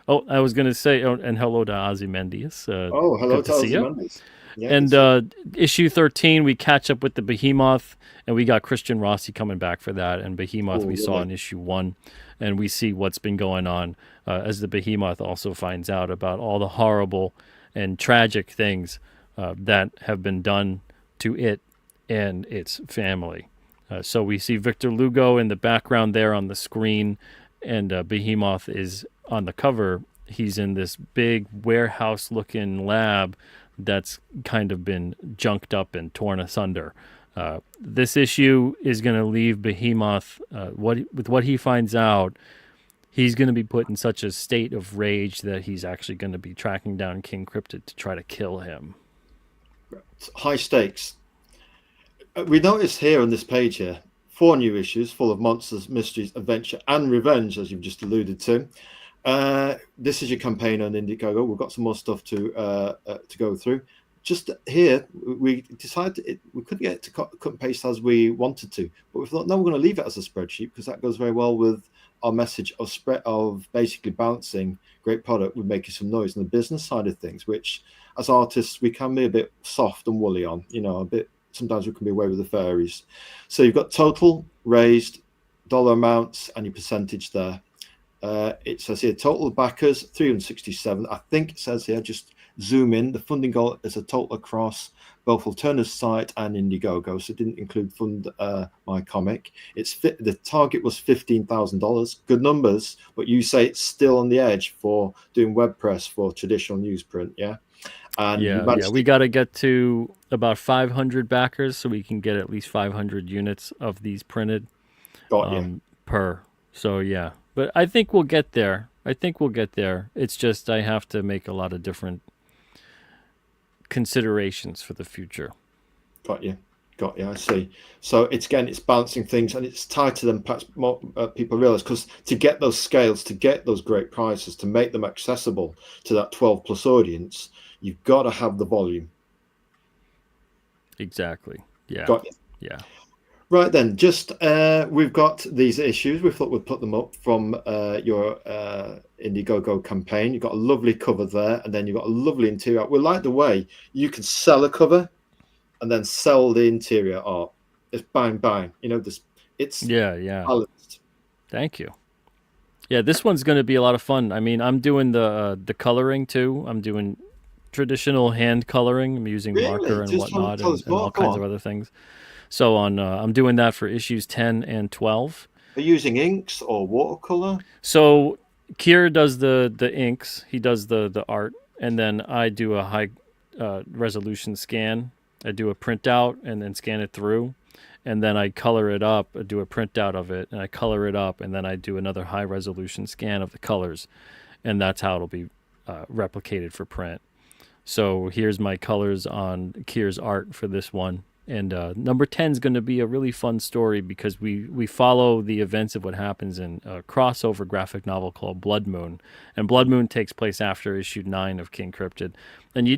Oh, I was going to say, and hello to Ozymandias. Hello to Ozymandias. Yeah, and issue 13, we catch up with the Behemoth, and we got Christian Rossi coming back for that. And Behemoth we saw in issue 1, and we see what's been going on as the Behemoth also finds out about all the horrible and tragic things that have been done to it and its family. So we see Victor Lugo in the background there on the screen, and Behemoth is on the cover. He's in this big warehouse-looking lab that's kind of been junked up and torn asunder. This issue is going to leave Behemoth, with what he finds out, he's going to be put in such a state of rage that he's actually going to be tracking down King Cryptid to try to kill him. High stakes. We notice here on this page here, 4 new issues full of monsters, mysteries, adventure, and revenge, as you've just alluded to. This is your campaign on Indiegogo. We've got some more stuff to go through. Just here, we decided we couldn't get it to cut and paste as we wanted to, but we thought, no, we're going to leave it as a spreadsheet because that goes very well with our message of basically balancing great product with making some noise on the business side of things, which as artists we can be a bit soft and woolly on. A bit. Sometimes we can be away with the fairies. So you've got total raised, dollar amounts, and your percentage there. It says here total backers 367. I think it says here, just zoom in, the funding goal is a total across both Alterna's site and Indiegogo, so it didn't include Fund My Comic. The target was $15,000. Good numbers, but you say it's still on the edge for doing web press for traditional newsprint, yeah? And we got to get to about 500 backers so we can get at least 500 units of these printed per. So yeah, but I think we'll get there. It's just I have to make a lot of different considerations for the future. Got you. I see. So it's balancing things, and it's tied to them. Perhaps more people realize, because to get those scales, to get those great prices, to make them accessible to that 12+ audience, you've got to have the volume. Exactly. Yeah. Got you. Yeah. Right then, just we've got these issues. We thought we'd put them up from your Indiegogo campaign. You've got a lovely cover there, and then you've got a lovely interior. We like the way you can sell a cover and then sell the interior art. It's bang bang. It's Yeah. balanced. Thank you. Yeah, this one's going to be a lot of fun. I mean, I'm doing the coloring too. I'm doing traditional hand coloring. I'm using marker Really? and Just whatnot, tell us and more. all Go kinds of on. other things. So I'm doing that for issues 10 and 12. Are you using inks or watercolor? So Kier does the inks. He does the art, and then I do a high resolution scan. I do a printout and then scan it through, and then I color it up. I do a printout of it, and I color it up, and then I do another high resolution scan of the colors, and that's how it'll be replicated for print. So here's my colors on Kier's art for this one. And number 10 is going to be a really fun story because we follow the events of what happens in a crossover graphic novel called Blood Moon. And Blood Moon takes place after issue 9 of King Cryptid. And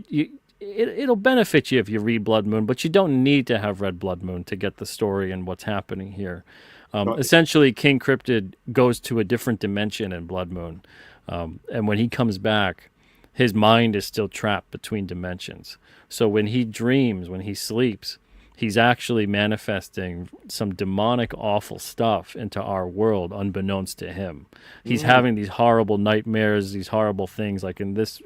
it'll benefit you if you read Blood Moon, but you don't need to have read Blood Moon to get the story and what's happening here. Right. Essentially, King Cryptid goes to a different dimension in Blood Moon. And when he comes back, his mind is still trapped between dimensions. So when he dreams, when he sleeps, he's actually manifesting some demonic, awful stuff into our world, unbeknownst to him. He's having these horrible nightmares, these horrible things. Like in this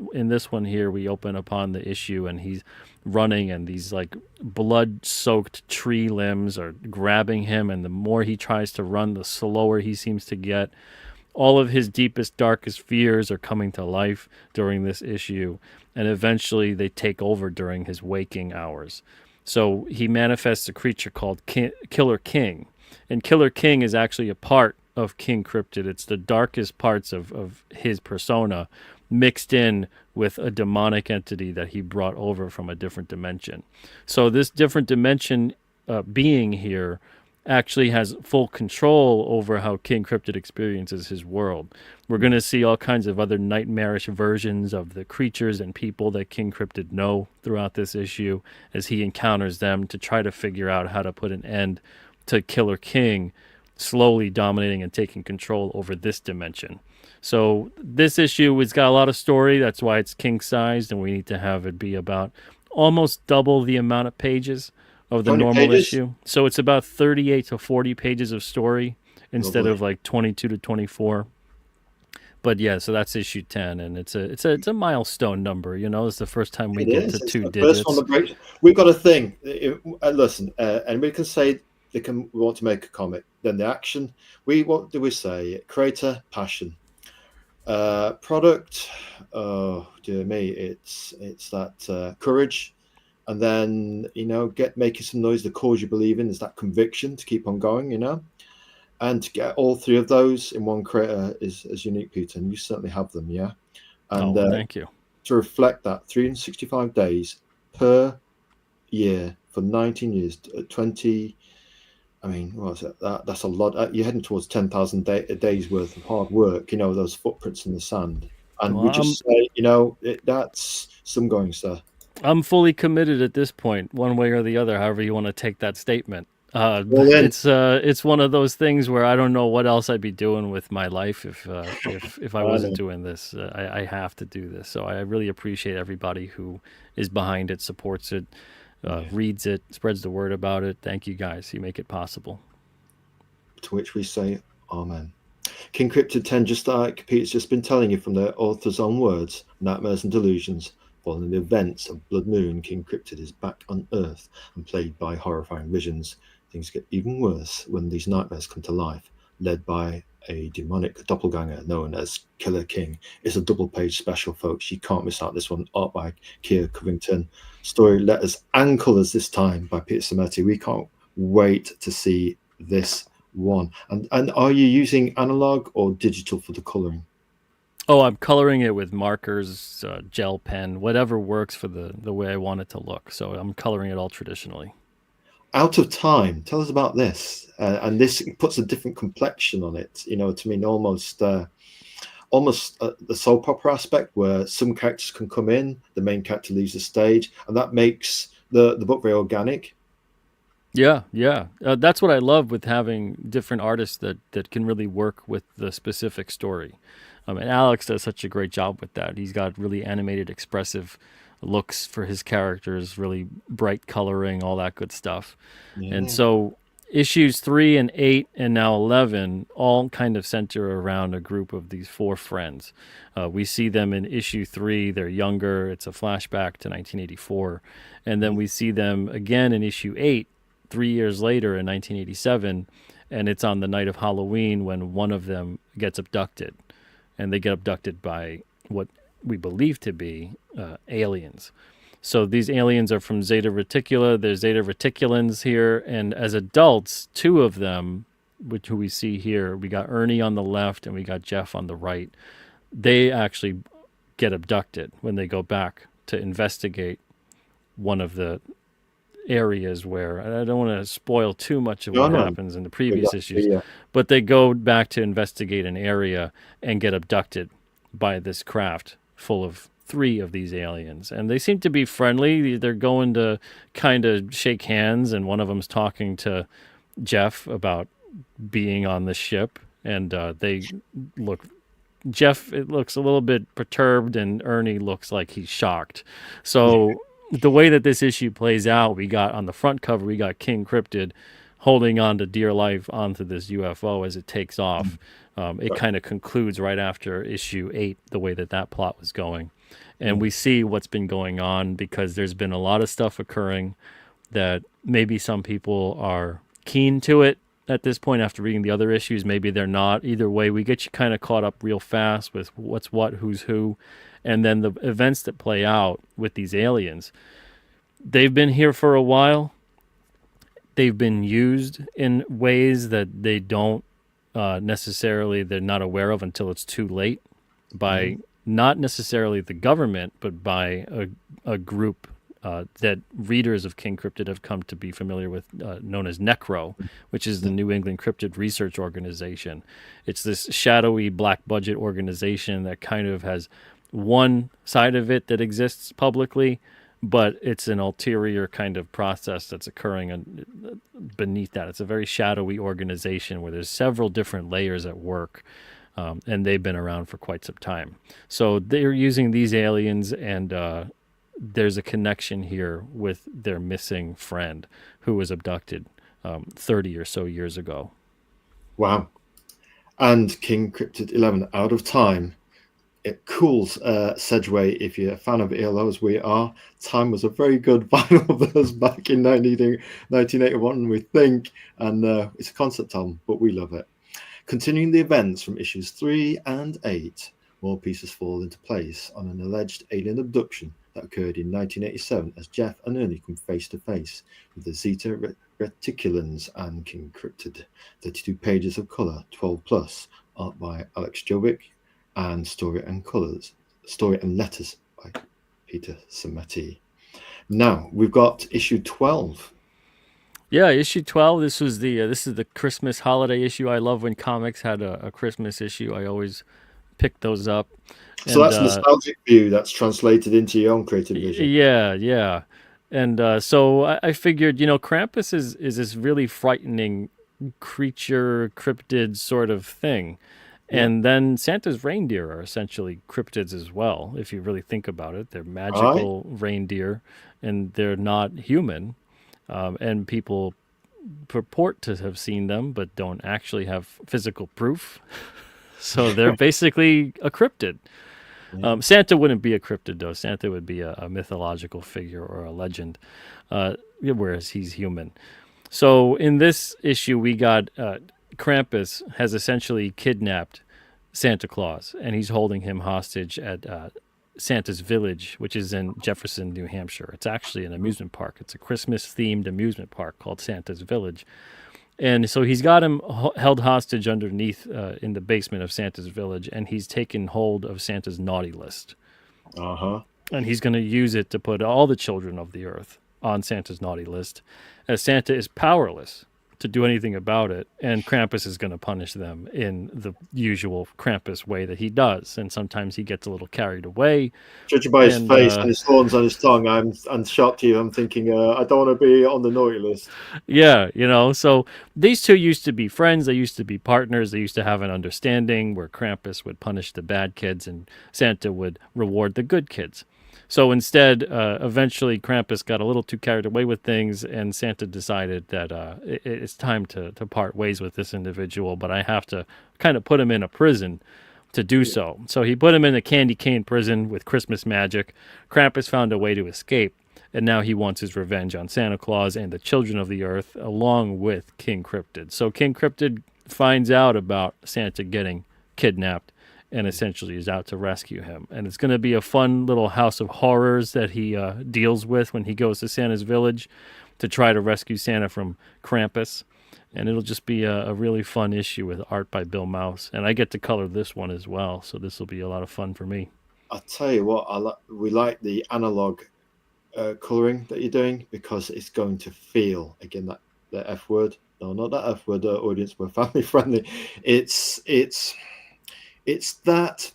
one here, we open upon the issue, and he's running, and these like blood-soaked tree limbs are grabbing him, and the more he tries to run, the slower he seems to get. All of his deepest, darkest fears are coming to life during this issue, and eventually they take over during his waking hours. So he manifests a creature called Killer King. And Killer King is actually a part of King Cryptid. It's the darkest parts of his persona mixed in with a demonic entity that he brought over from a different dimension. So this different dimension being here actually has full control over how King Cryptid experiences his world. We're going to see all kinds of other nightmarish versions of the creatures and people that King Cryptid know throughout this issue as he encounters them to try to figure out how to put an end to Killer King slowly dominating and taking control over this dimension. So this issue has got a lot of story. That's why it's king-sized, and we need to have it be about almost double the amount of pages of the How many normal pages? issue. So it's about 38 to 40 pages of story instead Lovely. of like 22 to 24. But yeah, so that's issue 10, and it's a milestone number. It's the first time we get to It's two the digits. first one that breaks. We've got a thing. Listen, anybody can say we want to make a comic. Then the action. What do we say? Creator, passion, product. Oh dear me, it's that courage. And then making some noise, the cause you believe in is that conviction to keep on going, and to get all three of those in one creator is unique, Peter, and you certainly have them, yeah. And Thank you. to reflect that 365 days per year for 19 years, 20. I mean, what was it? That's a lot. You're heading towards 10,000 days worth of hard work. Those footprints in the sand, and we just say, that's some going, sir. I'm fully committed at this point, one way or the other, however you want to take that statement. Well, It's one of those things where I don't know what else I'd be doing with my life if I wasn't doing this. I have to do this, so I really appreciate everybody who is behind it, supports it, reads it, spreads the word about it. Thank you guys. You make it possible. To which we say, Amen. King Cryptid 10, just like Peter's just been telling you from the author's own words, nightmares and delusions. Following the events of Blood Moon, King Cryptid is back on Earth and plagued by horrifying visions. Things get even worse when these nightmares come to life, led by a demonic doppelganger known as Killer King. It's a double-page special, folks. You can't miss out this one. Art by Keir Covington. Story, letters, and colours this time by Peter Simeti. We can't wait to see this one. And are you using analog or digital for the colouring? Oh, I'm coloring it with markers, gel pen, whatever works for the way I want it to look. So I'm coloring it all traditionally. Out of Time. Tell us about this. And this puts a different complexion on it. To me, almost the soap opera aspect, where some characters can come in, the main character leaves the stage, and that makes the book very organic. Yeah. That's what I love with having different artists that can really work with the specific story. And Alex does such a great job with that. He's got really animated, expressive looks for his characters, really bright coloring, all that good stuff. Yeah. And so issues 3 and 8 and now 11 all kind of center around a group of these 4 friends. We see them in issue 3. They're younger. It's a flashback to 1984. And then we see them again in issue 8, 3 years later in 1987. And it's on the night of Halloween when one of them gets abducted. And they get abducted by what we believe to be aliens. So these aliens are from Zeta Reticula. There's Zeta Reticulans here. And as adults, 2 of them, who we see here, we got Ernie on the left and we got Jeff on the right. They actually get abducted when they go back to investigate one of the areas where, I don't want to spoil too much of what happens in the previous issues, but they go back to investigate an area and get abducted by this craft full of 3 of these aliens, and they seem to be friendly. They're going to kind of shake hands, and one of them's talking to Jeff about being on the ship, and Jeff, it looks a little bit perturbed, and Ernie looks like he's shocked. So the way that this issue plays out, we got on the front cover, we got King Cryptid holding on to dear life onto this UFO as it takes off. It kind of concludes right after issue 8, the way that plot was going. And we see what's been going on because there's been a lot of stuff occurring that maybe some people are keen to it at this point after reading the other issues. Maybe they're not. Either way, we get you kind of caught up real fast with what's what, who's who. And then the events that play out with these aliens. They've been here for a while. They've been used in ways that they don't necessarily, they're not aware of until it's too late by not necessarily the government, but by a group that readers of King Cryptid have come to be familiar with, known as Necro, which is the New England Cryptid Research Organization. It's this shadowy black budget organization that kind of has one side of it that exists publicly, but it's an ulterior kind of process that's occurring beneath that. It's a very shadowy organization where there's several different layers at work, and they've been around for quite some time. So they're using these aliens, and there's a connection here with their missing friend who was abducted 30 or so years ago. Wow. And King Cryptid 11, Out of Time. It cools Sedgway, if you're a fan of ELO as we are. Time was a very good vinyl of us back in 1981, we think, and it's a concept album, but we love it. Continuing the events from issues 3 and 8, more pieces fall into place on an alleged alien abduction that occurred in 1987 as Jeff and Ernie come face to face with the Zeta Reticulans and King Cryptid. 32 pages of colour, 12 plus, art by Alex Jovic, and Story and Letters by Peter Simeti. Now we've got issue 12. Yeah, issue 12. This is the Christmas holiday issue. I love when comics had a Christmas issue. I always pick those up. So that's nostalgic view that's translated into your own creative vision. Yeah. And so I figured, Krampus is this really frightening creature, cryptid sort of thing. And then Santa's reindeer are essentially cryptids as well, if you really think about it. They're magical reindeer, and they're not human. And people purport to have seen them, but don't actually have physical proof. So they're basically a cryptid. Santa wouldn't be a cryptid, though. Santa would be a mythological figure or a legend, whereas he's human. So in this issue, we got Krampus has essentially kidnapped Santa Claus, and he's holding him hostage at Santa's Village, which is in Jefferson, New Hampshire. It's actually an amusement park. It's a Christmas-themed amusement park called Santa's Village. And so he's got him held hostage underneath in the basement of Santa's Village, and he's taken hold of Santa's naughty list. And he's going to use it to put all the children of the earth on Santa's naughty list, as Santa is powerless to do anything about it, and Krampus is going to punish them in the usual Krampus way that he does. And sometimes he gets a little carried away. Judging by his face and his horns on his tongue, I'm shocked here. I'm thinking, I don't want to be on the naughty list. Yeah, so these two used to be friends. They used to be partners. They used to have an understanding where Krampus would punish the bad kids and Santa would reward the good kids. So instead, eventually Krampus got a little too carried away with things, and Santa decided that it's time to part ways with this individual, but I have to kind of put him in a prison to do so. So he put him in a candy cane prison with Christmas magic. Krampus found a way to escape, and now he wants his revenge on Santa Claus and the children of the earth, along with King Cryptid. So King Cryptid finds out about Santa getting kidnapped and essentially is out to rescue him. And it's going to be a fun little house of horrors that he deals with when he goes to Santa's village to try to rescue Santa from Krampus. And it'll just be a really fun issue with art by Bill Mouse. And I get to color this one as well, so this will be a lot of fun for me. I'll tell you what, we like the analog coloring that you're doing, because it's going to feel, again, that the F word. No, not that F word, audience, we're family friendly. It's that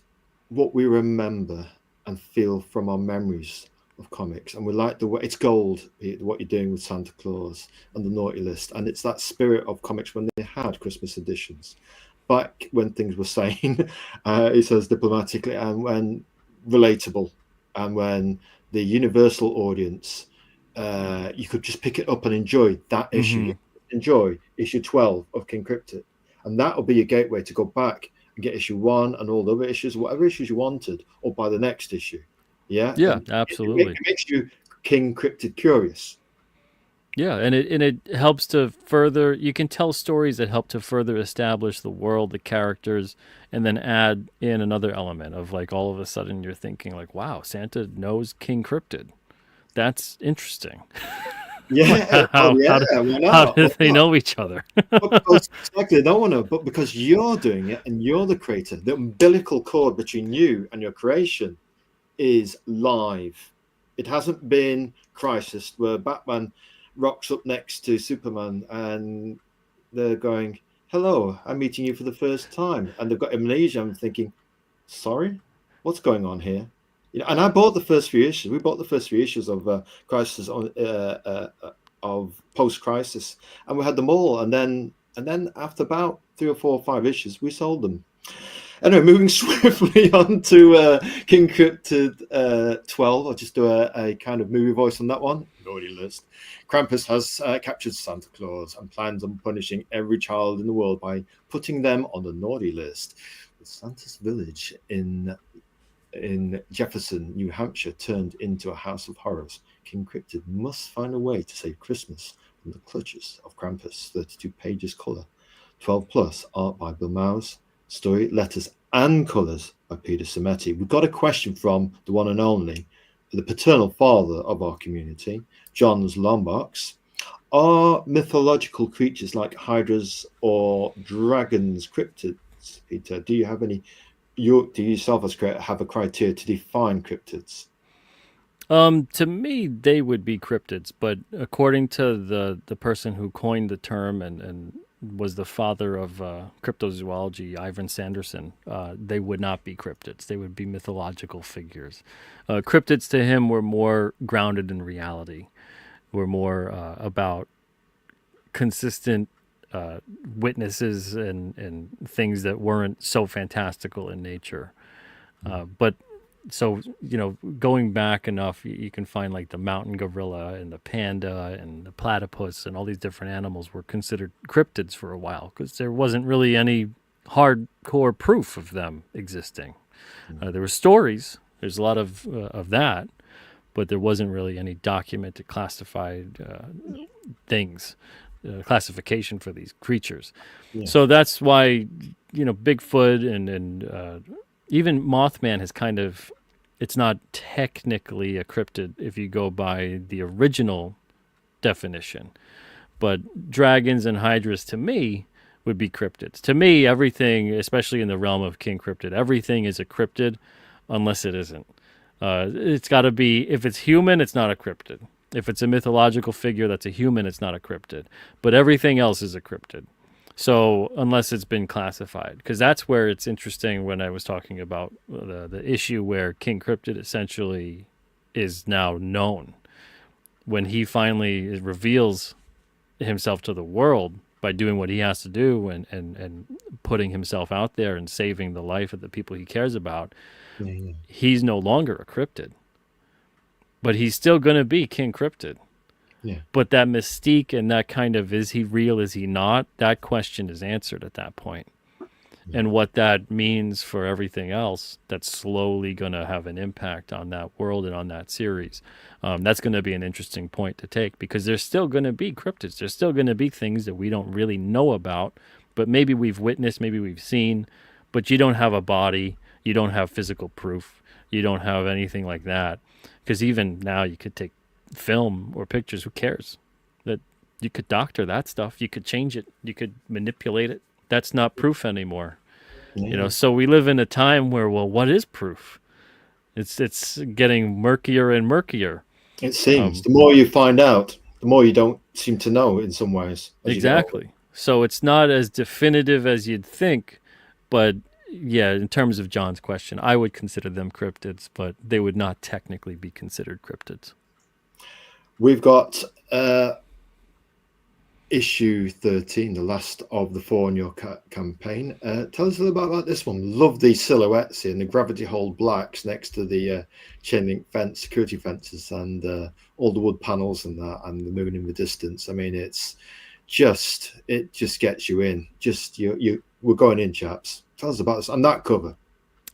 what we remember and feel from our memories of comics, and we like the way it's gold, what you're doing with Santa Claus and the naughty list, and it's that spirit of comics when they had Christmas editions, back when things were sane, it says diplomatically, and when relatable, and when the universal audience, you could just pick it up and enjoy that issue. Enjoy issue 12 of King Cryptid, and that'll be your gateway to go back and get issue 1 and all the other issues, whatever issues you wanted, or by the next issue. Yeah, absolutely. It makes you King Cryptid curious. Yeah, and it helps to further. You can tell stories that help to further establish the world, the characters, and then add in another element of, like, all of a sudden you're thinking like, wow, Santa knows King Cryptid. That's interesting. Yeah, how do they know each other? Exactly, they don't want to, but because you're doing it and you're the creator, the umbilical cord between you and your creation is live. It hasn't been Crisis, where Batman rocks up next to Superman and they're going, hello, I'm meeting you for the first time, and they've got amnesia. I'm thinking, sorry, what's going on here? You know, and I bought the first few issues. We bought the first few issues of Crisis of Post-Crisis, and we had them all. And then after about 3 or 4 or 5 issues, we sold them. Anyway, moving swiftly on to King Cryptid 12. I'll just do a kind of movie voice on that one. Naughty list. Krampus has captured Santa Claus and plans on punishing every child in the world by putting them on the naughty list. With Santa's village in Jefferson, New Hampshire, turned into a house of horrors, King Cryptid must find a way to save Christmas from the clutches of Krampus. 32 pages color, 12 plus, art by Bill Mouse, story, letters, and colors by Peter Simeti. We've got a question from the one and only, the paternal father of our community, John's Lombox. Are mythological creatures like hydras or dragons cryptids, Peter? Do you have any? Do you yourself as creator have a criteria to define cryptids? To me, they would be cryptids, but according to the person who coined the term and was the father of cryptozoology, Ivan Sanderson, they would not be cryptids. They would be mythological figures. Cryptids to him were more grounded in reality, were more about consistent witnesses and things that weren't so fantastical in nature. But so, going back enough, you can find like the mountain gorilla and the panda and the platypus and all these different animals were considered cryptids for a while because there wasn't really any hardcore proof of them existing. There were stories. There's a lot of that, but there wasn't really any documented classified things. Classification for these creatures. Yeah. So that's why, Bigfoot and even Mothman has kind of, it's not technically a cryptid if you go by the original definition. But dragons and hydras to me would be cryptids. To me, everything, especially in the realm of King Cryptid, everything is a cryptid unless it isn't. It's got to be, if it's human, it's not a cryptid. If it's a mythological figure that's a human, it's not a cryptid. But everything else is a cryptid. So unless it's been classified, because that's where it's interesting when I was talking about the issue where King Cryptid essentially is now known. When he finally reveals himself to the world by doing what he has to do and putting himself out there and saving the life of the people he cares about, he's no longer a cryptid. but he's still going to be King Cryptid. Yeah. But that mystique and that kind of, is he real, is he not, that question is answered at that point. Yeah. And what that means for everything else that's slowly going to have an impact on that world and on that series. That's going to be an interesting point to take, because there's still going to be cryptids. There's still going to be things that we don't really know about, but maybe we've witnessed, maybe we've seen, but you don't have a body, you don't have physical proof, you don't have anything like that. Because even now you could take film or pictures, who cares? That you could doctor that stuff, you could change it, you could manipulate it. That's not proof anymore. Yeah. So we live in a time where, well, what is proof? It's getting murkier and murkier. It seems the more you find out, the more you don't seem to know in some ways. Exactly. So it's not as definitive as you'd think, but yeah, in terms of John's question, I would consider them cryptids, but they would not technically be considered cryptids. We've got issue 13, the last of the 4 in your campaign. Tell us a little bit about this one. Love these silhouettes in the gravity hold blacks next to the chain link fence, security fences, and all the wood panels and that, and the moon in the distance. I mean, it just gets you in. We're going in, chaps. Tell us about this and that cover.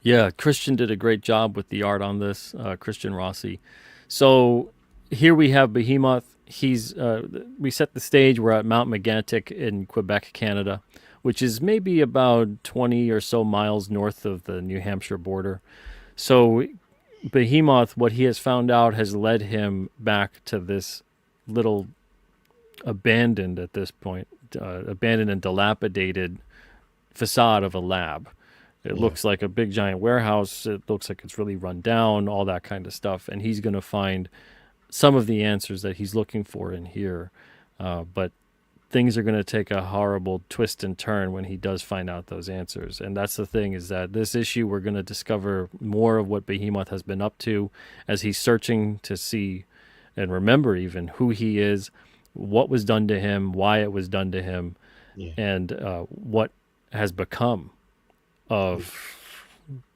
Yeah, Christian did a great job with the art on this, Christian Rossi. So here we have Behemoth. We set the stage. We're at Mount Megantic in Quebec, Canada, which is maybe about 20 or so miles north of the New Hampshire border. So Behemoth, what he has found out, has led him back to this little abandoned, at this point, abandoned and dilapidated facade of a lab. It looks like a big giant warehouse. It looks like it's really run down, all that kind of stuff. And he's going to find some of the answers that he's looking for in here. But things are going to take a horrible twist and turn when he does find out those answers. And that's the thing, is that this issue, we're going to discover more of what Behemoth has been up to as he's searching to see and remember even who he is, what was done to him, why it was done to him, and what has become of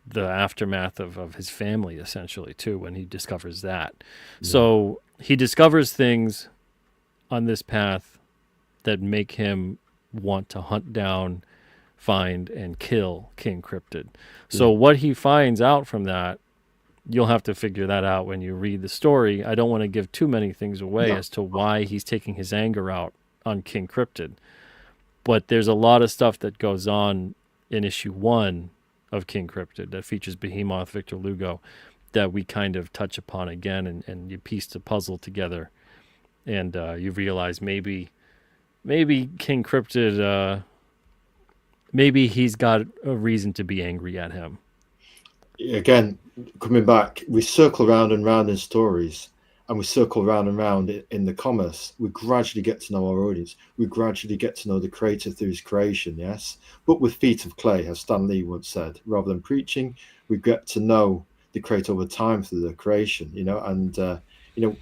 the aftermath of his family, essentially, too, when he discovers that. So he discovers things on this path that make him want to hunt down, find, and kill King Cryptid. So what he finds out from that, you'll have to figure that out when you read the story. I don't want to give too many things away as to why he's taking his anger out on King Cryptid. But there's a lot of stuff that goes on in issue 1 of King Cryptid that features Behemoth, Victor Lugo, that we kind of touch upon again, and you piece the puzzle together, and you realize maybe King Cryptid, maybe he's got a reason to be angry at him. Again, coming back, we circle round and round in stories, and we circle round and round in the commerce. We gradually get to know our audience. We gradually get to know the creator through his creation, yes? But with feet of clay, as Stan Lee once said, rather than preaching, we get to know the creator over time through the creation, and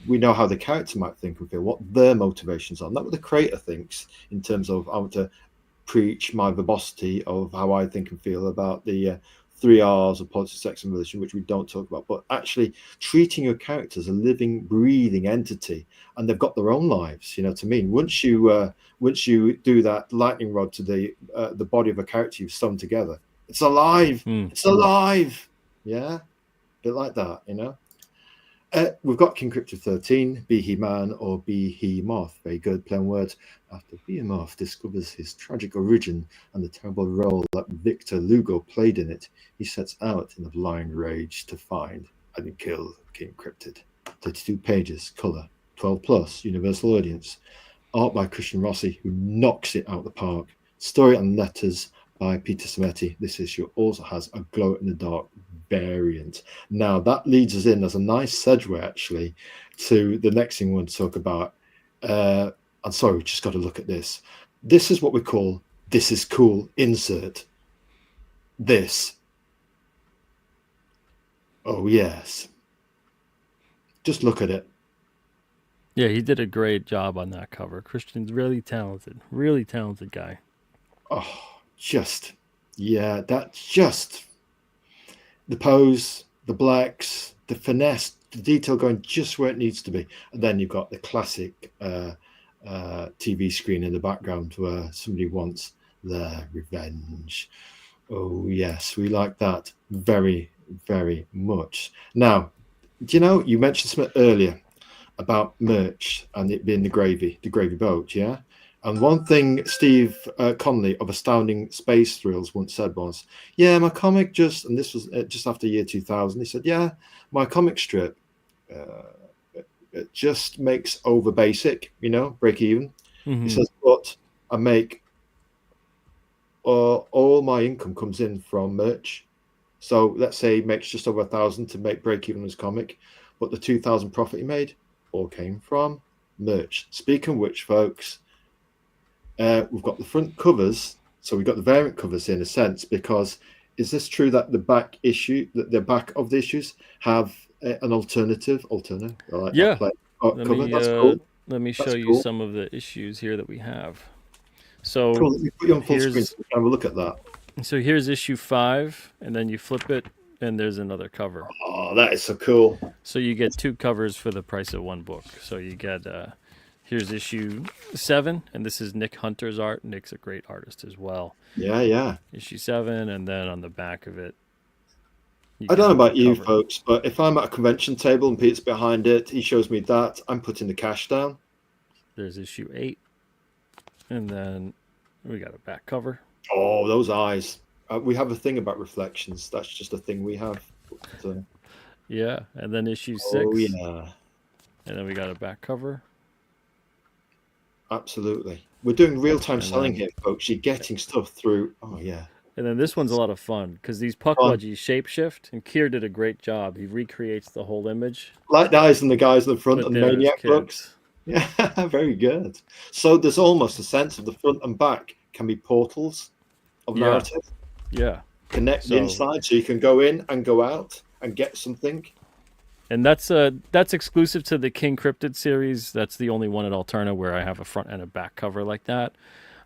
we know how the character might think and feel, what their motivations are, not what the creator thinks in terms of, I want to preach my verbosity of how I think and feel about the 3 R's of politics, sex, and religion, which we don't talk about, but actually treating your characters as a living, breathing entity, and they've got their own lives. To me, once you do that lightning rod to the body of a character you've sewn together, it's alive. It's alive. Yeah, a bit like that. We've got King Cryptid 13, Be He Man or Be He Moth. Very good, plain words. After Behemoth discovers his tragic origin and the terrible role that Victor Lugo played in it, he sets out in a blind rage to find and kill King Cryptid. 32 pages, colour, 12 plus, universal audience. Art by Christian Rossi, who knocks it out the park. Story and letters by Peter Simeti. This issue also has a glow-in-the-dark variant. Now, that leads us in as a nice segue, actually, to the next thing we want to talk about. I'm sorry, we just got to look at this. This is what we call "this is cool" insert. This. Oh, yes. Just look at it. Yeah, he did a great job on that cover. Christian's really talented guy. Oh, that's just the pose, the blacks, the finesse, the detail going just where it needs to be. And then you've got the classic TV screen in the background where somebody wants their revenge. Oh, yes, we like that very, very much. Now, do you know, you mentioned something earlier about merch and it being the gravy boat, yeah? And one thing Steve Conley of Astounding Space Thrills once said was, yeah, my comic just, and this was just after year 2000, he said, yeah, my comic strip, it just makes over basic, you know, break even. He says, but I make, all my income comes in from merch. So let's say he makes just over 1,000 to make break even on his comic, but the 2,000 profit he made all came from merch. Speaking of which, folks, we've got the front covers, so we've got the variant covers in a sense, because is this true that the back issue, that the back of the issues have an alternative? I like Yeah. that cover. That's cool. Let me show you cool. some of the issues here that we have. So Cool. Let me put you on full screen so we can have a look at that. So here's issue 5, and then you flip it, and there's another cover. Oh, that is so cool. So you get 2 covers for the price of 1 book. So you get, here's issue 7, and this is Nick Hunter's art. Nick's a great artist as well. Yeah, yeah. Issue 7, and then on the back of it, I don't know about you folks, but if I'm at a convention table and Pete's behind it, he shows me that, I'm putting the cash down. There's issue 8, and then we got a back cover. Oh, those eyes. We have a thing about reflections. That's just a thing we have. So. Yeah, and then issue 6. Oh, yeah. And then we got a back cover. Absolutely. We're doing real-time selling here, folks. You're getting stuff through. Oh, yeah. And then this one's a lot of fun because these Puckwudgies shapeshift, and Keir did a great job. He recreates the whole image. Like the eyes and the guys in the front and the Maniac books. Yeah, very good. So there's almost a sense of the front and back can be portals of narrative. Yeah. Connect the inside so you can go in and go out and get something. And that's exclusive to the King Cryptid series. That's the only one at Alterna where I have a front and a back cover like that.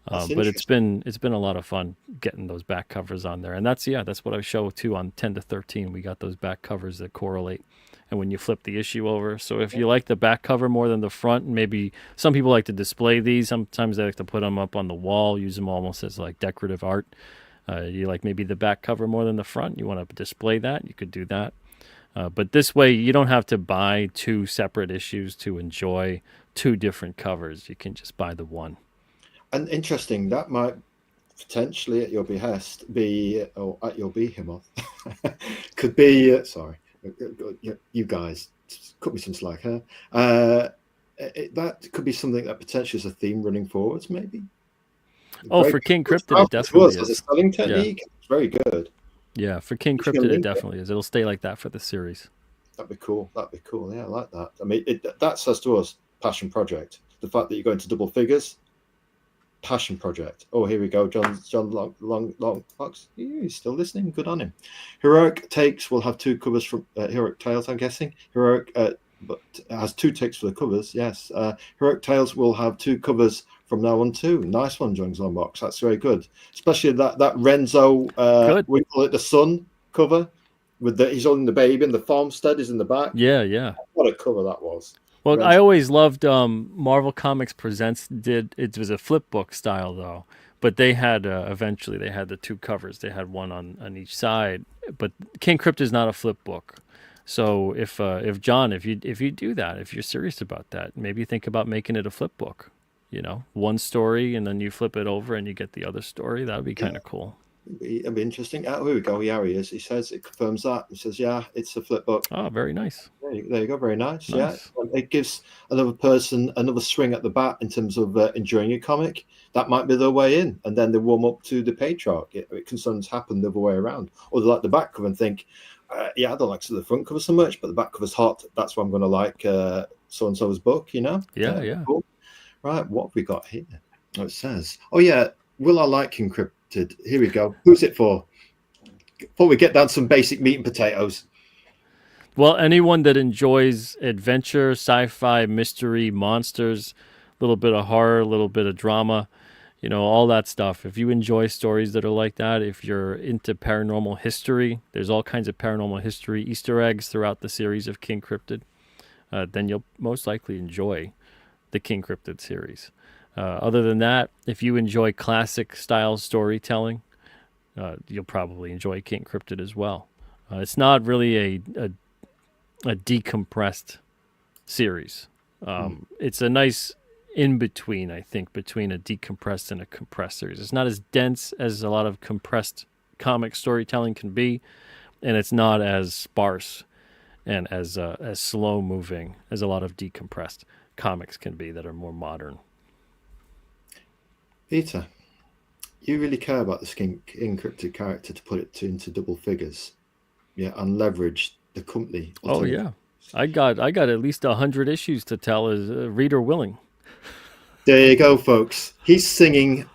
But it's been a lot of fun getting those back covers on there. And that's what I show too on 10 to 13. We got those back covers that correlate. And when you flip the issue over, so if you like the back cover more than the front, maybe some people like to display these. Sometimes they like to put them up on the wall, use them almost as like decorative art. You like maybe the back cover more than the front. You want to display that, you could do that. But this way, you don't have to buy 2 separate issues to enjoy 2 different covers. You can just buy the one. And interesting, that might potentially at your behest be, or at your behemoth, could be, sorry, you guys, cut me some slack, huh? That could be something that potentially is a theme running forwards, maybe. Oh, for King Cryptid, it definitely is. As a selling technique, it's very good. Yeah, for King Cryptid, it definitely is. It'll stay like that for the series. That'd be cool. Yeah, I like that. I mean, that says to us, passion project. The fact that you're going to double figures, passion project. Oh, here we go. John Long Fox. He's still listening. Good on him. Heroic Takes will have 2 covers from Heroic Tales, I'm guessing. Heroic, but has 2 takes for the covers. Yes. Heroic Tales will have 2 covers from now on too. Nice one, John Zombox. That's very good. Especially that Renzo, we call it the Sun cover, with he's holding the baby and the farmstead is in the back. Yeah. What a cover that was. Well, Renzo. I always loved Marvel Comics Presents it was a flip book style though, but they had eventually they had the 2 covers. They had one on each side, but King Crypt is not a flip book. So if John, if you do that, if you're serious about that, maybe think about making it a flip book. You know, one story and then you flip it over and you get the other story. That would be kind of cool. It'd be interesting. Oh, here we go. Yeah, he is. He says it confirms that. He says, yeah, it's a flip book. Oh, very nice. There you go. Very nice. Yeah, it gives another person another swing at the bat in terms of enjoying a comic. That might be their way in, and then they warm up to the patriarch. It can sometimes happen the other way around, or they like the back cover and think, yeah, I don't like the front cover so much, but the back cover's hot. That's why I'm going to like so and so's book. You know? Yeah. Cool. Right, what have we got here? Oh, it says, oh yeah, will I like Encrypted? Here we go. Who's it for? Before we get down to some basic meat and potatoes. Well, anyone that enjoys adventure, sci-fi, mystery, monsters, a little bit of horror, a little bit of drama, all that stuff. If you enjoy stories that are like that, if you're into paranormal history, there's all kinds of paranormal history Easter eggs throughout the series of King Cryptid, then you'll most likely enjoy the King Cryptid series. Other than that, if you enjoy classic style storytelling, you'll probably enjoy King Cryptid as well. It's not really a decompressed series. It's a nice in between, I think, between a decompressed and a compressed series. It's not as dense as a lot of compressed comic storytelling can be, and it's not as sparse and as slow moving as a lot of decompressed comics can be that are more modern. Peter, you really care about this encrypted character to put it into double figures, yeah, and leverage the company. Oh yeah, I got at least 100 issues to tell as reader willing. There you go, folks. He's singing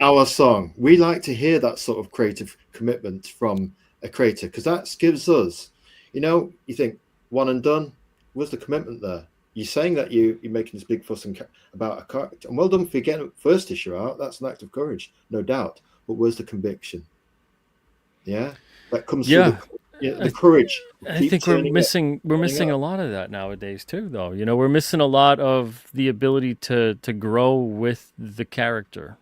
our song. We like to hear that sort of creative commitment from a creator, because that gives us, you think one and done. Where's the commitment there? You're saying that you're making this big fuss about a character, and well done for getting first issue out. That's an act of courage, no doubt. But where's the conviction? Yeah, that comes through the courage. I think we're missing a lot of that nowadays too, though. We're missing a lot of the ability to grow with the character.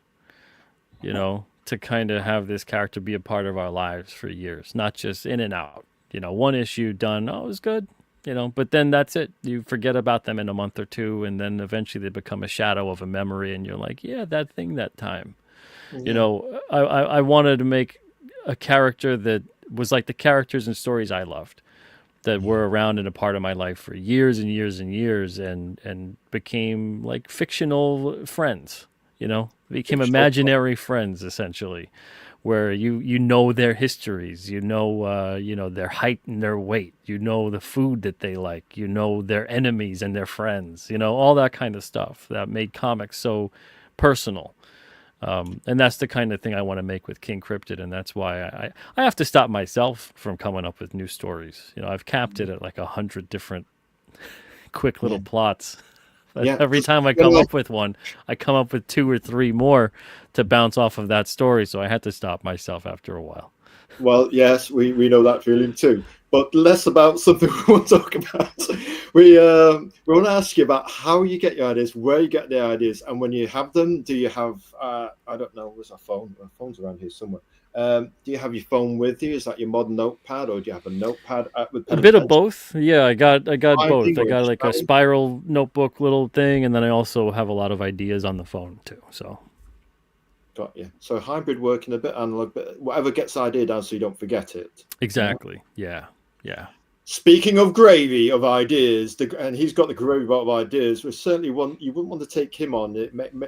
To kind of have this character be a part of our lives for years, not just in and out. One issue done, oh, it was good. But then that's it. You forget about them in a month or two, and then eventually they become a shadow of a memory, and you're like, yeah, that thing that time. Yeah. I wanted to make a character that was like the characters and stories I loved, that were around and a part of my life for years and years and years, and became like fictional friends. Became imaginary friends essentially, where you know their histories, their height and their weight, the food that they like, their enemies and their friends, all that kind of stuff that made comics so personal. And that's the kind of thing I want to make with King Cryptid, and that's why I have to stop myself from coming up with new stories. I've capped it at like 100 different quick little plots. Yeah. Every time I come up with one, I come up with 2 or 3 more to bounce off of that story. So I had to stop myself after a while. Well, yes, we know that feeling too. But less about something we want to talk about. We want to ask you about how you get your ideas, where you get the ideas, and when you have them, do you have, I don't know, where's our phone? Our phone's around here somewhere. Do you have your phone with you? Is that your modern notepad, or do you have a notepad with pen? A bit of both. Yeah, I got both. I got like a spiral notebook little thing, and then I also have a lot of ideas on the phone too. So got you. So hybrid working, a bit analog, but whatever gets the idea down so you don't forget it. Exactly. Yeah. Speaking of gravy of ideas, and he's got the gravy of ideas, we certainly you wouldn't want to take him on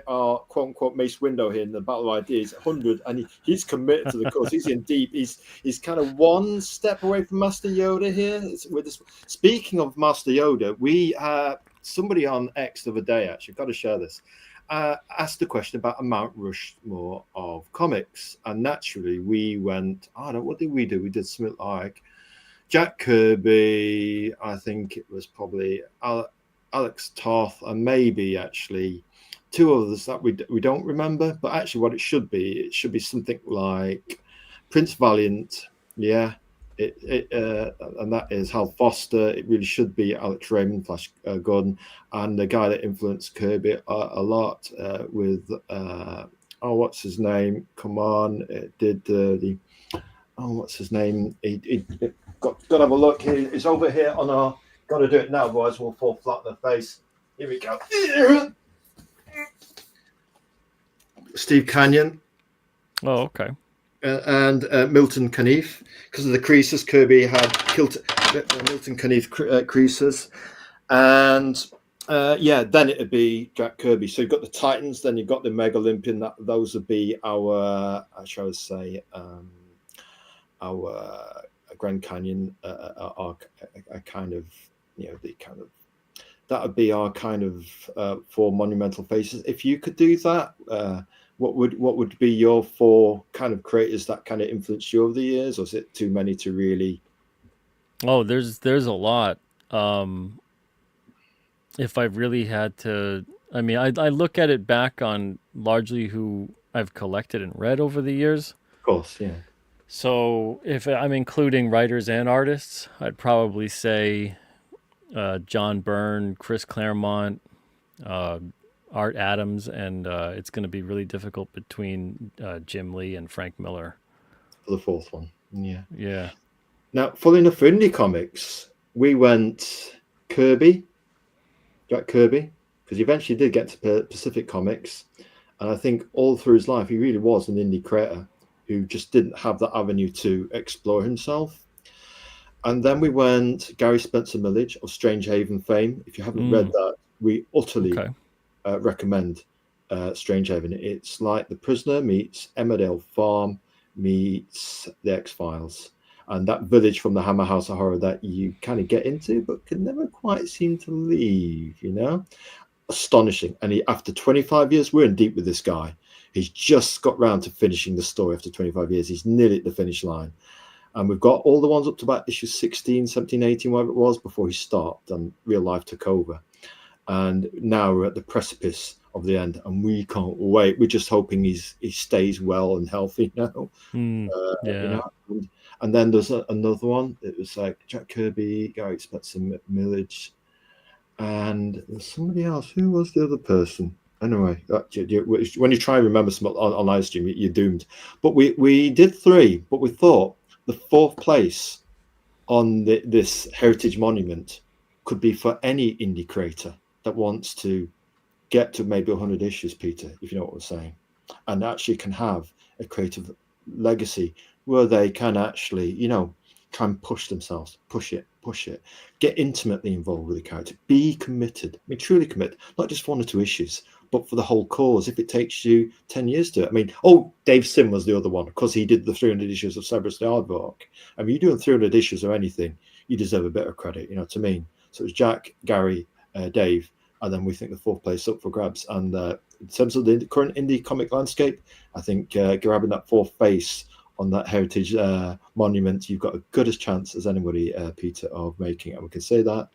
our quote unquote Mace Window here in the Battle of Ideas 100, and he's committed to the cause. He's in deep. He's kind of one step away from Master Yoda here. Speaking of Master Yoda, we somebody on X the other day, actually, got to share this, asked the question about a Mount Rushmore of comics, and naturally we went, what did we do? We did something like Jack Kirby, I think it was probably Alex Toth, and maybe actually 2 others that we don't remember. But actually, what it should be something like Prince Valiant, yeah. And that is Hal Foster. It really should be Alex Raymond, Flash Gordon, and the guy that influenced Kirby a lot with what's his name? Come on, it did what's his name? He got to have a look. It's over here on our. Got to do it now, otherwise we'll fall flat in the face. Here we go. Steve Canyon. Oh, okay. And Milton Caniff, because of the creases. Kirby had killed Milton Caniff creases, and then it'd be Jack Kirby. So you've got the Titans, then you've got the Mega Olympian. Those would be our, shall I say, our Grand Canyon, our kind of, that would be our kind of 4 monumental faces. If you could do that, what would be your 4 kind of creators that kind of influenced you over the years, or is it too many to really? Oh, there's a lot. If I really had to I mean, I look at it back on largely who I've collected and read over the years. Of course, yeah. So if I'm including writers and artists, I'd probably say John Byrne, Chris Claremont, uh, Art Adams, and it's going to be really difficult between Jim Lee and Frank Miller. For the fourth one, yeah. Yeah. Now, funnily enough, for indie comics, we went Jack Kirby, because he eventually did get to Pacific Comics, and I think all through his life he really was an indie creator who just didn't have that avenue to explore himself. And then we went Gary Spencer Millage of Strange Haven fame. If you haven't read that, we utterly Okay. recommend Strange Haven. It's like The Prisoner meets Emmerdale Farm meets The X-Files. And that village from the Hammer House of Horror that you kind of get into, but can never quite seem to leave, you know? Astonishing. And after 25 years, we're in deep with this guy. He's just got round to finishing the story after 25 years. He's nearly at the finish line. And we've got all the ones up to about issue 16, 17, 18, whatever it was, before he stopped and real life took over. And now we're at the precipice of the end, and we can't wait. We're just hoping he stays well and healthy now. Yeah. You know? And then there's another one. It was like Jack Kirby, Gary Spencer Millage, and there's somebody else. Who was the other person? Anyway, when you try and remember some on live stream, you're doomed. But we did three, but we thought the fourth place on this heritage monument could be for any indie creator that wants to get to maybe 100 issues, Peter, if you know what I'm saying, and actually can have a creative legacy where they can actually, you know, try and push themselves, push it, get intimately involved with the character, be committed. I mean, truly commit, not just 1 or 2 issues, but for the whole cause. If it takes you 10 years to, I mean, Dave Sim was the other one, because he did the 300 issues of Severus the Aardvark. I mean, you're doing 300 issues or anything, you deserve a bit of credit, you know what I mean? So it was Jack, Gary, Dave, and then we think the fourth place up for grabs. And in terms of the current indie comic landscape, I think grabbing that fourth place on that heritage monument, you've got a good as chance as anybody, Peter, of making it. And we can say that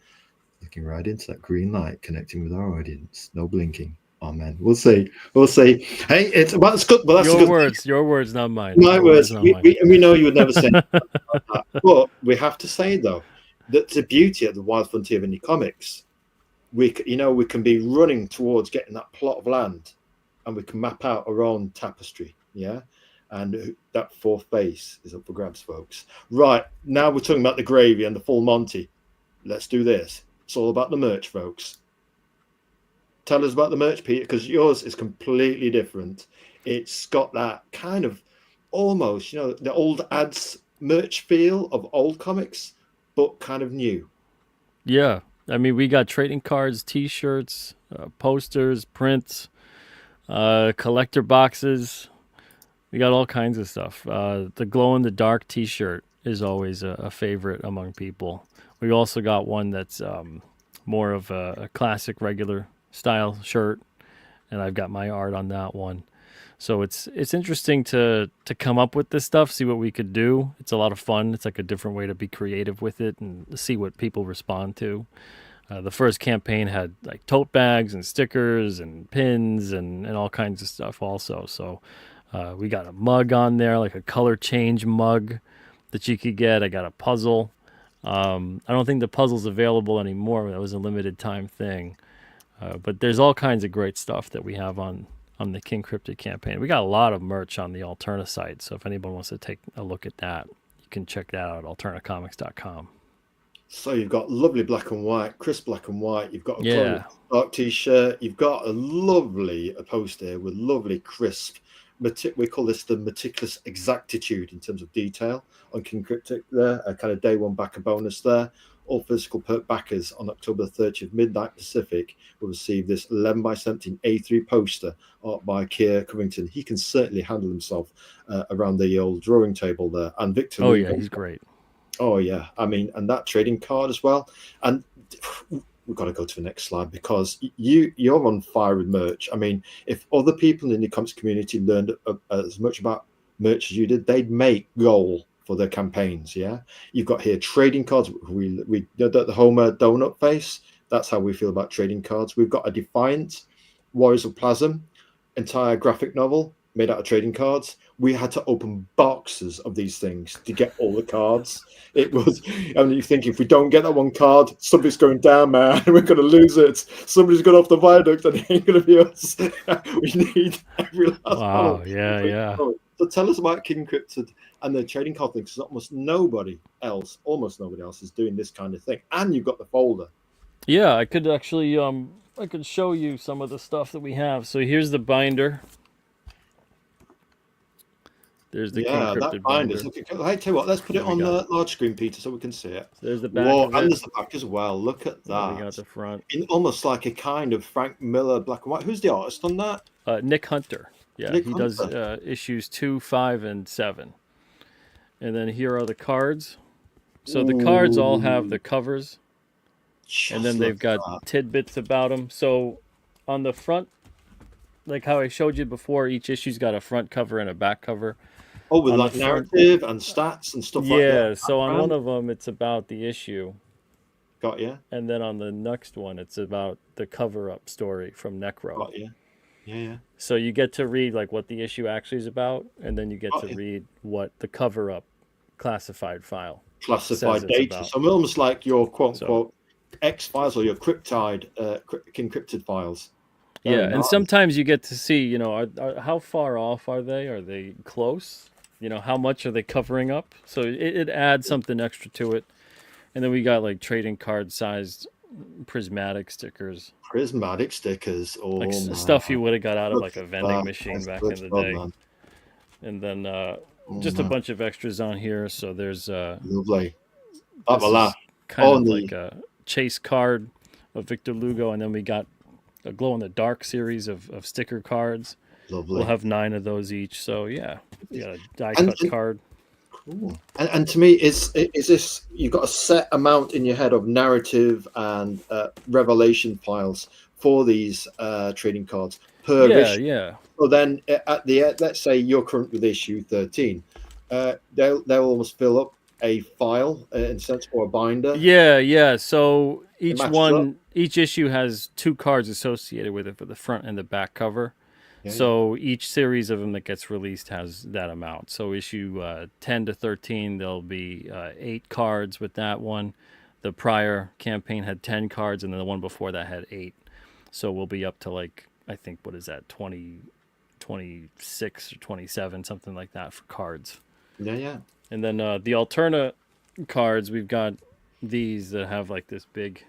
looking right into that green light, connecting with our audience, no blinking. Amen. We'll see. Hey, it's well, that's good. Well, that's Your words, not mine. My words. We know you would never say that. But we have to say though that the beauty of the wild frontier of indie comics, we can be running towards getting that plot of land, and we can map out our own tapestry. Yeah. And that fourth base is up for grabs, folks. Right, now we're talking about the gravy and the full Monty. Let's do this. It's all about the merch, folks. Tell us about the merch, Peter, because yours is completely different. It's got that kind of almost, the old ads merch feel of old comics, but kind of new. Yeah. I mean, we got trading cards, T-shirts, posters, prints, collector boxes. We got all kinds of stuff. The glow-in-the-dark T-shirt is always a favorite among people. We also got one that's more of a classic, regular style shirt, and I've got my art on that one. So it's interesting to come up with this stuff, see what we could do. It's a lot of fun. It's like a different way to be creative with it and see what people respond to. The first campaign had like tote bags and stickers and pins and all kinds of stuff also. So we got a mug on there, like a color change mug that you could get. I got a puzzle. I don't think the puzzle's available anymore. That was a limited time thing. But there's all kinds of great stuff that we have on the King Cryptid campaign. We got a lot of merch on the Alterna site, so if anyone wants to take a look at that, you can check that out at alternacomics.com. So you've got lovely black and white, crisp black and white. You've got a dark T-shirt. You've got a lovely poster with lovely crisp. We call this the meticulous exactitude in terms of detail on King Cryptic there. A kind of day one backer bonus there. All physical perk backers on October 30th, midnight Pacific, will receive this 11 by 17 A3 poster art by Keir Covington. He can certainly handle himself around the old drawing table there. And Victor. Oh, yeah, he's great. Oh, yeah. I mean, and that trading card as well. And we've got to go to the next slide because you're on fire with merch. I mean, if other people in the comics community learned as much about merch as you did, they'd make goal for their campaigns. Yeah, you've got here trading cards. We the Homer donut face. That's how we feel about trading cards. We've got a Defiant Warriors of Plasm, entire graphic novel made out of trading cards. We had to open boxes of these things to get all the cards. It was, and you think if we don't get that one card, something's going down, man. We're going to lose it. Somebody's got off the viaduct, and it ain't going to be us. We need every last one. Wow. Yeah. So tell us about King Encrypted and the trading card thing, because almost nobody else is doing this kind of thing. And you've got the folder. Yeah, I could actually I could show you some of the stuff that we have. So here's the binder. There's the King Encrypted that binder. Look at, I tell you what, let's put it on the large screen, Peter, so we can see it. So there's the back. Whoa, of and it. there's the back as well. Look at that. We got the front. Almost like a kind of Frank Miller black and white. Who's the artist on that? Nick Hunter. Yeah, Nick he Hunter. does issues 2, 5, and 7. And then here are the cards. So the cards all have the covers. And then they've got tidbits about them. So on the front, like how I showed you before, each issue's got a front cover and a back cover. Oh, with like narrative and stats and stuff like that. Yeah, so on one of them, it's about the issue. Got you. And then on the next one, it's about the cover-up story from Necro. Got you. Yeah. So you get to read like what the issue actually is about, and then you get to read what the cover-up classified file. Classified data. So almost like your quote-unquote X files or your encrypted files. Yeah, and sometimes you get to see, how far off are they? Are they close? How much are they covering up? So it adds something extra to it. And then we got like trading card sized prismatic stickers. Prismatic stickers. Oh, like stuff you would have got out of like a vending machine back in the day. Man. And then just a bunch of extras on here. So there's lovely. Kind of like a chase card of Victor Lugo, and then we got a glow-in-the-dark series of sticker cards. Lovely. We'll have 9 of those each. So yeah, we got a die-cut card. Cool. And to me, is this, you've got a set amount in your head of narrative and revelation files for these trading cards per issue? Yeah. So then at the end, let's say you're current with issue 13, they'll almost fill up a file in a sense, or a binder. Yeah. So each issue has 2 cards associated with it for the front and the back cover. So each series of them that gets released has that amount. So issue 10 to 13, there'll be 8 cards with that one. The prior campaign had 10 cards, and then the one before that had 8. So we'll be up to like, I think, what is that, 26 or 27, something like that for cards. Yeah. And then the Alterna cards, we've got these that have like this big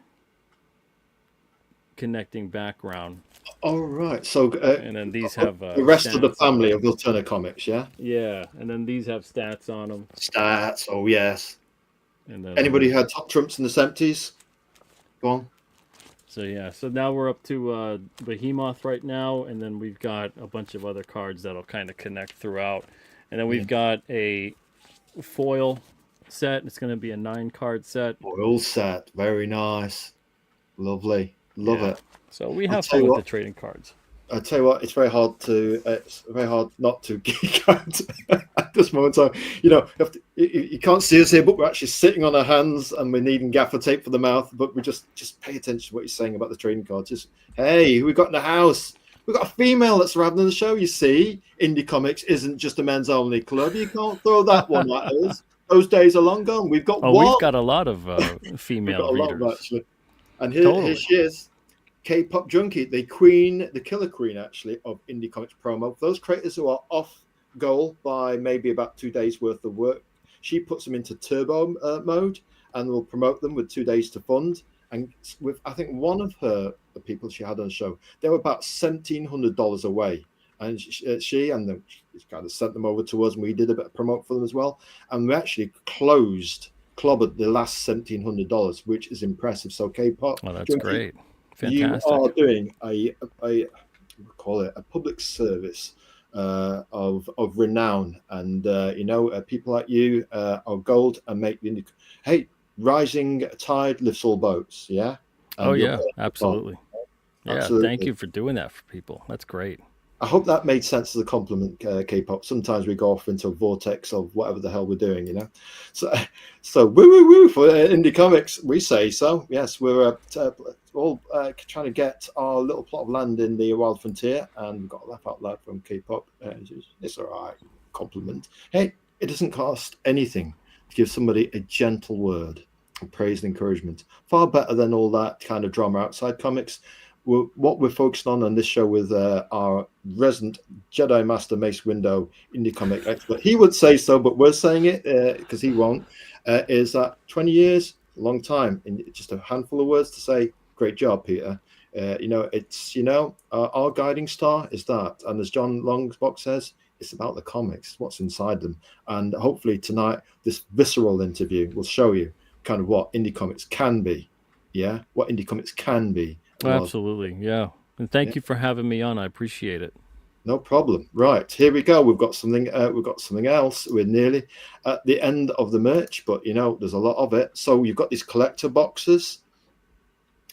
connecting background. All right. So and then these have the rest of the family of Alterna Comics, yeah. Yeah, and then these have stats on them. Stats. Oh yes. And then anybody had top trumps in the 70s? Go on. So now we're up to Behemoth right now, and then we've got a bunch of other cards that'll kind of connect throughout, and then we've got a foil set. It's going to be a 9-card set. Foil set, very nice, lovely, love it. So we have fun with the trading cards. I tell you what, it's very hard not to geek out at this moment. So you can't see us here, but we're actually sitting on our hands and we're needing gaffer tape for the mouth. But we just pay attention to what you're saying about the trading cards. Just, hey, who we got in the house? We've got a female that's having the show. You see, Indie Comics isn't just a men's only club. You can't throw that one at us. Those days are long gone. We've got we've got a lot of female readers. Lot, actually. And here she is. K-pop junkie, the killer queen, actually, of Indie Comics promo. For those creators who are off goal by maybe about 2 days worth of work, she puts them into turbo mode and will promote them with 2 days to fund. And with, I think, one of the people she had on the show, they were about $1,700 away. And she kind of sent them over to us, and we did a bit of promote for them as well. And we actually clobbered the last $1,700, which is impressive. So K-pop, oh, that's great. Fantastic. You are doing a public service of renown, and people like you are gold and make the indie. Hey, rising tide lifts all boats. Yeah. And absolutely. Yeah, absolutely. Thank you for doing that for people. That's great. I hope that made sense as a compliment, K-pop. Sometimes we go off into a vortex of whatever the hell we're doing, you know. So woo woo woo for indie comics. We say so. Yes, we're all trying to get our little plot of land in the wild frontier, and we've got a laugh out loud from K-pop. It's all right. Compliment. Hey, it doesn't cost anything to give somebody a gentle word of praise and encouragement. Far better than all that kind of drama outside comics. What we're focused on this show with our resident Jedi Master Mace Window indie comic expert, he would say so, but we're saying it because he won't, is that 20 years, a long time, in just a handful of words to say, great job, Peter. It's, our guiding star is that. And as John Longsbox says, it's about the comics, what's inside them. And hopefully tonight, this visceral interview will show you kind of what indie comics can be. Yeah, what indie comics can be. Absolutely, yeah. And thank you for having me on. I appreciate it. No problem. Right, here we go. We've got something. We've got something else. We're nearly at the end of the merch, but there's a lot of it. So you've got these collector boxes,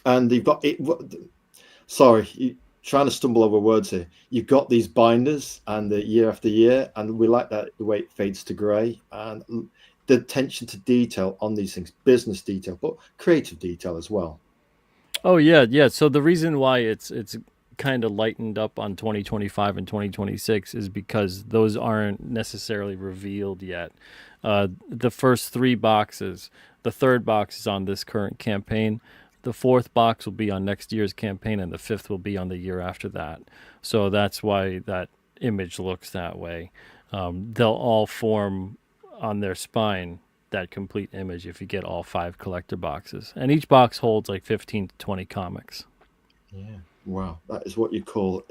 and you've got it. Sorry, trying to stumble over words here. You've got these binders, and the year after year, and we like that the way it fades to grey, and the attention to detail on these things, business detail, but creative detail as well. Oh yeah. So the reason why it's kind of lightened up on 2025 and 2026 is because those aren't necessarily revealed yet. The first 3 boxes, the 3rd box is on this current campaign. The 4th box will be on next year's campaign, and the 5th will be on the year after that. So that's why that image looks that way. They'll all form on their spine that complete image if you get all 5 collector boxes, and each box holds like 15 to 20 comics. Yeah, wow, that is what you call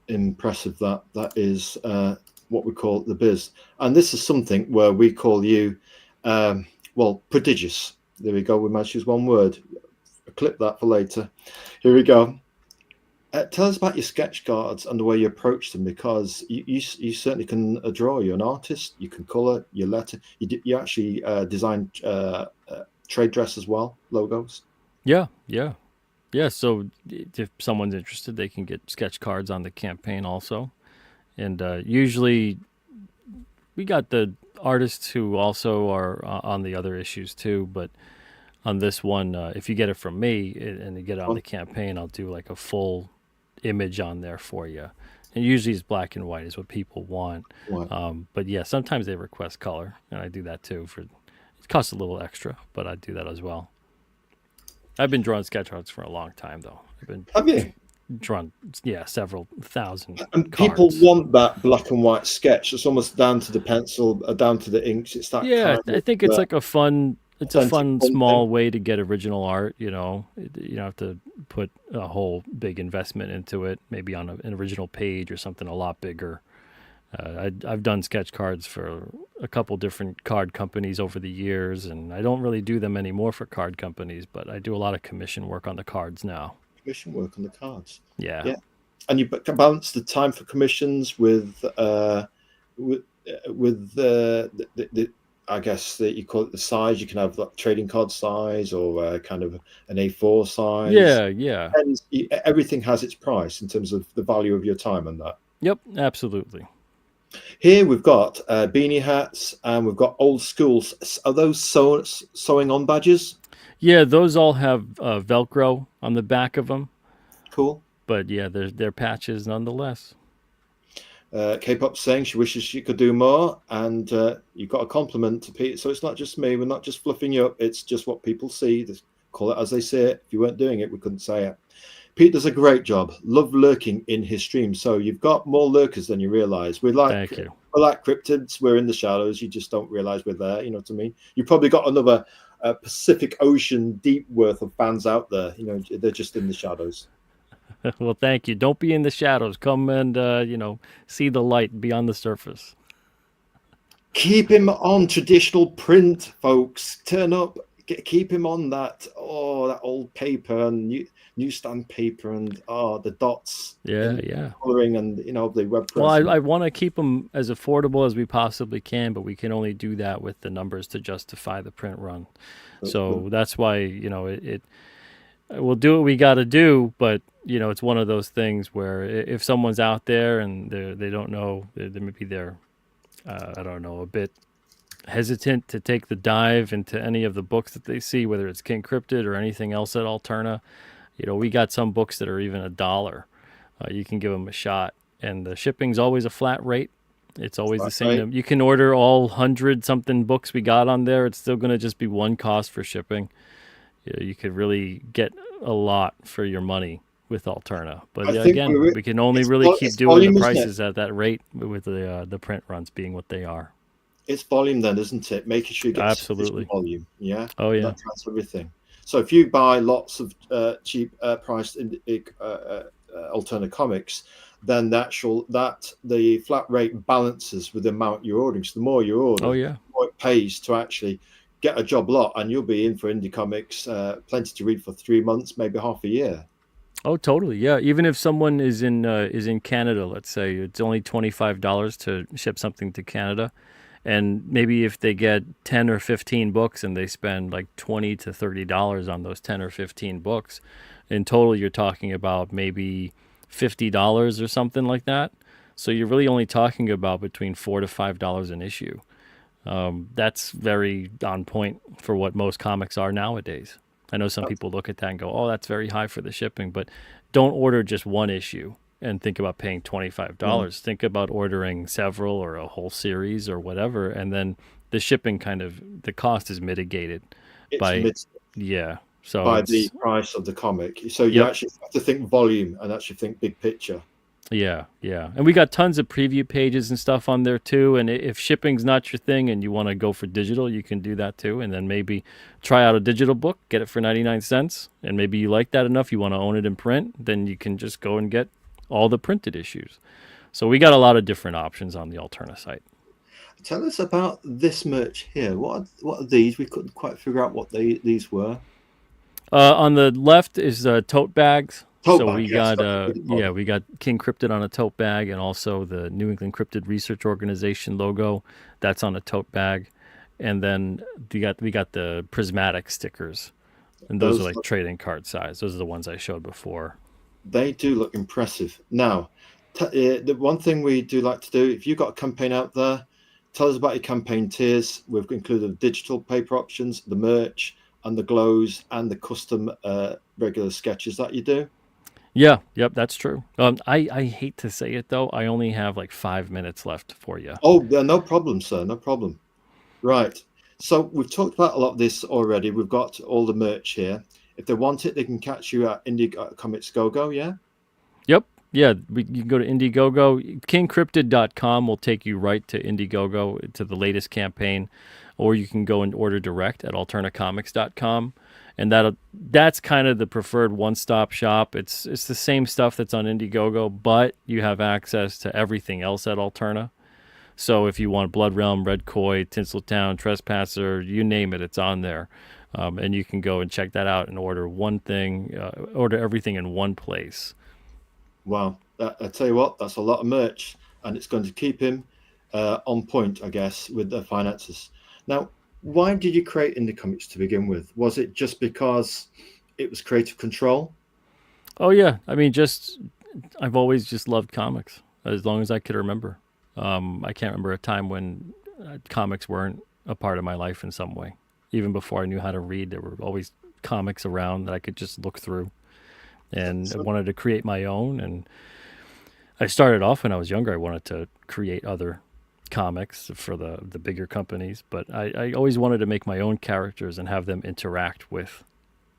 impressive. That is what we call the biz, and this is something where we call you prodigious. There we go. We might use one word. Clip that for later. Here we go. Tell us about your sketch cards and the way you approach them, because you certainly can draw. You're an artist. You can color your letter. You actually design trade dress as well, logos. Yeah. So if someone's interested, they can get sketch cards on the campaign also. And usually we got the artists who also are on the other issues too. But on this one, if you get it from me and you get it on the campaign, I'll do like a full image on there for you. And usually it's black and white is what people want. But yeah, sometimes they request color, and I do that too. It costs a little extra, but I do that as well. I've been drawing sketch cards for a long time, though. Have you? Drawn, several thousand. And cards. People want that black and white sketch. It's almost down to the pencil, down to the inks. It's that. Yeah, kind I think it's like a fun. It's a fun, small thing. way to get original art. You don't have to put a whole big investment into it. Maybe on an original page or something a lot bigger. I've done sketch cards for a couple different card companies over the years, and I don't really do them anymore for card companies, but I do a lot of commission work on the cards now. Commission work on the cards. Yeah. And you balance the time for commissions with the I guess that you call it the size. You can have like trading card size or kind of an A4 size. Yeah. And everything has its price in terms of the value of your time and that. Yep, absolutely. Here we've got beanie hats, and we've got old schools. Are those sewing on badges? Yeah, those all have Velcro on the back of them. Cool. But yeah, they're patches nonetheless. K-pop saying she wishes she could do more, and you got a compliment to Pete. So it's not just me. We're not just fluffing you up. It's just what people see. They call it as they say it. If you weren't doing it, we couldn't say it. Pete does a great job. Love lurking in his stream. So you've got more lurkers than you realize. We're like cryptids. We're in the shadows. You just don't realize we're there. You know what I mean? You've probably got another Pacific Ocean deep worth of fans out there. They're just in the shadows. Well, thank you. Don't be in the shadows. Come and see the light beyond the surface. Keep him on traditional print, folks. Turn up. Keep him on that old paper and newsstand paper and the dots. Yeah. Coloring and the web press. Well, I want to keep them as affordable as we possibly can, but we can only do that with the numbers to justify the print run. So that's why we'll do what we got to do, but it's one of those things where if someone's out there and they don't know, they maybe they're I don't know, a bit hesitant to take the dive into any of the books that they see, whether it's King Cryptid or anything else at Alterna. We got some books that are even $1. You can give them a shot, and the shipping's always a flat rate. It's always the same. Right. You can order all 100-something books we got on there. It's still going to just be one cost for shipping. You could really get a lot for your money with Alterna. But I yeah, think again, we can only really keep doing the prices at that rate with the print runs being what they are. It's volume then, isn't it? Making sure you get Absolutely volume. Yeah. Oh yeah. That counts everything. So if you buy lots of cheap priced Alterna Comics, then the flat rate balances with the amount you're ordering. So the more you order, Oh yeah, the more it pays to actually get a job lot, and you'll be in for indie comics, plenty to read for 3 months, maybe half a year. oh totally, yeah. Even if someone is in Canada, let's say it's only $25 to ship something to Canada, and maybe if they get 10 or 15 books and they spend like $20 to $30 on those 10 or 15 books, in total you're talking about maybe $50 or something like that. So you're really only talking about between $4 to $5 an issue. That's very on point for what most comics are nowadays. I know some people look at that and go, "Oh, that's very high for the shipping," but don't order just one issue and think about paying $25. Think about ordering several or a whole series or whatever, and then the shipping the cost is mitigated yeah. So By the price of the comic. So you actually have to think volume and actually think big picture. Yeah. And we got tons of preview pages and stuff on there too. And if shipping's not your thing and you want to go for digital, you can do that too. And then maybe try out a digital book, get it for 99 cents. And maybe you like that enough, you want to own it in print, then you can just go and get all the printed issues. So we got a lot of different options on the Alterna site. Tell us about this merch here. What are these? We couldn't quite figure out what these were. On the left is tote bags. We got we got King Cryptid on a tote bag, and also the New England Cryptid Research Organization logo. That's on a tote bag, and then we got the prismatic stickers, and those are like trading card size. Those are the ones I showed before. They do look impressive. Now, the one thing we do like to do, if you've got a campaign out there, tell us about your campaign tiers. We've included digital paper options, the merch, and the glows, and the custom regular sketches that you do. Yeah, yep, that's true. I hate to say it though, I only have like 5 minutes left for you. Oh, no problem, sir, no problem. Right, so we've talked about a lot of this already. We've got all the merch here. If they want it, they can catch you at Indie Comics Go-Go, yeah? Yep, yeah, you can go to Indiegogo. KingCryptid.com will take you right to Indiegogo, to the latest campaign, or you can go and order direct at alternacomics.com. And that's kind of the preferred one-stop shop. It's the same stuff that's on Indiegogo, but you have access to everything else at Alterna. So if you want Blood Realm, Red Koi, Tinseltown, Trespasser, you name it, it's on there. And you can go and check that out and order one thing, order everything in one place. Wow, I tell you what, that's a lot of merch, and it's going to keep him on point, I guess, with the finances. Now, why did you create Indie Comics to begin with? Was it just because it was creative control? Oh yeah, I mean, I've always just loved comics as long as I could remember. I can't remember a time when comics weren't a part of my life in some way. Even before I knew how to read, there were always comics around that I could just look through. And I wanted to create my own. And I started off when I was younger. I wanted to create other comics for the bigger companies. But I always wanted to make my own characters and have them interact with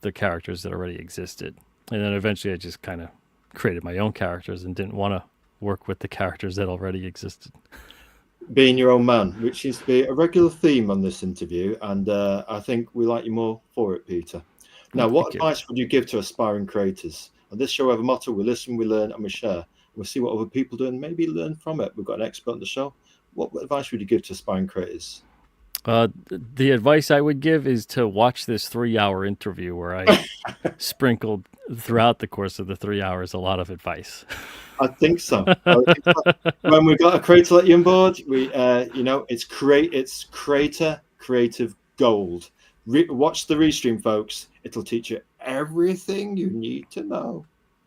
the characters that already existed. And then eventually I just kind of created my own characters and didn't want to work with the characters that already existed. Being your own man, which seems to be a regular theme on this interview, and I think we like you more for it, Peter. Now, what advice would you give to aspiring creators? On this show, we have a motto: we listen, we learn, and we share. We'll see what other people do and maybe learn from it. We've got an expert on the show. What advice would you give to aspiring creators? The advice I would give is to watch this 3-hour interview where I sprinkled throughout the course of the 3 hours a lot of advice. I think so. When we've got a creator like you on board, it's creative gold. Watch the restream, folks. It'll teach you everything you need to know.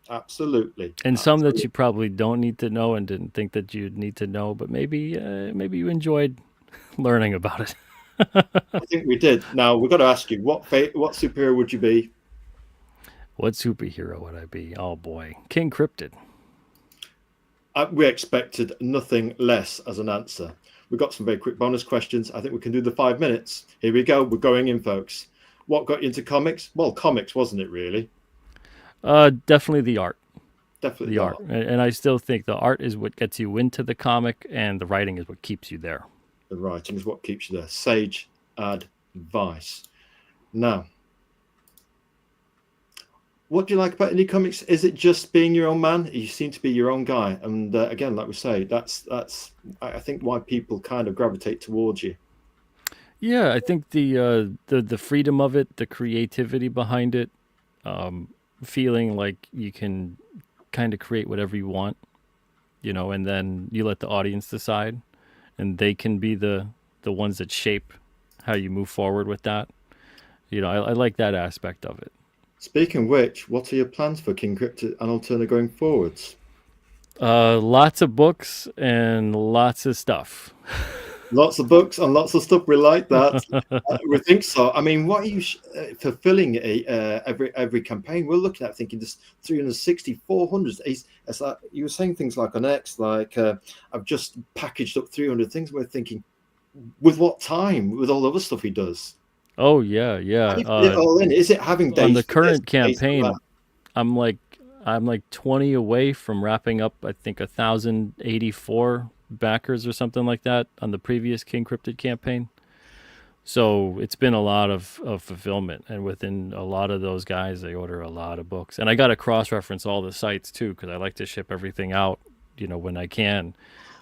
Absolutely. And some that you probably don't need to know and didn't think that you'd need to know, but maybe you enjoyed learning about it. I think we did. Now we've got to ask you, what superhero would you be? What superhero would I be? Oh boy, King Cryptid. We expected nothing less as an answer. We've got some very quick bonus questions. I think we can do the 5 minutes. Here we go. We're going in, folks. What got you into comics? Well, comics, wasn't it, really? Definitely the art. Definitely the art. And I still think the art is what gets you into the comic, and the writing is what keeps you there. The writing is what keeps you there. Sage advice. Now, what do you like about indie comics? Is it just being your own man? You seem to be your own guy, and again, like we say, that's I think why people kind of gravitate towards you. Yeah, I think the freedom of it, the creativity behind it, feeling like you can kind of create whatever you want, and then you let the audience decide, and they can be the ones that shape how you move forward with that. I like that aspect of it. Speaking of which, what are your plans for King Cryptid and Alterna going forwards? Lots of books and lots of stuff. Lots of books and lots of stuff. We like that. We think so. I mean, what are you fulfilling every campaign? We're looking at thinking this 360, 400. It's like you were saying things like on X, like I've just packaged up 300 things. We're thinking, with what time? With all the other stuff he does. Oh yeah. All in. Is it having days on the current campaign? I'm like 20 away from wrapping up. I think 1,084 backers or something like that on the previous King Cryptid campaign. So it's been a lot of fulfillment, and within a lot of those guys, they order a lot of books, and I got to cross-reference all the sites too, because I like to ship everything out, when I can.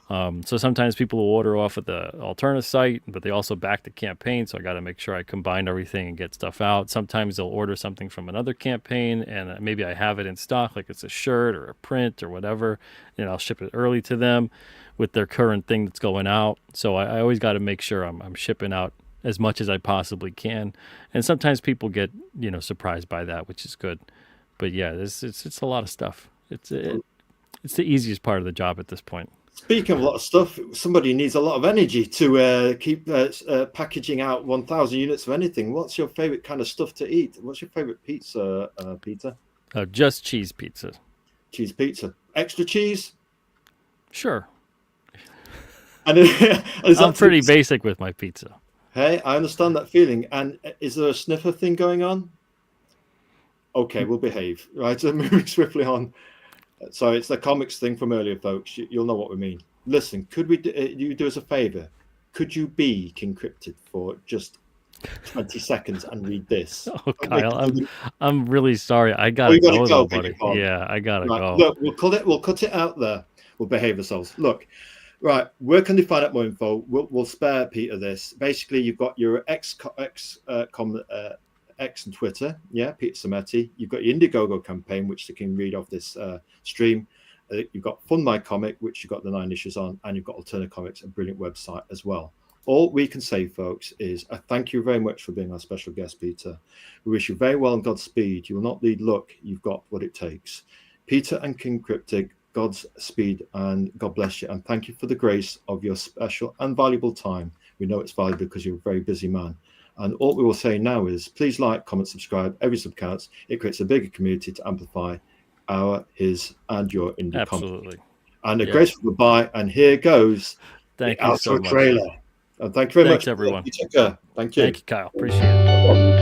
So sometimes people will order off of the Alterna site, but they also back the campaign, so I got to make sure I combine everything and get stuff out. Sometimes they'll order something from another campaign, and maybe I have it in stock, like it's a shirt or a print or whatever, and I'll ship it early to them with their current thing that's going out. So I always got to make sure I'm shipping out as much as I possibly can. And sometimes people get, surprised by that, which is good. But yeah, it's a lot of stuff. It's the easiest part of the job at this point. Speaking of a lot of stuff, somebody needs a lot of energy to keep packaging out 1,000 units of anything. What's your favorite kind of stuff to eat? What's your favorite pizza, Peter? Just cheese pizza. Cheese pizza. Extra cheese? Sure. And I'm pretty basic with my pizza. Hey, I understand that feeling. And is there a sniffer thing going on? Okay, we'll behave. Right, so moving swiftly on. So it's the comics thing from earlier, folks. You'll know what we mean. Listen, could we you do us a favor? Could you be King Cryptid for just 20 seconds and read this? Oh, Kyle, I'm really sorry. I gotta go, though, buddy. Yeah, I gotta go. Look, we'll cut it out there. We'll behave ourselves. Look, right. Where can they find out more info? We'll spare Peter this. Basically, you've got your X and Twitter, Peter Simeti. You've got your Indiegogo campaign, which they can read off this stream. You've got Fund My Comic, which you've got the 9 issues on, and you've got Alterna Comics, a brilliant website as well. All we can say, folks, is I thank you very much for being our special guest, Peter. We wish you very well and Godspeed. You will not need luck. You've got what it takes. Peter and King Cryptid, God's speed and God bless you. And thank you for the grace of your special and valuable time. We know it's valuable because you're a very busy man. And all we will say now is please like, comment, subscribe. Every sub counts. It creates a bigger community to amplify his, and your indie Absolutely. Content. And a graceful goodbye. And here goes the outro trailer. And thank you very much, everyone. Thank you. Thank you, Kyle. Appreciate it.